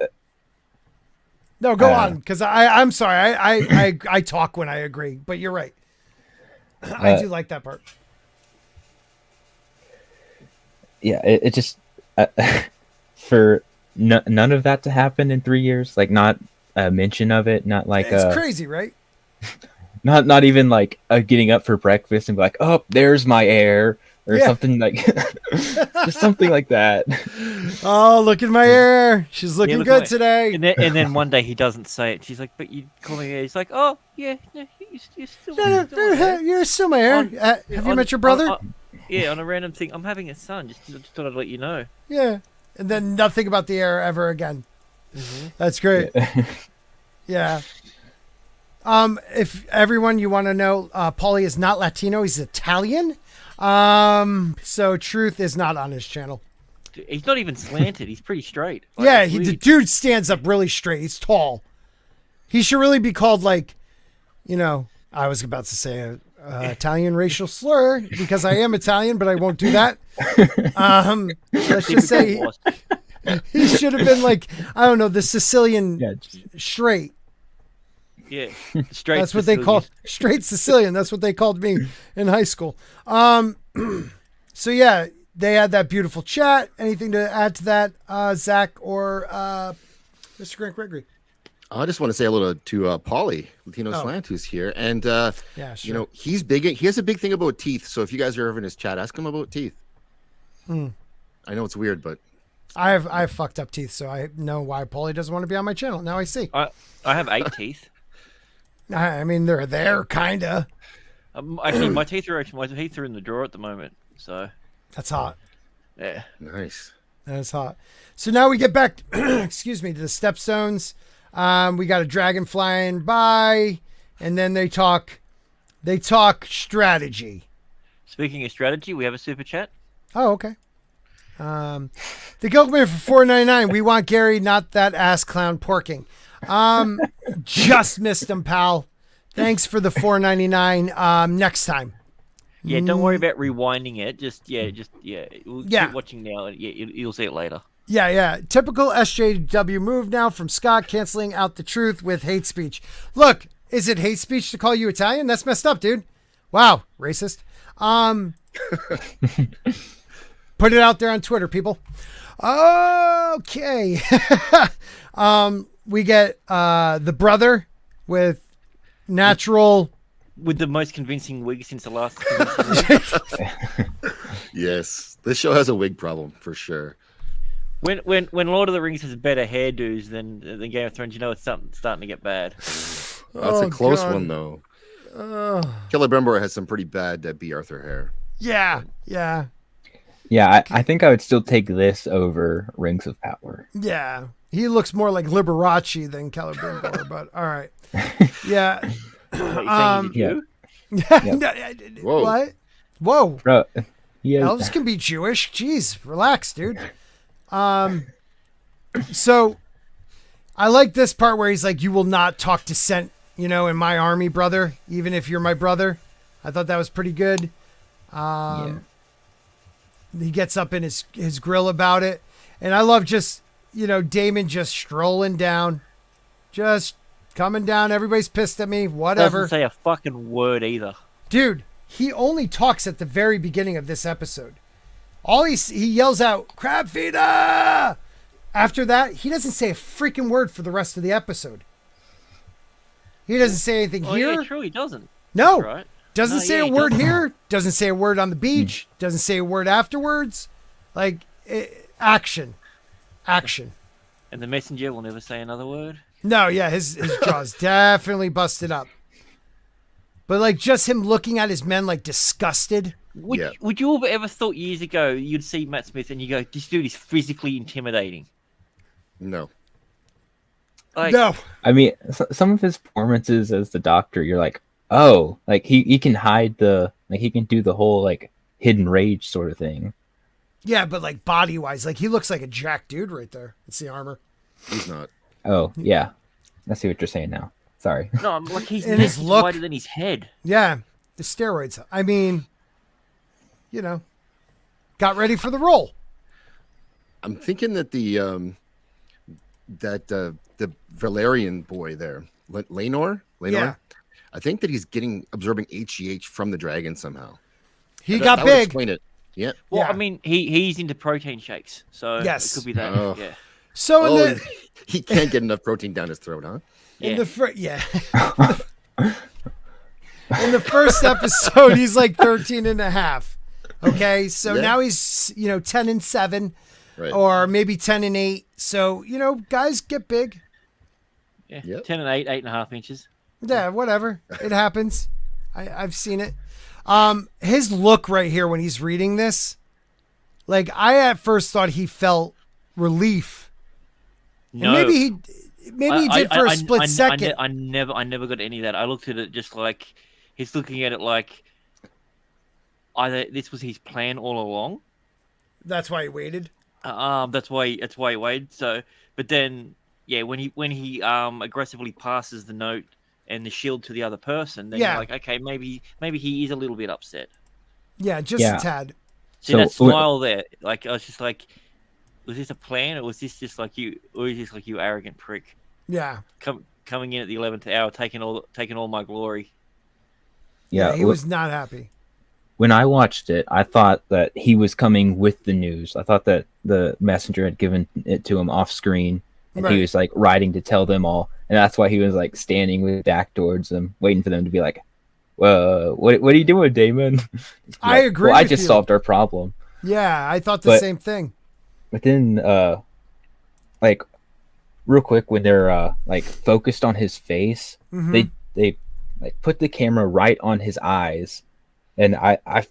No, go on, because I'm sorry. I talk when I agree, but you're right. I do like that part. Yeah, it just for none of that to happen in 3 years, like not a mention of it, not like it's crazy, right? Not even like getting up for breakfast and be like, oh, there's my heir. or something like just something like that. Oh, look at my hair. She's looking good today. And then one day he doesn't say it. She's like, "But you call me hair." He's like, "Oh yeah, no, you're still my hair. You're still my hair. Have you met your brother? Yeah, on a random thing. I'm having a son. Just thought I'd let you know." Yeah, and then nothing about the hair ever again. Mm-hmm. That's great. Yeah. If everyone you want to know, Paulie is not Latino. He's Italian. So truth is not on his channel. He's not even slanted. He's pretty straight. Like, yeah, the dude stands up really straight. He's tall. He should really be called like, I was about to say a Italian racial slur because I am Italian, but I won't do that. Let's just say he should have been like, I don't know, the Sicilian straight. Yeah, straight. That's what they called straight Sicilian. That's what they called me in high school. So yeah, they had that beautiful chat. Anything to add to that, Zach or Mr. Grant Gregory? I just want to say hello to Paulie, Latino Slant, who's here, and he's big. He has a big thing about teeth. So if you guys are ever in his chat, ask him about teeth. I know it's weird, but I have fucked up teeth, so I know why Paulie doesn't want to be on my channel. Now I see. I have 8 teeth. I mean, they're there, kinda. Actually, my teeth are in the drawer at the moment. So that's hot. Yeah, nice. That's hot. So now we get back, excuse me, to the stepstones. We got a dragon flying by, and then they talk strategy. Speaking of strategy, we have a super chat. Oh, okay. The Gilkman for $4.99. We want Gary, not that ass clown porking. Just missed him, pal. Thanks for the $4.99. Next time. Yeah, don't worry about rewinding it. We'll keep watching now. Yeah, you'll see it later. Yeah. Typical SJW move now from Scott, canceling out the truth with hate speech. Look, is it hate speech to call you Italian? That's messed up, dude. Wow, racist. Put it out there on Twitter, people. Okay. We get the brother with natural... With the most convincing wig since the last. Yes, this show has a wig problem for sure. When Lord of the Rings has better hairdos than Game of Thrones, it's starting to get bad. That's a close one though. Celebrimbor has some pretty bad B. Arthur hair. Yeah. Yeah, I think I would still take this over Rings of Power. Yeah. He looks more like Liberace than Celebrimbor, but all right. Yeah. Whoa. What? Whoa. Bro, elves can be Jewish. Jeez, relax, dude. So I like this part where he's like, you will not talk dissent, in my army, brother, even if you're my brother. I thought that was pretty good. He gets up in his grill about it. And I love just, Daemon just strolling down, just coming down. Everybody's pissed at me. Whatever. Doesn't say a fucking word either. Dude, he only talks at the very beginning of this episode. He yells out, "Crab feeder!" After that, he doesn't say a freaking word for the rest of the episode. He doesn't say anything here. Yeah, true, he doesn't. No. Right. Doesn't say a word here. Doesn't say a word on the beach. Doesn't say a word afterwards. Action. And the messenger will never say another word. No, yeah, his jaw's definitely busted up. But just him looking at his men disgusted. Would you have ever thought years ago you'd see Matt Smith and you go, this dude is physically intimidating? No. No. I mean, some of his performances as the Doctor, you're like, oh, he can hide he can do the whole hidden rage sort of thing. Yeah, but body wise, he looks like a jack dude right there. It's the armor. He's not. Oh, yeah. I see what you're saying now. Sorry. No, his neck is wider than his head. Yeah, the steroids. I mean, got ready for the role. I'm thinking that the Valerian boy there, Lenor. Yeah. I think that he's absorbing HGH from the dragon somehow. He got big. Would explain it. Yeah. Well, I mean, he's into protein shakes, so yes, it could be that. Yeah. So he can't get enough protein down his throat, huh? In the first episode, he's 13 and a half. Okay, so now he's 10-7, Right. or maybe 10-8. So guys get big. Yeah, Yep. 10 and 8, 8.5 inches. Yeah, whatever. It happens. I've seen it. His look right here when he's reading this, like I at first thought he felt relief. No, and maybe he did for a split second. I never got any of that. I looked at it just like he's looking at it like either this was his plan all along. That's why he waited. That's why he waited. So, but then, yeah, when he aggressively passes the note and the shield to the other person, then you're like, okay, maybe he is a little bit upset. Yeah, just a tad. See that smile there? Like I was just like, was this a plan, or was this just like you, or is this like you arrogant prick? Yeah, coming in at the 11th hour, taking all my glory. Yeah, he was not happy. When I watched it, I thought that he was coming with the news. I thought that the messenger had given it to him off screen, and he was like riding to tell them all, and that's why he was like standing with back towards them, waiting for them to be like, "Well, what are you doing, Damon?" I agree. Well, I just solved our problem. Yeah, I thought the same thing. But then, like, real quick, when they're like focused on his face, they like put the camera right on his eyes. And I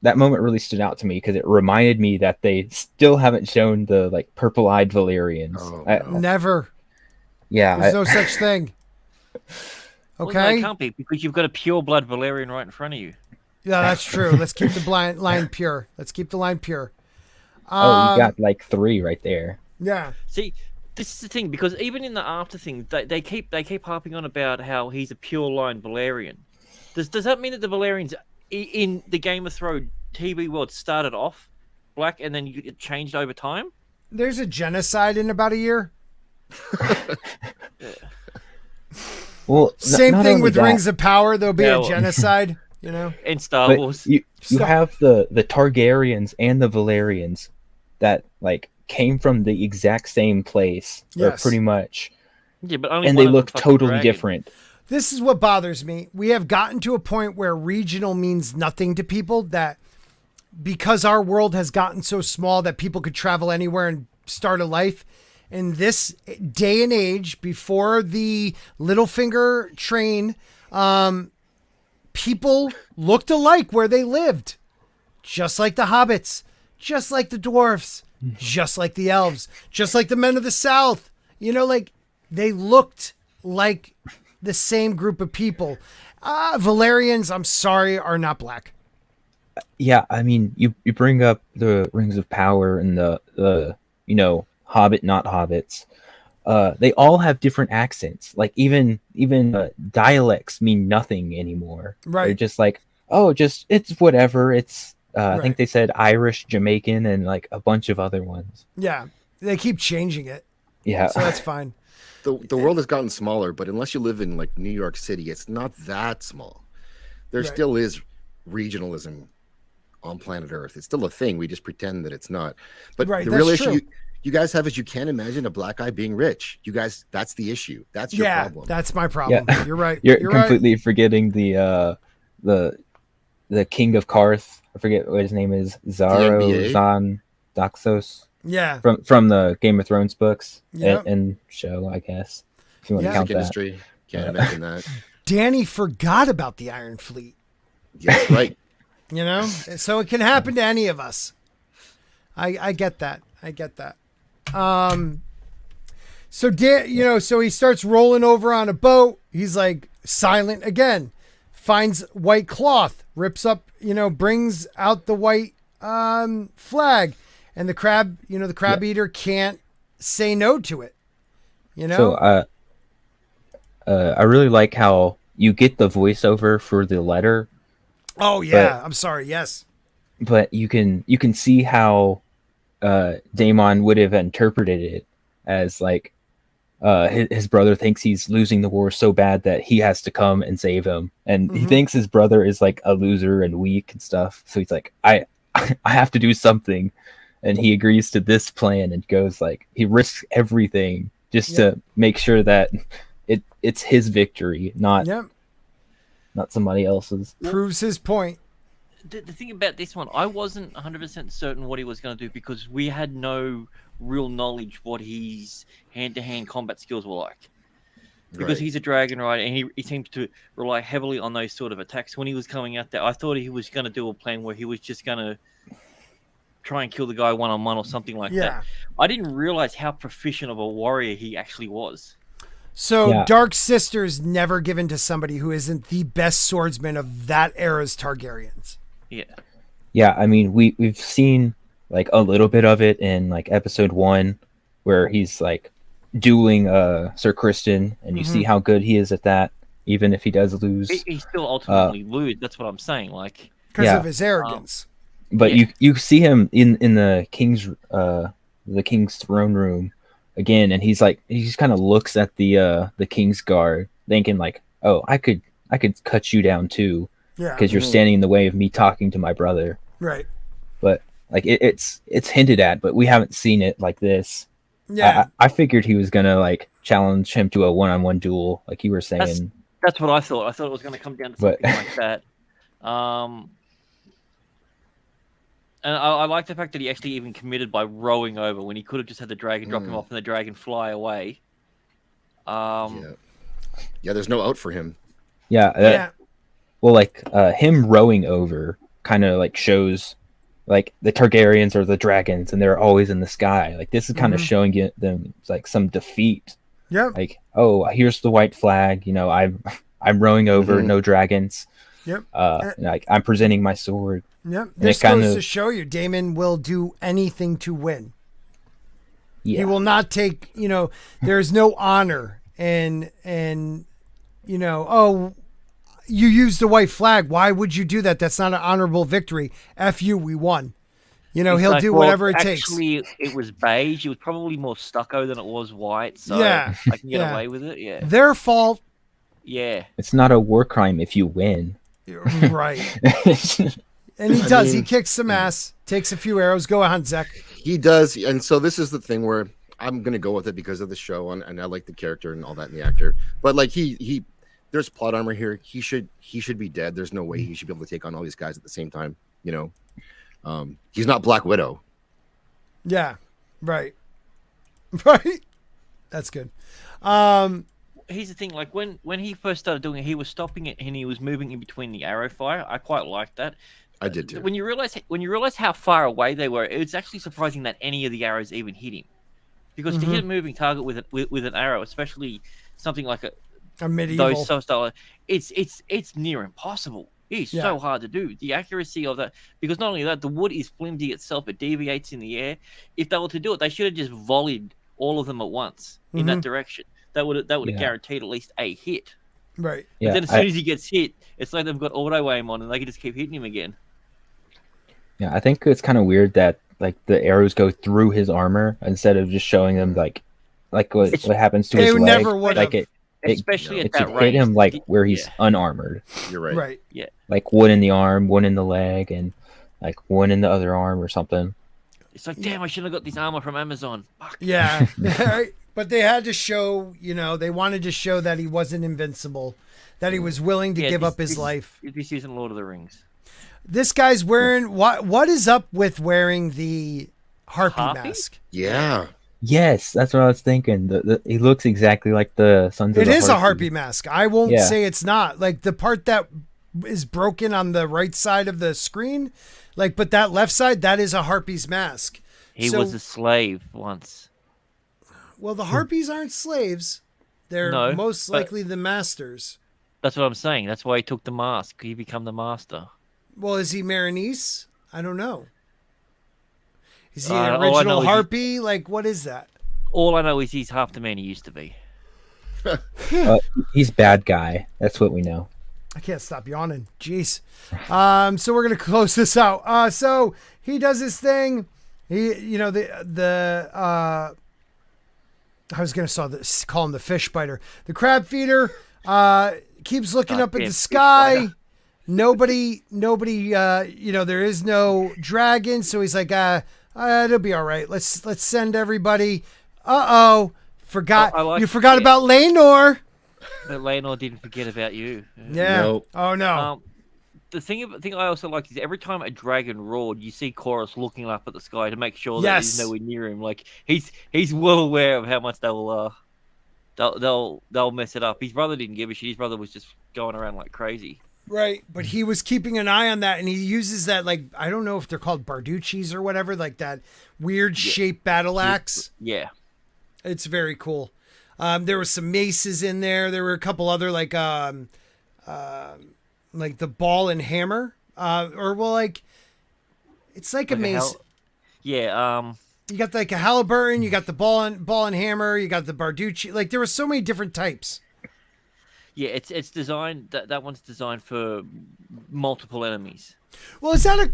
that moment really stood out to me because it reminded me that they still haven't shown the like purple-eyed Valyrians. Oh, never. Yeah, there's no such thing. Okay, well, no, it can't be because you've got a pure blood Valyrian right in front of you. Yeah, that's true. Let's keep the line pure. Let's keep the line pure. You got like 3 right there. Yeah. See, this is the thing because even in the after thing, they keep harping on about how he's a pure line Valyrian. Does that mean that the Valyrians in the Game of Thrones TV world started off black and then it changed over time? There's a genocide in about a year. Well, same thing with Rings of Power. There'll be a genocide, in Star Wars. You have the Targaryens and the Valyrians that like came from the exact same place, or pretty much. Yeah, but only and they look totally different. This is what bothers me. We have gotten to a point where regional means nothing to people, that because our world has gotten so small that people could travel anywhere and start a life. In this day and age, before the Littlefinger train, people looked alike where they lived. Just like the hobbits, just like the dwarfs, just like the elves, just like the men of the South. Like they looked like the same group of people. Valyrians, I'm sorry, are not black. Yeah, I mean, you bring up the Rings of Power and the Hobbit, not hobbits. They all have different accents. Like even dialects mean nothing anymore. Right. They're just like, it's whatever. It's I think they said Irish, Jamaican, and like a bunch of other ones. Yeah, they keep changing it. Yeah, so that's fine. The world has gotten smaller, but unless you live in like New York City, it's not that small. There still is regionalism on planet Earth. It's still a thing. We just pretend that it's not. But the real issue you guys have is you can't imagine a black guy being rich. You guys, that's the issue. That's your problem. That's my problem. Yeah. You're right. You're completely forgetting the King of Karth. I forget what his name is. Zan Daxos. Yeah. From the Game of Thrones books and show, I guess. If you want to count that. Industry. Can't imagine that. Danny forgot about the Iron Fleet. Yes, right. So it can happen to any of us. I get that. So he starts rolling over on a boat. He's like silent again, finds white cloth, rips up, brings out the white flag, and the crab eater can't say no to it. So I really like how you get the voiceover for the letter. Oh yeah, I'm sorry. Yes, but you can see how Daemon would have interpreted it as like his brother thinks he's losing the war so bad that he has to come and save him, and he thinks his brother is like a loser and weak and stuff. So he's like, I have to do something, and he agrees to this plan and goes like he risks everything just to make sure that it's his victory, not somebody else's. Proves his point. the thing about this one, I wasn't 100% certain what he was going to do because we had no real knowledge what his hand-to-hand combat skills were like. Because he's a dragon rider and he seems to rely heavily on those sort of attacks. When he was coming out there, I thought he was going to do a plan where he was just going to try and kill the guy one-on-one or something like that. I didn't realize how proficient of a warrior he actually was. So Dark Sister's never given to somebody who isn't the best swordsman of that era's Targaryens. Yeah. Yeah, I mean, we've seen like a little bit of it in like episode 1 where he's like dueling Sir Kristen, and you see how good he is at that, even if he does lose. He still ultimately lose. That's what I'm saying. Like, because of his arrogance. But you see him in the king's throne room again, and he just kind of looks at the king's guard, thinking like, oh, I could cut you down too, because you're standing in the way of me talking to my brother. Right. But like it's hinted at, but we haven't seen it like this. Yeah, I figured he was gonna like challenge him to a one-on-one duel, like you were saying. That's what I thought. I thought it was going to come down to something like that. And I like the fact that he actually even committed by rowing over when he could have just had the dragon drop him off and the dragon fly away. Yeah, there's no out for him. Well, like him rowing over kind of like shows like the Targaryens are the dragons and they're always in the sky. Like this is kind of showing them like some defeat. Yeah. Like, oh, here's the white flag. You know, I'm rowing over, no dragons. Yep. Like I'm presenting my sword. Yep. This goes to show you, Daemon will do anything to win. Yeah. He will not take. You know, there's no honor and you know, oh, you used the white flag. Why would you do that? That's not an honorable victory. F you, we won. You know, he'll do whatever it takes. Actually, it was beige. It was probably more stucco than it was white. So I can get away with it. Yeah. Their fault. Yeah. It's not a war crime if you win. Right. And he does. He kicks some ass, takes a few arrows. Go on, Zach. He does. And so this is the thing where I'm going to go with it because of the show and I like the character and all that and the actor. But like he there's plot armor here. He should be dead. There's no way he should be able to take on all these guys at the same time. You know, he's not Black Widow. Yeah, right. Right. That's good. Here's the thing. Like when he first started doing it, he was stopping it and he was moving in between the arrow fire. I quite liked that. I did too. When you realize how far away they were, it's actually surprising that any of the arrows even hit him. Because to hit a moving target with an arrow, especially something like a medieval style, it's near impossible. It's so hard to do. The accuracy of that, because not only that, the wood is flimsy itself. It deviates in the air. If they were to do it, they should have just volleyed all of them at once in that direction. That would have guaranteed at least a hit. Right. But then as soon as he gets hit, it's like they've got auto aim on and they can just keep hitting him again. Yeah, I think it's kind of weird that like the arrows go through his armor instead of just showing him like what happens to his leg. Never would like have. Especially at that range. Hit him like where he's unarmored. You're right. Right. Yeah. Like one in the arm, one in the leg, and like one in the other arm or something. It's like, damn, I should have got this armor from Amazon. Fuck. Yeah. But they had to show, you know, they wanted to show that he wasn't invincible, that he was willing to give up his life. This isn't Lord of the Rings. This guy's wearing what is up with wearing the harpy mask? Yeah. Yes, that's what I was thinking. He looks exactly like the Sons of the Harpy. It is a harpy mask. I won't say it's not. Like the part that is broken on the right side of the screen, like, but that left side, that is a harpy's mask. He was a slave once. Well, the harpies aren't slaves. They're most likely the masters. That's what I'm saying. That's why he took the mask. He became the master. Well, is he Marinese? I don't know. Is he an original harpy? Like, what is that? All I know is he's half the man he used to be. He's bad guy. That's what we know. I can't stop yawning. Jeez. So we're gonna close this out. So he does his thing. He, you know, I was gonna call him the fish biter. The crab feeder keeps looking up at the sky. Nobody. You know, there is no dragon. So he's like, it'll be all right. Let's send everybody. Forgot. You forgot about Laenor. But Laenor didn't forget about you. Yeah. Nope. Oh no. the thing I also like is every time a dragon roared, you see Chorus looking up at the sky to make sure that he's nowhere near him. Like he's well aware of how much they'll mess it up. His brother didn't give a shit. His brother was just going around like crazy. Right, but he was keeping an eye on that, and he uses that, like, I don't know if they're called Barducci's or whatever, like that weird shaped battle axe. Yeah. It's very cool. There were some maces in there. There were a couple other, like the ball and hammer, it's like a mace. Yeah. You got like a halberdian, you got the ball and hammer, you got the Barducci. Like there were so many different types. Yeah, it's designed. That one's designed for multiple enemies. Well, is that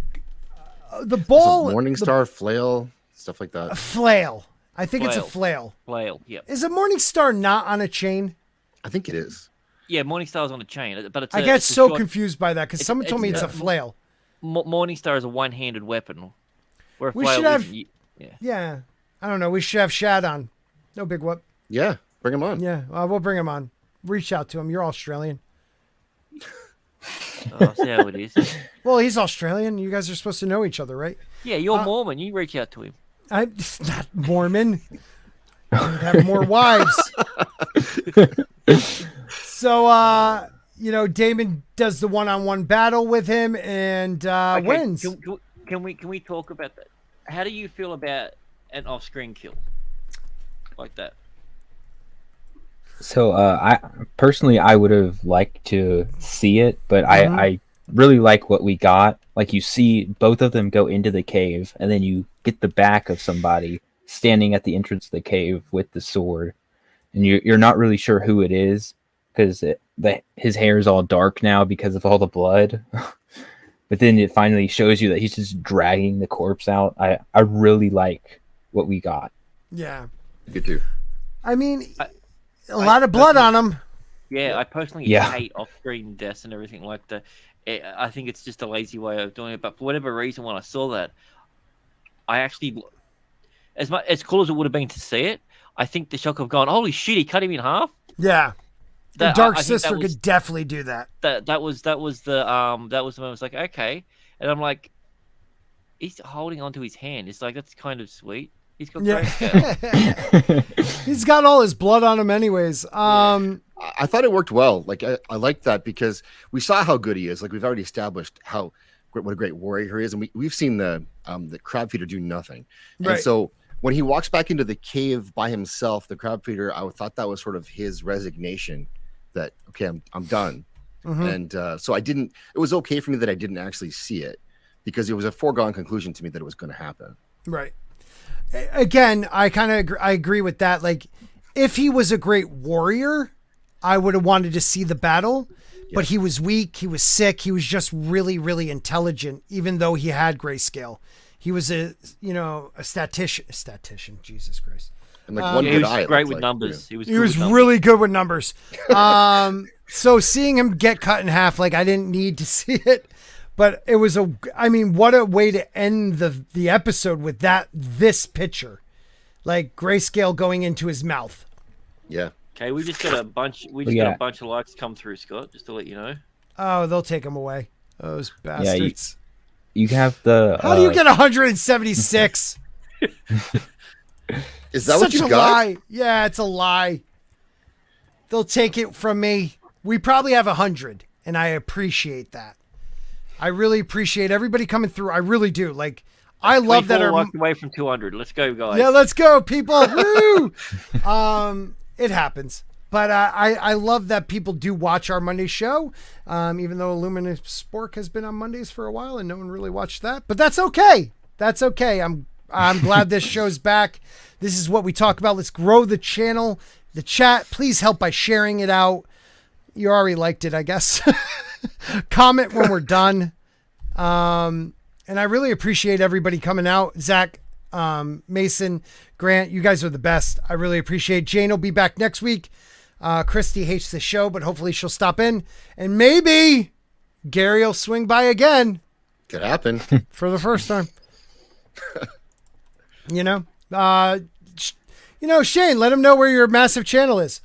the ball? Morningstar, flail, stuff like that. A flail. I think it's a flail. Flail. Yeah. Is a Morningstar not on a chain? I think it is. Yeah, Morningstar's on a chain, but I get so confused by that because someone told me it's a flail. Morningstar is a one-handed weapon. Where we should have. Yeah, I don't know. We should have Shad on. No big whoop. Yeah, bring him on. Yeah, we'll bring him on. Reach out to him. You're Australian. Oh, see how it is. Well, he's Australian. You guys are supposed to know each other, right? Yeah, you're Mormon. You reach out to him. I'm not Mormon. I would have more wives. So, Damon does the one-on-one battle with him and wins. Can we talk about that? How do you feel about an off-screen kill like that? So I personally would have liked to see it, but I really like what we got. Like you see both of them go into the cave, and then you get the back of somebody standing at the entrance of the cave with the sword, and you're not really sure who it is because his hair is all dark now because of all the blood. But then it finally shows you that he's just dragging the corpse out. I really like what we got. Yeah, good too. I mean. A lot of blood on him. Yeah, I personally hate off-screen deaths and everything like that. I think it's just a lazy way of doing it. But for whatever reason, when I saw that, I actually, as cool as it would have been to see it, I think the shock of going, "Holy shit, he cut him in half." Yeah, the Dark Sister could definitely do that. That was the moment. I was like, okay, and I'm like, he's holding onto his hand. It's like that's kind of sweet. He's got He's got all his blood on him anyways. I thought it worked well. Like I like that because we saw how good he is. Like we've already established what a great warrior he is, and we've seen the crab feeder do nothing. Right. And so when he walks back into the cave by himself, the crab feeder, I thought that was sort of his resignation that okay, I'm done. Mm-hmm. And so it was okay for me that I didn't actually see it because it was a foregone conclusion to me that it was going to happen. Right. Again, I agree with that. Like, if he was a great warrior, I would have wanted to see the battle, but he was weak. He was sick. He was just really, really intelligent, even though he had grayscale. He was a statistician. Jesus Christ. And like one good eye. Great with numbers. Yeah. He was really good with numbers. So seeing him get cut in half, like I didn't need to see it. But it was what a way to end the episode with this picture, like grayscale going into his mouth. Yeah. Okay, we just got a bunch. Got a bunch of likes come through, Scott. Just to let you know. Oh, they'll take him away. Those bastards. Yeah, you have the. How do you get 176? Is that what you got? Lie. Yeah, it's a lie. They'll take it from me. We probably have 100, and I appreciate that. I really appreciate everybody coming through. I really do. Like, I love that. Walked away from 200. Let's go, guys. Yeah, let's go, people. Woo! It happens, but I love that people do watch our Monday show. Even though Luminous Spork has been on Mondays for a while and no one really watched that, but that's okay. That's okay. I'm glad this show's back. This is what we talk about. Let's grow the channel, the chat. Please help by sharing it out. You already liked it, I guess. Comment when we're done. And I really appreciate everybody coming out. Zach, Mason, Grant, you guys are the best. I really appreciate it. Jayne will be back next week. Christie hates the show, but hopefully she'll stop in. And maybe Gary will swing by again. Could happen. For the first time. Shane, let him know where your massive channel is.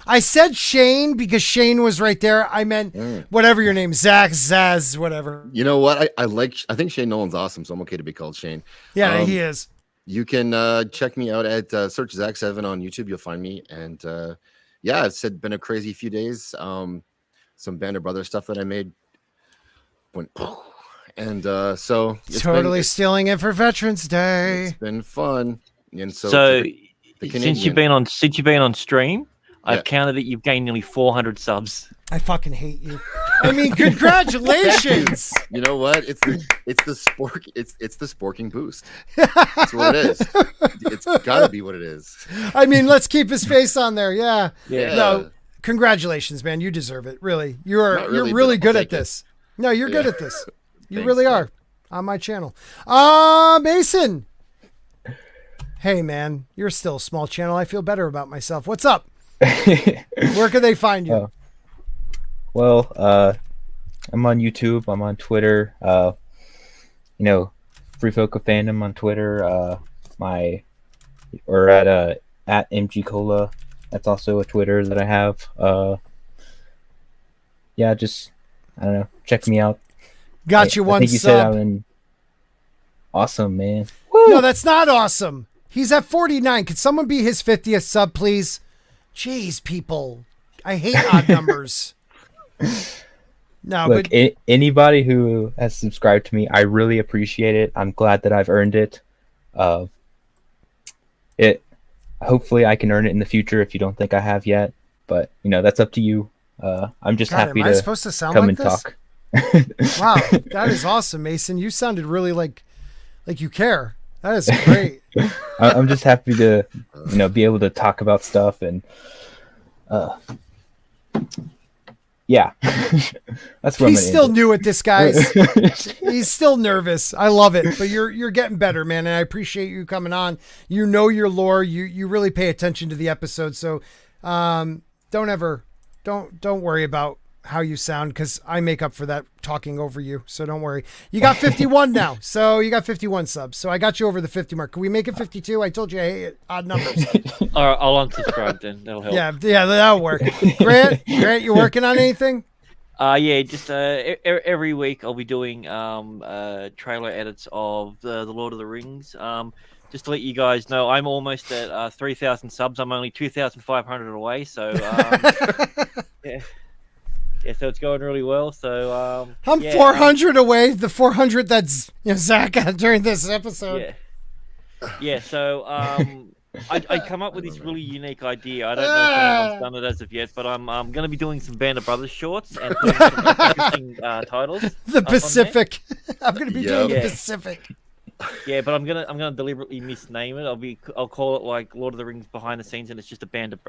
I said Shane because Shane was right there. I meant whatever your name, Zaxx, Zaz, whatever. You know what? I think Shane Nolan's awesome, so I'm okay to be called Shane. Yeah, he is. You can check me out at search Zaxx7 on YouTube. You'll find me. And yeah, it's been a crazy few days. Some Band of Brothers stuff that I made went, and so totally stealing it for Veterans Day. It's been fun. And so since you've been on stream, I've counted it. You've gained nearly 400 subs. I fucking hate you. I mean, congratulations. You know what? It's the sporking boost. That's what it is. It's gotta be what it is. I mean, let's keep his face on there. Yeah. Yeah. No, congratulations, man. You deserve it. Really. You're really good at this. No, you're good at this. You really are on my channel. Mason. Hey, man, you're still a small channel. I feel better about myself. What's up? Where can they find you? Well, I'm on YouTube. I'm on Twitter. Freefolk of Fandom on Twitter. At MG Cola. That's also a Twitter that I have. Just I don't know. Check me out. Got you one I think you sub. said I'm in... Awesome, man. Woo! No, that's not awesome. He's at 49. Could someone be his 50th sub, please? Jeez, people. I hate odd numbers. No, look, but anybody who has subscribed to me, I really appreciate it. I'm glad that I've earned it. Hopefully I can earn it in the future if you don't think I have yet. But that's up to you. I'm just happy to supposed to sound come like and this? talk. Wow, that is awesome, Mason. You sounded really like you care. That is great. I'm just happy to be able to talk about stuff and yeah. That's what he's still new at this, guys. He's still nervous. I love it, but you're getting better, man, and I appreciate you coming on. You know your lore. You really pay attention to the episode, so don't worry about how you sound, because I make up for that talking over you, so don't worry. You got 51 now, so you got 51 subs, so I got you over the 50 mark. Can we make it 52? I told you I hate odd numbers. All right, I'll unsubscribe then. That'll help. Yeah, that'll work. Grant, you working on anything? Just every week I'll be doing trailer edits of the Lord of the Rings. Just to let you guys know, I'm almost at 3,000 subs. I'm only 2,500 away, so yeah. Yeah, so it's going really well. So I'm 400 away. The 400 that's Zach got during this episode. Yeah. So I come up with this really unique idea. I don't know if anyone's done it as of yet, but I'm going to be doing some Band of Brothers shorts and putting some interesting titles. The Pacific. I'm going to be doing the Pacific. Yeah, but I'm gonna deliberately misname it. I'll call it like Lord of the Rings behind the scenes, and it's just a Band of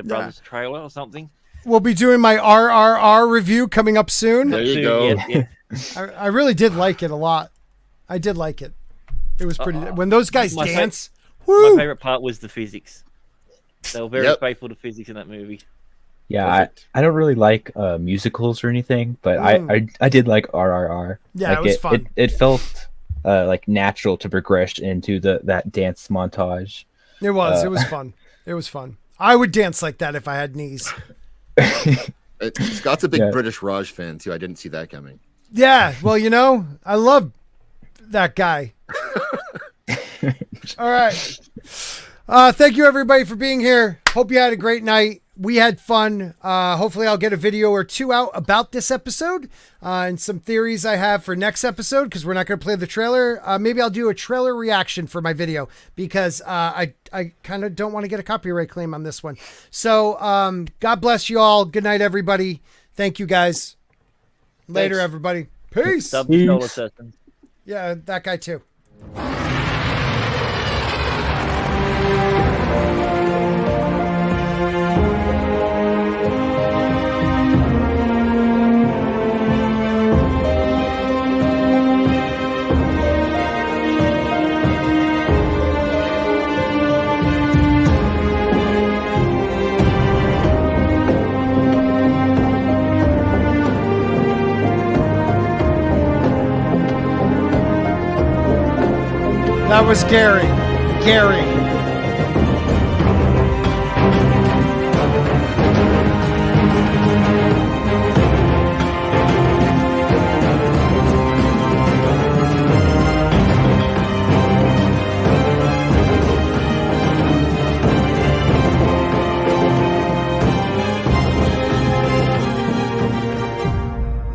Brothers trailer or something. We'll be doing my RRR review coming up soon. There you go. Yeah. I really did like it a lot. I did like it. It was pretty. When those guys dance, my favorite part was the physics. They were very faithful to physics in that movie. Yeah, I don't really like musicals or anything, but I did like RRR. Yeah, it was fun. It felt like natural to progress into that dance montage. It was. It was fun. It was fun. I would dance like that if I had knees. Scott's a big British Raj fan too. I didn't see that coming. Yeah, well, I love that guy. All right. Thank you everybody for being here. Hope you had a great night. We had fun. Hopefully I'll get a video or two out about this episode and some theories I have for next episode, because we're not going to play the trailer. Maybe I'll do a trailer reaction for my video, because I kind of don't want to get a copyright claim on this one. So God bless you all. Good night, everybody. Thank you, guys. Later, everybody. Peace. Yeah, that guy too. That was Gary.